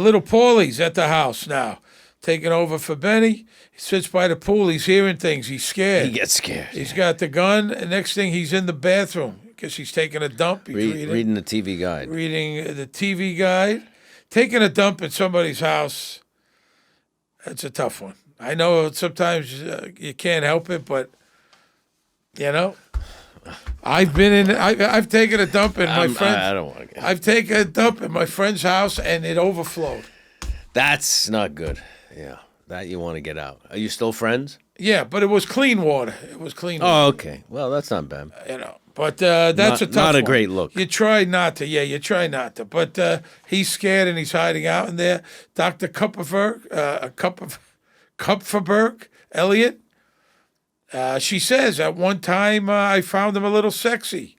Little Paulie's at the house now, taking over for Benny. He sits by the pool. He's hearing things. He's scared. He gets scared. He's got the gun. And next thing, he's in the bathroom because he's taking a dump. He's reading the TV guide. Reading the TV guide. Taking a dump at somebody's house. That's a tough one. I know sometimes you can't help it, but, I've taken a dump in my friend's. I don't want to. I've taken a dump in my friend's house and it overflowed. That's not good. Yeah, that you want to get out. Are you still friends? Yeah, but it was clean water. It was clean water. Oh, okay. Well, that's not bad. But that's a tough one. Not a great look. You try not to. Yeah, you try not to. But he's scared and he's hiding out in there. Dr. Kupferberg, Elliot. She says, at one time, I found him a little sexy,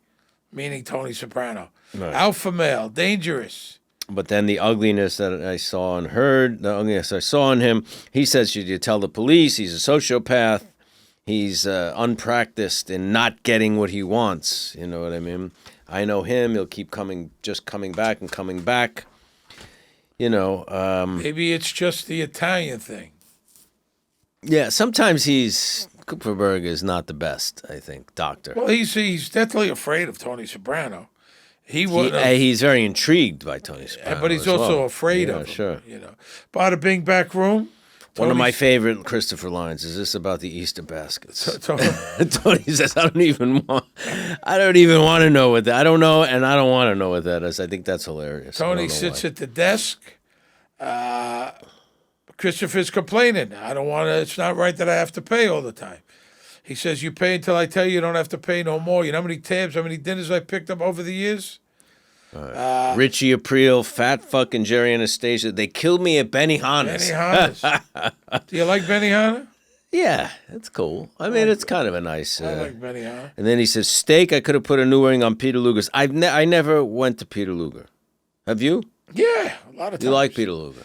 meaning Tony Soprano. Right. Alpha male, dangerous. But then the ugliness that I saw and heard, the ugliness I saw in him, he says, should you tell the police? He's a sociopath. He's unpracticed in not getting what he wants. You know what I mean? I know him. He'll keep coming back and coming back. Maybe it's just the Italian thing. Yeah, sometimes Kupferberg is not the best, I think, doctor. Well, he's definitely afraid of Tony Soprano. He's very intrigued by Tony Soprano. But he's also afraid of him. Sure. Bada bing back room. One of my favorite Christopher lines is this about the Easter baskets. Tony says, I don't even want to know what that. I don't know, and I don't want to know what that is. I think that's hilarious. Tony sits at the desk. Christopher's complaining. It's not right that I have to pay all the time. He says, you pay until I tell you don't have to pay no more. You know how many tabs, how many dinners I picked up over the years? Richie Aprile, fat fucking Jerry Anastasia. They killed me at Benihana's. Do you like Benihana? Yeah, it's cool. I mean, it's kind of a nice... I like Benihana. And then he says, steak, I could have put a new ring on Peter Luger's. I never went to Peter Luger. Have you? Yeah, a lot of times. You like Peter Luger?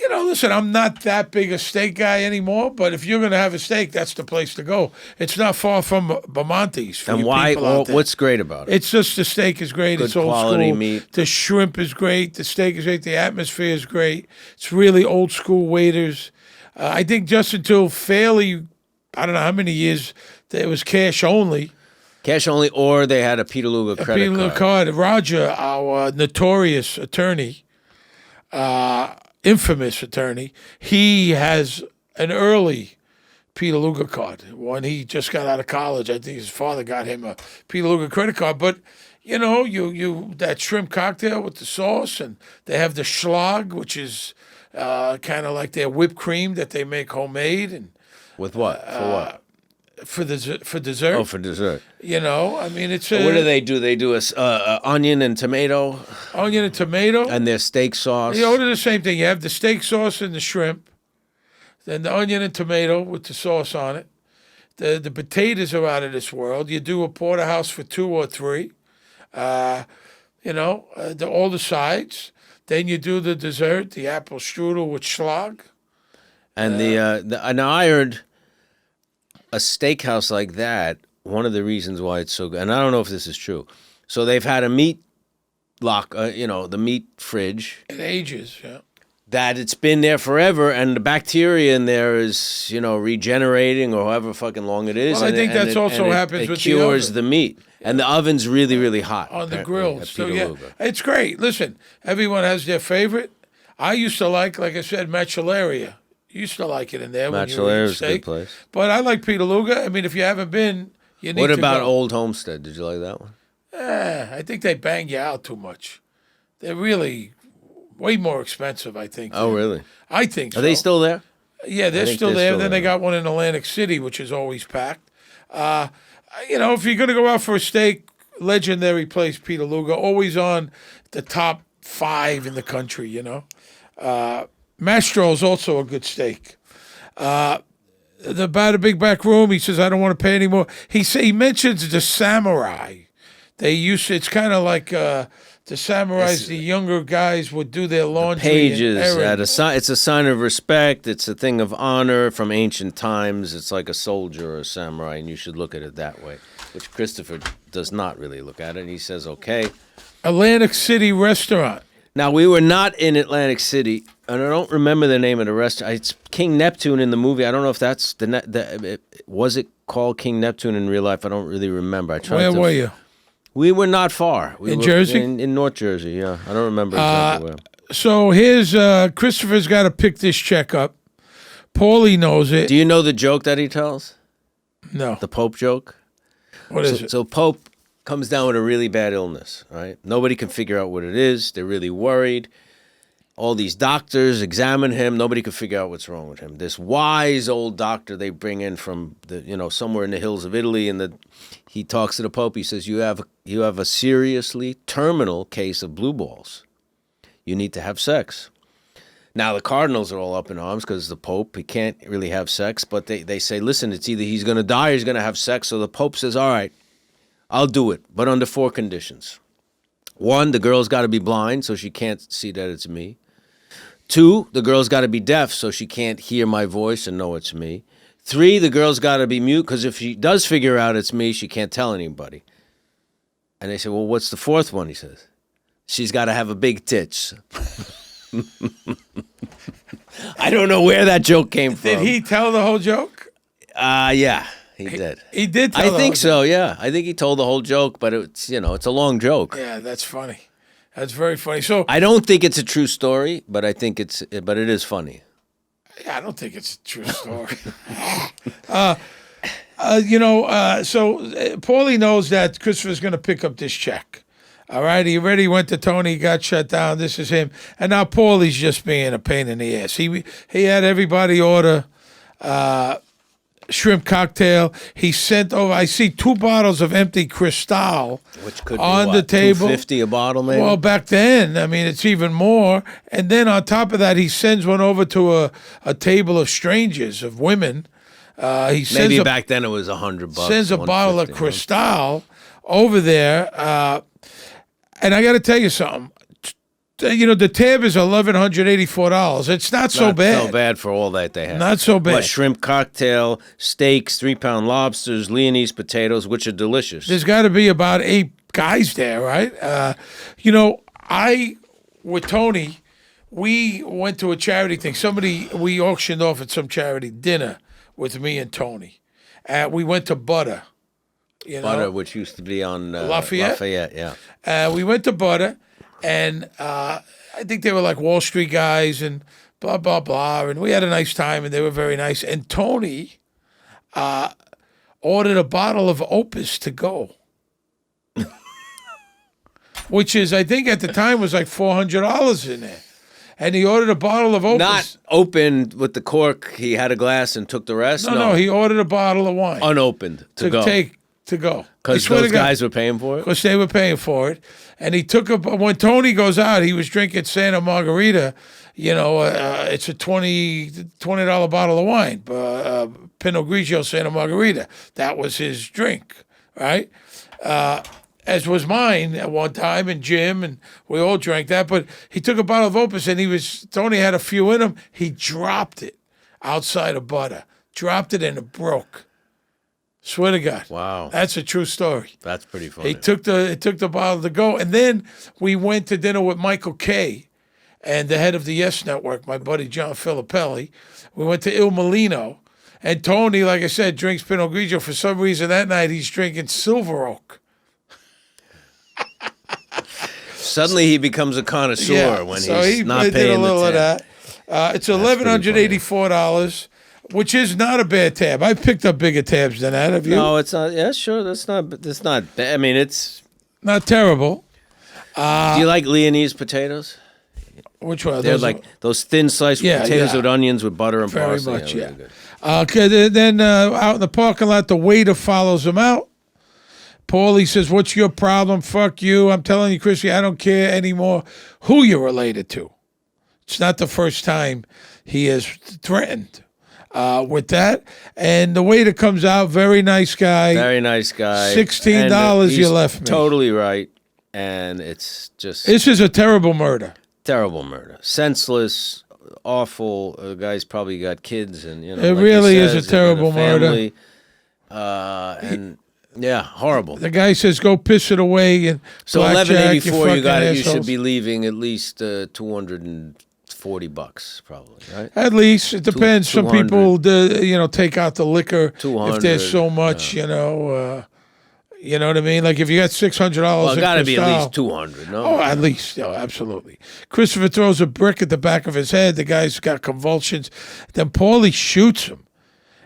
Listen, I'm not that big a steak guy anymore, but if you're going to have a steak, that's the place to go. It's not far from Bamonte's. And why? What's great about it? It's just the steak is great. Good it's old quality school. Meat. The shrimp is great. The steak is great. The atmosphere is great. It's really old school waiters. I think just until fairly, I don't know how many years, it was cash only. Cash only, or they had a Peter Luger credit Peter Luger card. Roger, our notorious attorney, infamous attorney, he has an early Peter Luger card. When he just got out of college, I think his father got him a Peter Luger credit card. But you that shrimp cocktail with the sauce, and they have the schlag, which is kind of like their whipped cream that they make homemade. And with what? For what? For dessert. Oh, for dessert. I mean, it's what do? They do a onion and tomato. Onion and tomato. And their steak sauce. You order the same thing. You have the steak sauce and the shrimp. Then the onion and tomato with the sauce on it. The potatoes are out of this world. You do a porterhouse for 2 or 3. All the sides. Then you do the dessert, the apple strudel with schlag. And and I heard a steakhouse like that, one of the reasons why it's so good, and I don't know if this is true. So they've had a meat the meat fridge. It ages, yeah. That it's been there forever, and the bacteria in there is, regenerating or however fucking long it is. Well, I think that's also happens with the oven. It cures the meat. And the oven's really, really hot. On the grill. So, yeah, it's great. Listen, everyone has their favorite. I used to like I said, Macellaria. Used to like it in there. Macellaria's a good place. But I like Peterluga. I mean, if you haven't been, you need to go. What about Old Homestead? Did you like that one? I think they bang you out too much. They're really way more expensive, I think. Oh, really? I think so. Are they still there? Yeah, they're still there. Then they got one in Atlantic City, which is always packed. If you're going to go out for a steak, legendary place, Peterluga, always on the top 5 in the country, Mastro is also a good steak. About a big back room, he says, I don't want to pay anymore. He mentions the samurai. It's kind of like the samurais, the younger guys would do their laundry. Pages, it's a sign of respect. It's a thing of honor from ancient times. It's like a soldier or a samurai, and you should look at it that way, which Christopher does not really look at it, and he says, okay. Atlantic City restaurant. Now, we were not in Atlantic City, and I don't remember the name of the restaurant. It's King Neptune in the movie. I don't know if that's was it called King Neptune in real life? I don't really remember. Where were you? We were not far. In Jersey? In North Jersey, yeah. I don't remember exactly where. So here's Christopher's got to pick this check up. Paulie knows it. Do you know the joke that he tells? No. The Pope joke? What is it? So Pope comes down with a really bad illness, right? Nobody can figure out what it is. They're really worried. All these doctors examine him. Nobody can figure out what's wrong with him. This wise old doctor they bring in from somewhere in the hills of Italy, and he talks to the Pope. He says, "You have a seriously terminal case of blue balls. You need to have sex." Now the cardinals are all up in arms because the Pope, he can't really have sex, but they say, "Listen, it's either he's going to die or he's going to have sex." So the Pope says, "All right, I'll do it, but under 4 conditions. 1, the girl's got to be blind so she can't see that it's me. 2, the girl's got to be deaf so she can't hear my voice and know it's me. 3, the girl's got to be mute because if she does figure out it's me, she can't tell anybody." And they say, "Well, what's the 4th one?" He says, "She's got to have a big tits." I don't know where that joke came from. Did he tell the whole joke? Yeah, he did. He did tell the whole think so, yeah. I think he told the whole joke, but it's a long joke. Yeah, that's funny. That's very funny. So I don't think it's a true story, but it is funny. Yeah, I don't think it's a true story. So Paulie knows that Christopher's going to pick up this check. All right, he already went to Tony, got shut down. This is him, and now Paulie's just being a pain in the ass. He had everybody order shrimp cocktail. He sent over. I see 2 bottles of empty Cristal, which could on be the table. $2.50 a bottle, maybe. Well, back then, I mean, it's even more. And then on top of that, he sends one over to a table of strangers, of women. He sends maybe back then it was $100. Sends a bottle of Cristal over there. And I got to tell you something. The tab is $1,184. It's not so bad. Not so bad for all that they have. Not so bad. But shrimp cocktail, steaks, 3-pound lobsters, Leonese potatoes, which are delicious. There's got to be about 8 guys there, right? With Tony, we went to a charity thing. We auctioned off at some charity dinner with me and Tony. We went to Butter. Butter, which used to be on Lafayette, yeah. We went to Butter, and I think they were like Wall Street guys and blah, blah, blah. And we had a nice time, and they were very nice. And Tony ordered a bottle of Opus to go, which is, I think at the time, was like $400 in there. And he ordered a bottle of Opus. Not opened with the cork. He had a glass and took the rest? No, he ordered a bottle of wine. Unopened to go. To go. Because those guys were paying for it? Because they were paying for it. And he took when Tony goes out, he was drinking Santa Margarita. it's a $20 bottle of wine, Pinot Grigio Santa Margarita. That was his drink, right? As was mine at one time, and Jim, and we all drank that. But he took a bottle of Opus, and Tony had a few in him. He dropped it outside of butter, dropped it, and it broke. Swear to God. Wow. That's a true story. That's pretty funny. He took the bottle to go. And then we went to dinner with Michael Kay and the head of the Yes Network, my buddy John Filippelli. We went to Il Molino. And Tony, like I said, drinks Pinot Grigio. For some reason that night he's drinking Silver Oak. Suddenly he becomes a connoisseur when he's not did paying a little the of tab. that. It's $1,184. Which is not a bad tab. I've picked up bigger tabs than that. Have you? No, it's not. Yeah, sure. That's not bad. I mean, it's not terrible. Do you like Leonese potatoes? Which one? They're like those thin sliced potatoes with onions with butter and very parsley. Much, Really good. Okay, then out in the parking lot, the waiter follows him out. Paulie says, "What's your problem? Fuck you. I'm telling you, Chrissy, I don't care anymore who you're related to." It's not the first time he has threatened with that. And the waiter comes out, very nice guy. Very nice guy. $16 you left me. Totally right. And it's just... This is a terrible murder. Terrible murder. Senseless, awful. The guy's probably got kids and, It really is a terrible murder. And... Yeah, horrible. The guy says, "Go piss it away." And so $11.84, you got it. You assholes. should be leaving at least $240, probably, right? At least it depends. Some people, take out the liquor 200, if there's so much. You know what I mean. Like if you got $600, well, it got to be at least 200. No, oh, at least, absolutely. Christopher throws a brick at the back of his head. The guy's got convulsions. Then Paulie shoots him.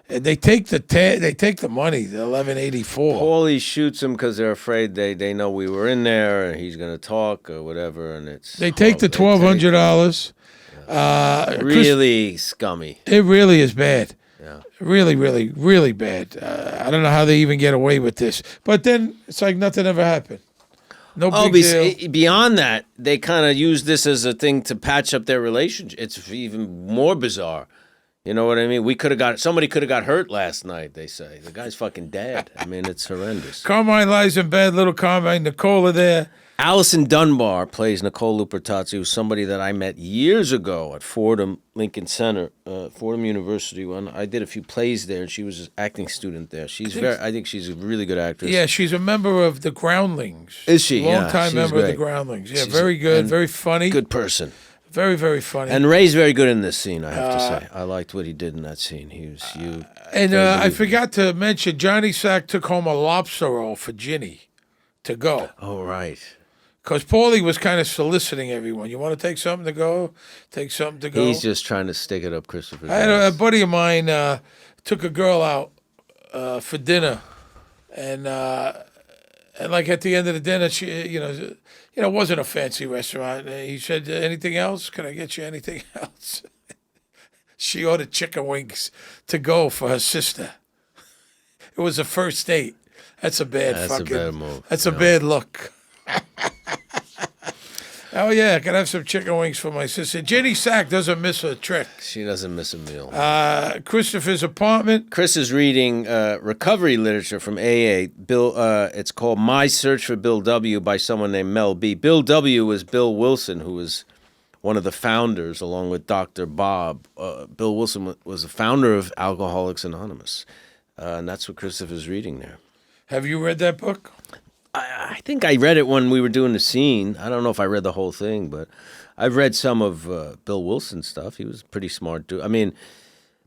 And they take the money, the $11.84. Paulie shoots him because they're afraid they know we were in there and he's going to talk or whatever. And they take the $1,200. Really scummy. It really is bad. Yeah. Really, really, really bad. I don't know how they even get away with this. But then it's like nothing ever happened. No big deal. Beyond that, they kind of use this as a thing to patch up their relationship. It's even more bizarre. You know what I mean? Somebody could have got hurt last night, they say. The guy's fucking dead. I mean, it's horrendous. Carmine lies in bed, little Carmine, Nicole are there. Allison Dunbar plays Nicole Lupertazzi, who's somebody that I met years ago at Fordham Lincoln Center, Fordham University. When I did a few plays there, and she was an acting student there. I think she's a really good actress. Yeah, she's a member of the Groundlings. Is she? Long-time member of the Groundlings. Yeah, she's very good, very funny. Good person. Very, very funny. And Ray's very good in this scene, I have to say. I liked what he did in that scene. He was I forgot to mention, Johnny Sack took home a lobster roll for Ginny to go. Oh, right. Because Paulie was kind of soliciting everyone. You want to take something to go? Take something to go? He's just trying to stick it up Christopher's I had a buddy of mine took a girl out for dinner. And like at the end of the dinner, she, it wasn't a fancy restaurant. He said, "Anything else? Can I get you anything else?" She ordered chicken wings to go for her sister. It was a first date. That's a bad move. That's a bad look. Oh, yeah, can I have some chicken wings for my sister? Jenny Sack doesn't miss a trick. She doesn't miss a meal. Christopher's apartment. Chris is reading recovery literature from AA. It's called My Search for Bill W. by someone named Mel B. Bill W. was Bill Wilson, who was one of the founders, along with Dr. Bob. Bill Wilson was the founder of Alcoholics Anonymous. And that's what Christopher's reading there. Have you read that book? I think I read it when we were doing the scene. I don't know if I read the whole thing, but I've read some of Bill Wilson's stuff. He was pretty smart, too. I mean,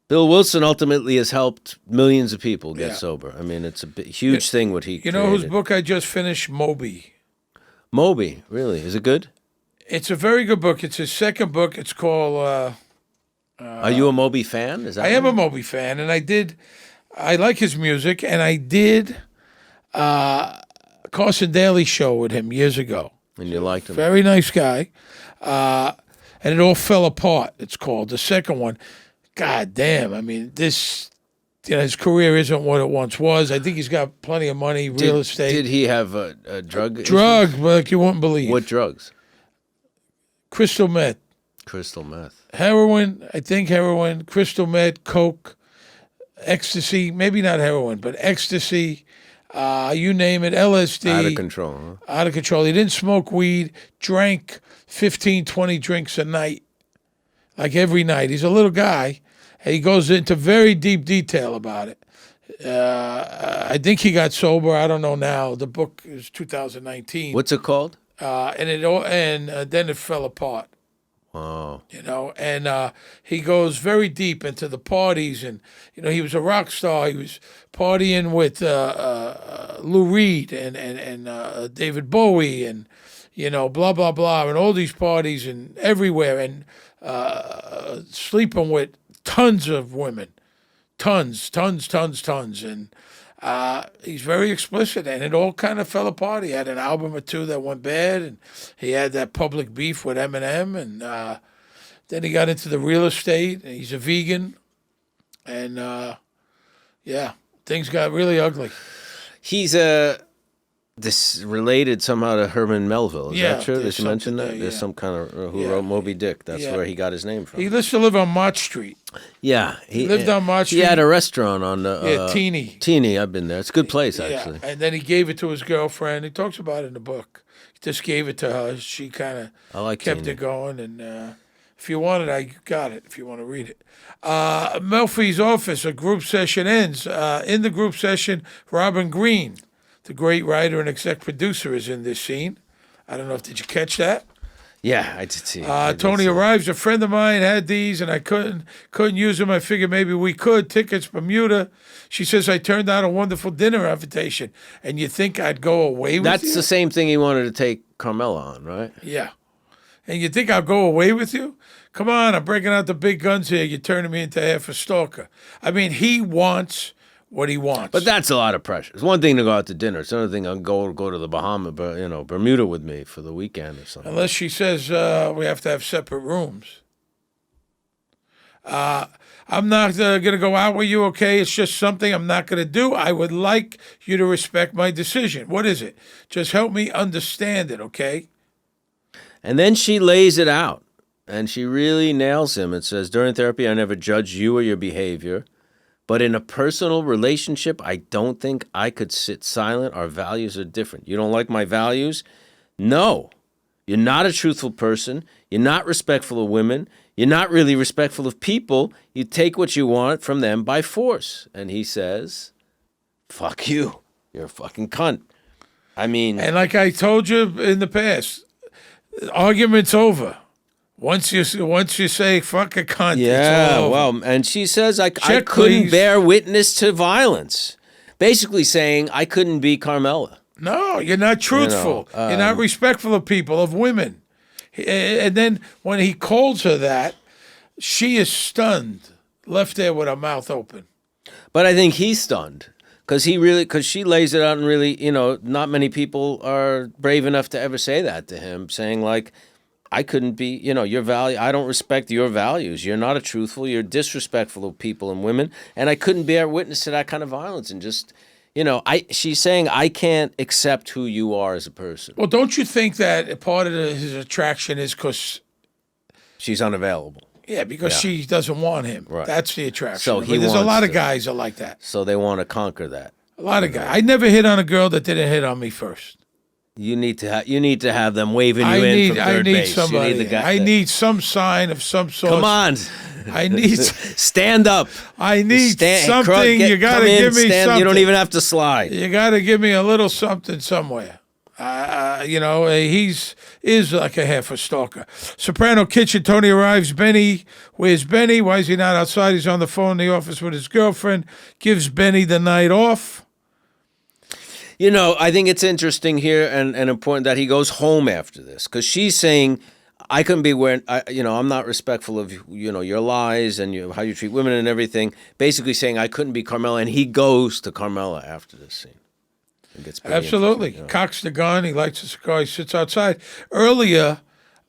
Bill Wilson ultimately has helped millions of people get sober. I mean, it's a huge thing what he created. You know whose book I just finished? Moby. Moby, really? Is it good? It's a very good book. It's his second book. It's called... Are you a Moby fan? I am a Moby fan, and I like his music, and I did... Carson Daly show with him years ago. And you liked him. Very nice guy. And it all fell apart, it's called. The second one, God damn, I mean, his career isn't what it once was. I think he's got plenty of money, real estate. Did he have a drug Drug, like you wouldn't believe. What drugs? Crystal meth. Crystal meth. Heroin, I think heroin, crystal meth, coke, ecstasy, maybe not heroin, but ecstasy, you name it, LSD. Out of control, huh? Out of control. He didn't smoke weed, drank 15, 20 drinks a night, like every night. He's a little guy, and he goes into very deep detail about it. I think he got sober. I don't know now. The book is 2019. What's it called? And then it fell apart. Oh. You know, and he goes very deep into the parties, and you know, he was a rock star. He was partying with Lou Reed and David Bowie, and you know, blah blah blah, and all these parties and everywhere, and sleeping with tons of women, tons, and he's very explicit, and it all kind of fell apart. He had an album or two that went bad, and he had that public beef with Eminem, and then he got into the real estate, and he's a vegan, and yeah, things got really ugly. He's this related somehow to Herman Melville. Is that true? Did you mention that? There's some kind of who wrote Moby Dick. That's where he got his name from. He used to live on Mott Street. Yeah, he lived on Mott Street. He had a restaurant on Teeny. Teeny, I've been there. It's a good place, actually. And then he gave it to his girlfriend. He talks about it in the book. He just gave it to her. She kind of kept it going. And if you want it, I got it, if you want to read it. Melfi's office, a group session ends. In the group session, Robin Green, the great writer and exec producer, is in this scene. I don't know if, did you catch that? Yeah, I did see it. Tony arrives. A friend of mine had these, and I couldn't use them. I figured maybe we could. Tickets, Bermuda. She says, I turned out a wonderful dinner invitation. And you think I'd go away with you? That's the same thing he wanted to take Carmela on, right? Yeah. And you think I'll go away with you? Come on, I'm breaking out the big guns here. You're turning me into half a stalker. I mean, he wants what he wants. But that's a lot of pressure. It's one thing to go out to dinner. It's another thing to go to the Bermuda with me for the weekend or something. Unless she says we have to have separate rooms. I'm not going to go out with you, okay? It's just something I'm not going to do. I would like you to respect my decision. What is it? Just help me understand it, okay? And then she lays it out, and she really nails him. It says, during therapy, I never judged you or your behavior. But in a personal relationship, I don't think I could sit silent. Our values are different. You don't like my values? No. You're not a truthful person. You're not respectful of women. You're not really respectful of people. You take what you want from them by force. And he says, fuck you. You're a fucking cunt. I mean... And like I told you in the past, argument's over. Once you say fuck a cunt, it's all over. Well, and she says I couldn't bear witness to violence, basically saying I couldn't be Carmela. No, you're not truthful. You're not respectful of people, of women. And then when he calls her that, she is stunned, left there with her mouth open. But I think he's stunned because she lays it out, and really, not many people are brave enough to ever say that to him, saying like, I couldn't be, your value. I don't respect your values. You're not a truthful. You're disrespectful of people and women. And I couldn't bear witness to that kind of violence. And just, she's saying, I can't accept who you are as a person. Well, don't you think that part of his attraction is because she's unavailable? Yeah, because she doesn't want him. Right. That's the attraction. So there's a lot of guys that are like that. So they want to conquer that. A lot of guys. I never hit on a girl that didn't hit on me first. You need to have them waving you in from third base. Somebody. I need some sign of some sort. Come on. I need stand up. I need something. You got to give me something. You don't even have to slide. You got to give me a little something somewhere. Is like a half a stalker. Soprano kitchen. Tony arrives. Benny, where's Benny? Why is he not outside? He's on the phone in the office with his girlfriend. Gives Benny the night off. I think it's interesting here and important that he goes home after this, because she's saying, I couldn't be wearing, I'm not respectful of, your lies and how you treat women and everything. Basically saying I couldn't be Carmela, and he goes to Carmela after this scene. It gets absolutely. Cocks the gun. He lights a cigar. He sits outside. Earlier,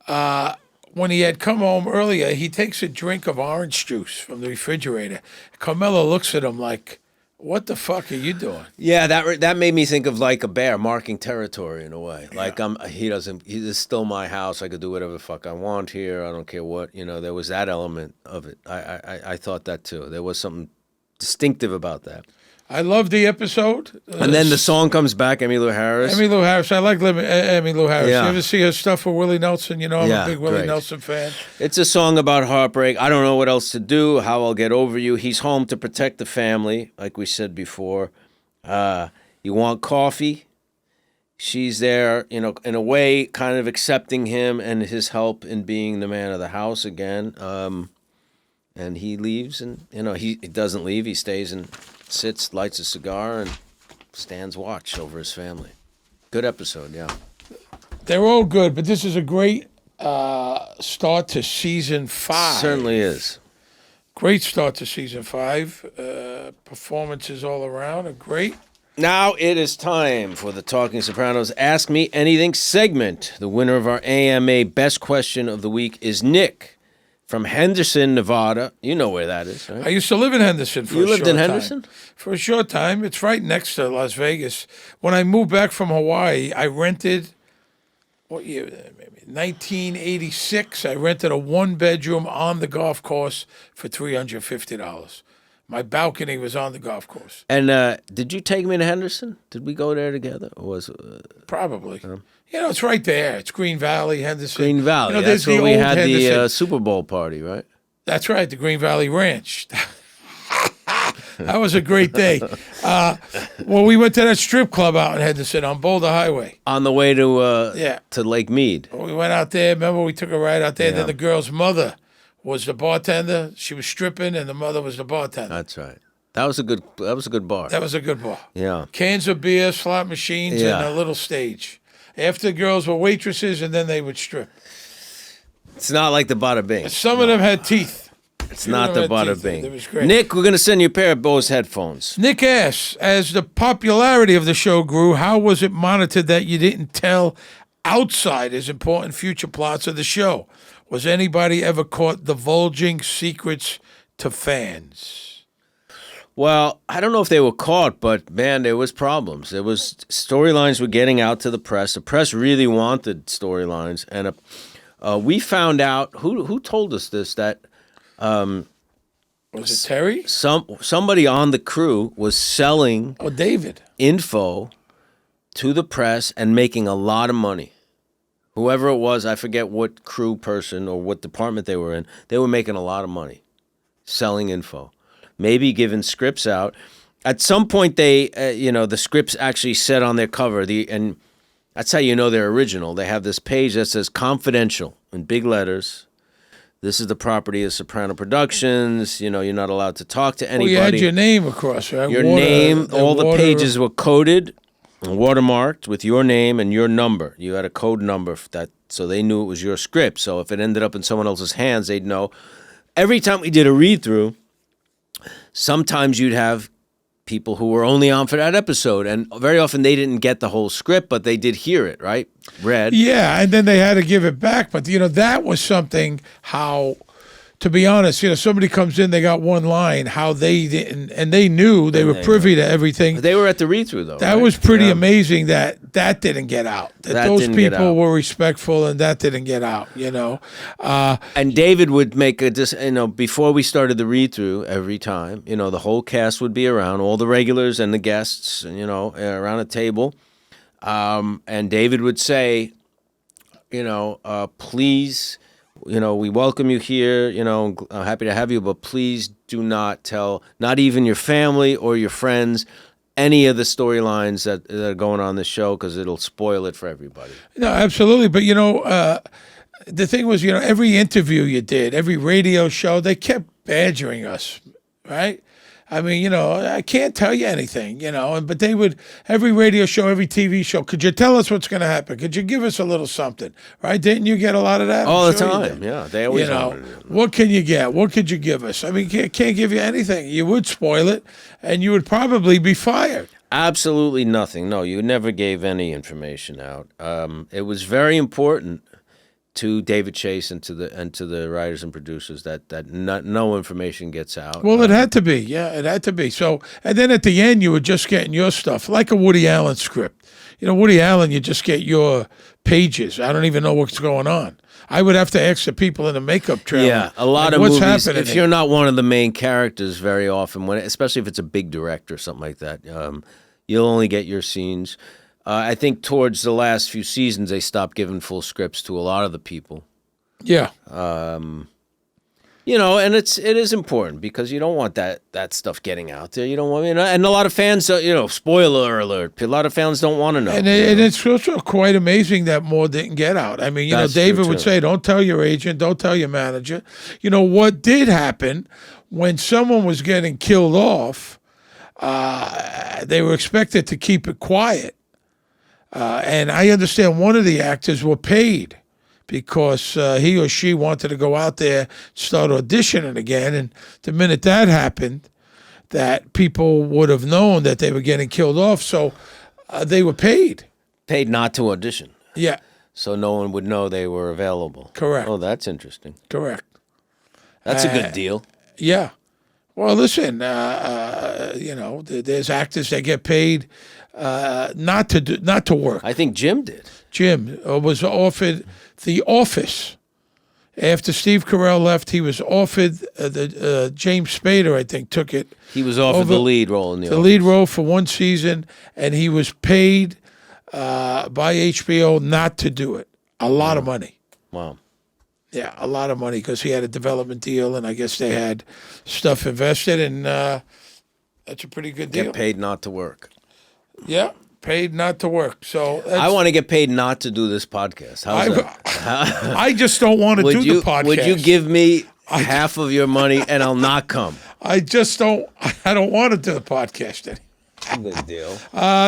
when he had come home earlier, he takes a drink of orange juice from the refrigerator. Carmela looks at him like, What the fuck are you doing? Yeah, that made me think of like a bear marking territory in a way. Like he's still my house. I could do whatever the fuck I want here. I don't care what. There was that element of it. I thought that too. There was something distinctive about that. I love the episode. And then the song comes back, Emmylou Harris. Emmylou Harris. I like Emmylou Harris. Yeah. You ever see her stuff with Willie Nelson? I'm a big Willie great. Nelson fan. It's a song about heartbreak. I don't know what else to do, how I'll get over you. He's home to protect the family, like we said before. You want coffee? She's there, in a way, kind of accepting him and his help in being the man of the house again. And he leaves, and, he doesn't leave. He stays and sits, lights a cigar, and stands watch over his family. Good episode, yeah. They're all good, but this is a great start to season 5. Certainly is. Great start to season 5. Performances all around are great. Now it is time for the Talking Sopranos Ask Me Anything segment. The winner of our AMA Best Question of the Week is Nick from Henderson, Nevada. You know where that is, right? I used to live in Henderson for a short time. You lived in Henderson? For a short time. It's right next to Las Vegas. When I moved back from Hawaii, I rented, what year? Maybe 1986. I rented a 1-bedroom on the golf course for $350. My balcony was on the golf course. And did you take me to Henderson? Did we go there together? Or was it, Probably. It's right there. It's Green Valley, Henderson. Green Valley. That's where we had the Super Bowl party, right? That's right, the Green Valley Ranch. That was a great day. We went to that strip club out in Henderson on Boulder Highway. On the way to Lake Mead. We went out there. Remember, we took a ride out there. Yeah. Then the girl's mother was the bartender. She was stripping, and the mother was the bartender. That's right. That was a good bar. That was a good bar. Yeah. Cans of beer, slot machines, and a little stage. After the girls were waitresses, and then they would strip. It's not like the Bada Bing. Some of them had teeth. It's not the Bada Bing. It was great. Nick, we're going to send you a pair of Bose headphones. Nick asks, as the popularity of the show grew, how was it monitored that you didn't tell outsiders important future plots of the show? Was anybody ever caught divulging secrets to fans? Well, I don't know if they were caught, but, man, there was problems. There was storylines were getting out to the press. The press really wanted storylines. And we found out, who told us this, that... was it Terry? Somebody on the crew was selling David info to the press and making a lot of money. Whoever it was, I forget what crew person or what department they were in, they were making a lot of money selling info. Maybe giving scripts out. At some point, they, the scripts actually said on their cover, and that's how you know they're original. They have this page that says confidential in big letters. This is the property of Soprano Productions. You're not allowed to talk to anybody. Well, you had your name across, right? Your name, all the pages were coded, watermarked with your name and your number. You had a code number for that, so they knew it was your script. So if it ended up in someone else's hands, they'd know. Every time we did a read-through, sometimes you'd have people who were only on for that episode, and very often they didn't get the whole script, but they did hear it, right? Read. Yeah, and then they had to give it back. But, that was something how, to be honest, somebody comes in, they got one line, how they didn't, and they knew, they were privy to everything. They were at the read-through, though. That was pretty amazing that didn't get out. That those people were respectful, and that didn't get out, And David would make before we started the read-through every time, the whole cast would be around, all the regulars and the guests, around a table. And David would say, please, we welcome you here, I'm happy to have you, but please do not tell, not even your family or your friends, any of the storylines that are going on this show, because it'll spoil it for everybody. No, absolutely. But, the thing was, every interview you did, every radio show, they kept badgering us, right? I mean, I can't tell you anything, but they would, every radio show, every TV show, could you tell us what's going to happen? Could you give us a little something, right? Didn't you get a lot of that? All the time, yeah. They always wanted it. What can you get? What could you give us? I mean, can't give you anything. You would spoil it, and you would probably be fired. Absolutely nothing. No, you never gave any information out. It was very important to David Chase and to the writers and producers that no information gets out. Well, it had to be. Yeah, it had to be. So, and then at the end, you were just getting your stuff, like a Woody Allen script. Woody Allen, you just get your pages. I don't even know what's going on. I would have to ask the people in the makeup trailer. Yeah, a lot like, of what's movies. Happening if you're not one of the main characters, very often, especially if it's a big director or something like that, you'll only get your scenes. I think towards the last few seasons, they stopped giving full scripts to a lot of the people. Yeah. And it is important because you don't want that stuff getting out there. You don't want, and a lot of fans, spoiler alert, a lot of fans don't want to know. And it's also quite amazing that more didn't get out. I mean, David would say, don't tell your agent, don't tell your manager. What did happen when someone was getting killed off, they were expected to keep it quiet. And I understand one of the actors were paid because he or she wanted to go out there, start auditioning again. And the minute that happened, that people would have known that they were getting killed off. So they were paid. Paid not to audition. Yeah. So no one would know they were available. Correct. Oh, that's interesting. Correct. That's a good deal. Yeah. Well, listen, there's actors that get paid not to work. I think Jim did. Jim was offered The Office. After Steve Carell left, he was offered James Spader, I think, took it. He was offered the lead role in The Office. Lead role for one season, and he was paid by HBO not to do it. A lot of money. Wow. Yeah, a lot of money because he had a development deal, and I guess they had stuff invested, and that's a pretty good deal. Get paid not to work. Yeah, paid not to work. So I want to get paid not to do this podcast. How's that? I just don't want to do the podcast. Would you give me half of your money and I'll not come? I don't want to do the podcast anymore. Good deal.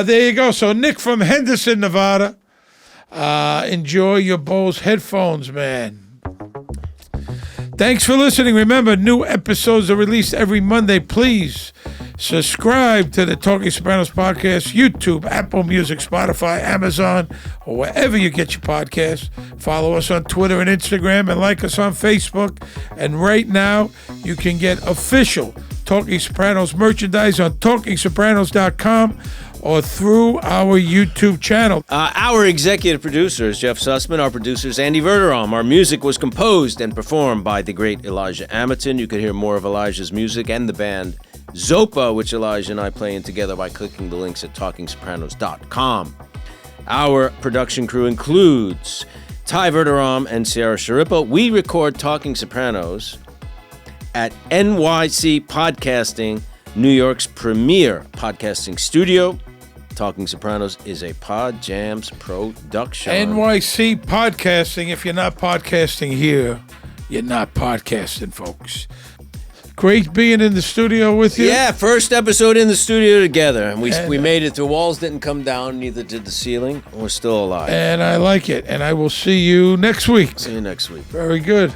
There you go. So Nick from Henderson, Nevada. Enjoy your Bose headphones, man. Thanks for listening. Remember, new episodes are released every Monday. Please subscribe to the Talking Sopranos podcast, YouTube, Apple Music, Spotify, Amazon, or wherever you get your podcasts. Follow us on Twitter and Instagram, and like us on Facebook. And right now, you can get official Talking Sopranos merchandise on TalkingSopranos.com or through our YouTube channel. Our executive producer is Jeff Sussman. Our producer is Andy Verderam. Our music was composed and performed by the great Elijah Amerton. You can hear more of Elijah's music and the band Zopa, which Elijah and I play in together by clicking the links at TalkingSopranos.com. Our production crew includes Ty Verderam and Sierra Schirripa. We record Talking Sopranos at NYC Podcasting, New York's premier podcasting studio. Talking Sopranos is a Pod Jams production. NYC Podcasting. If you're not podcasting here, you're not podcasting, folks. Great being in the studio with you. Yeah, first episode in the studio together. And we made it. The walls didn't come down, neither did the ceiling. We're still alive. And I like it. And I will see you next week. See you next week. Very good.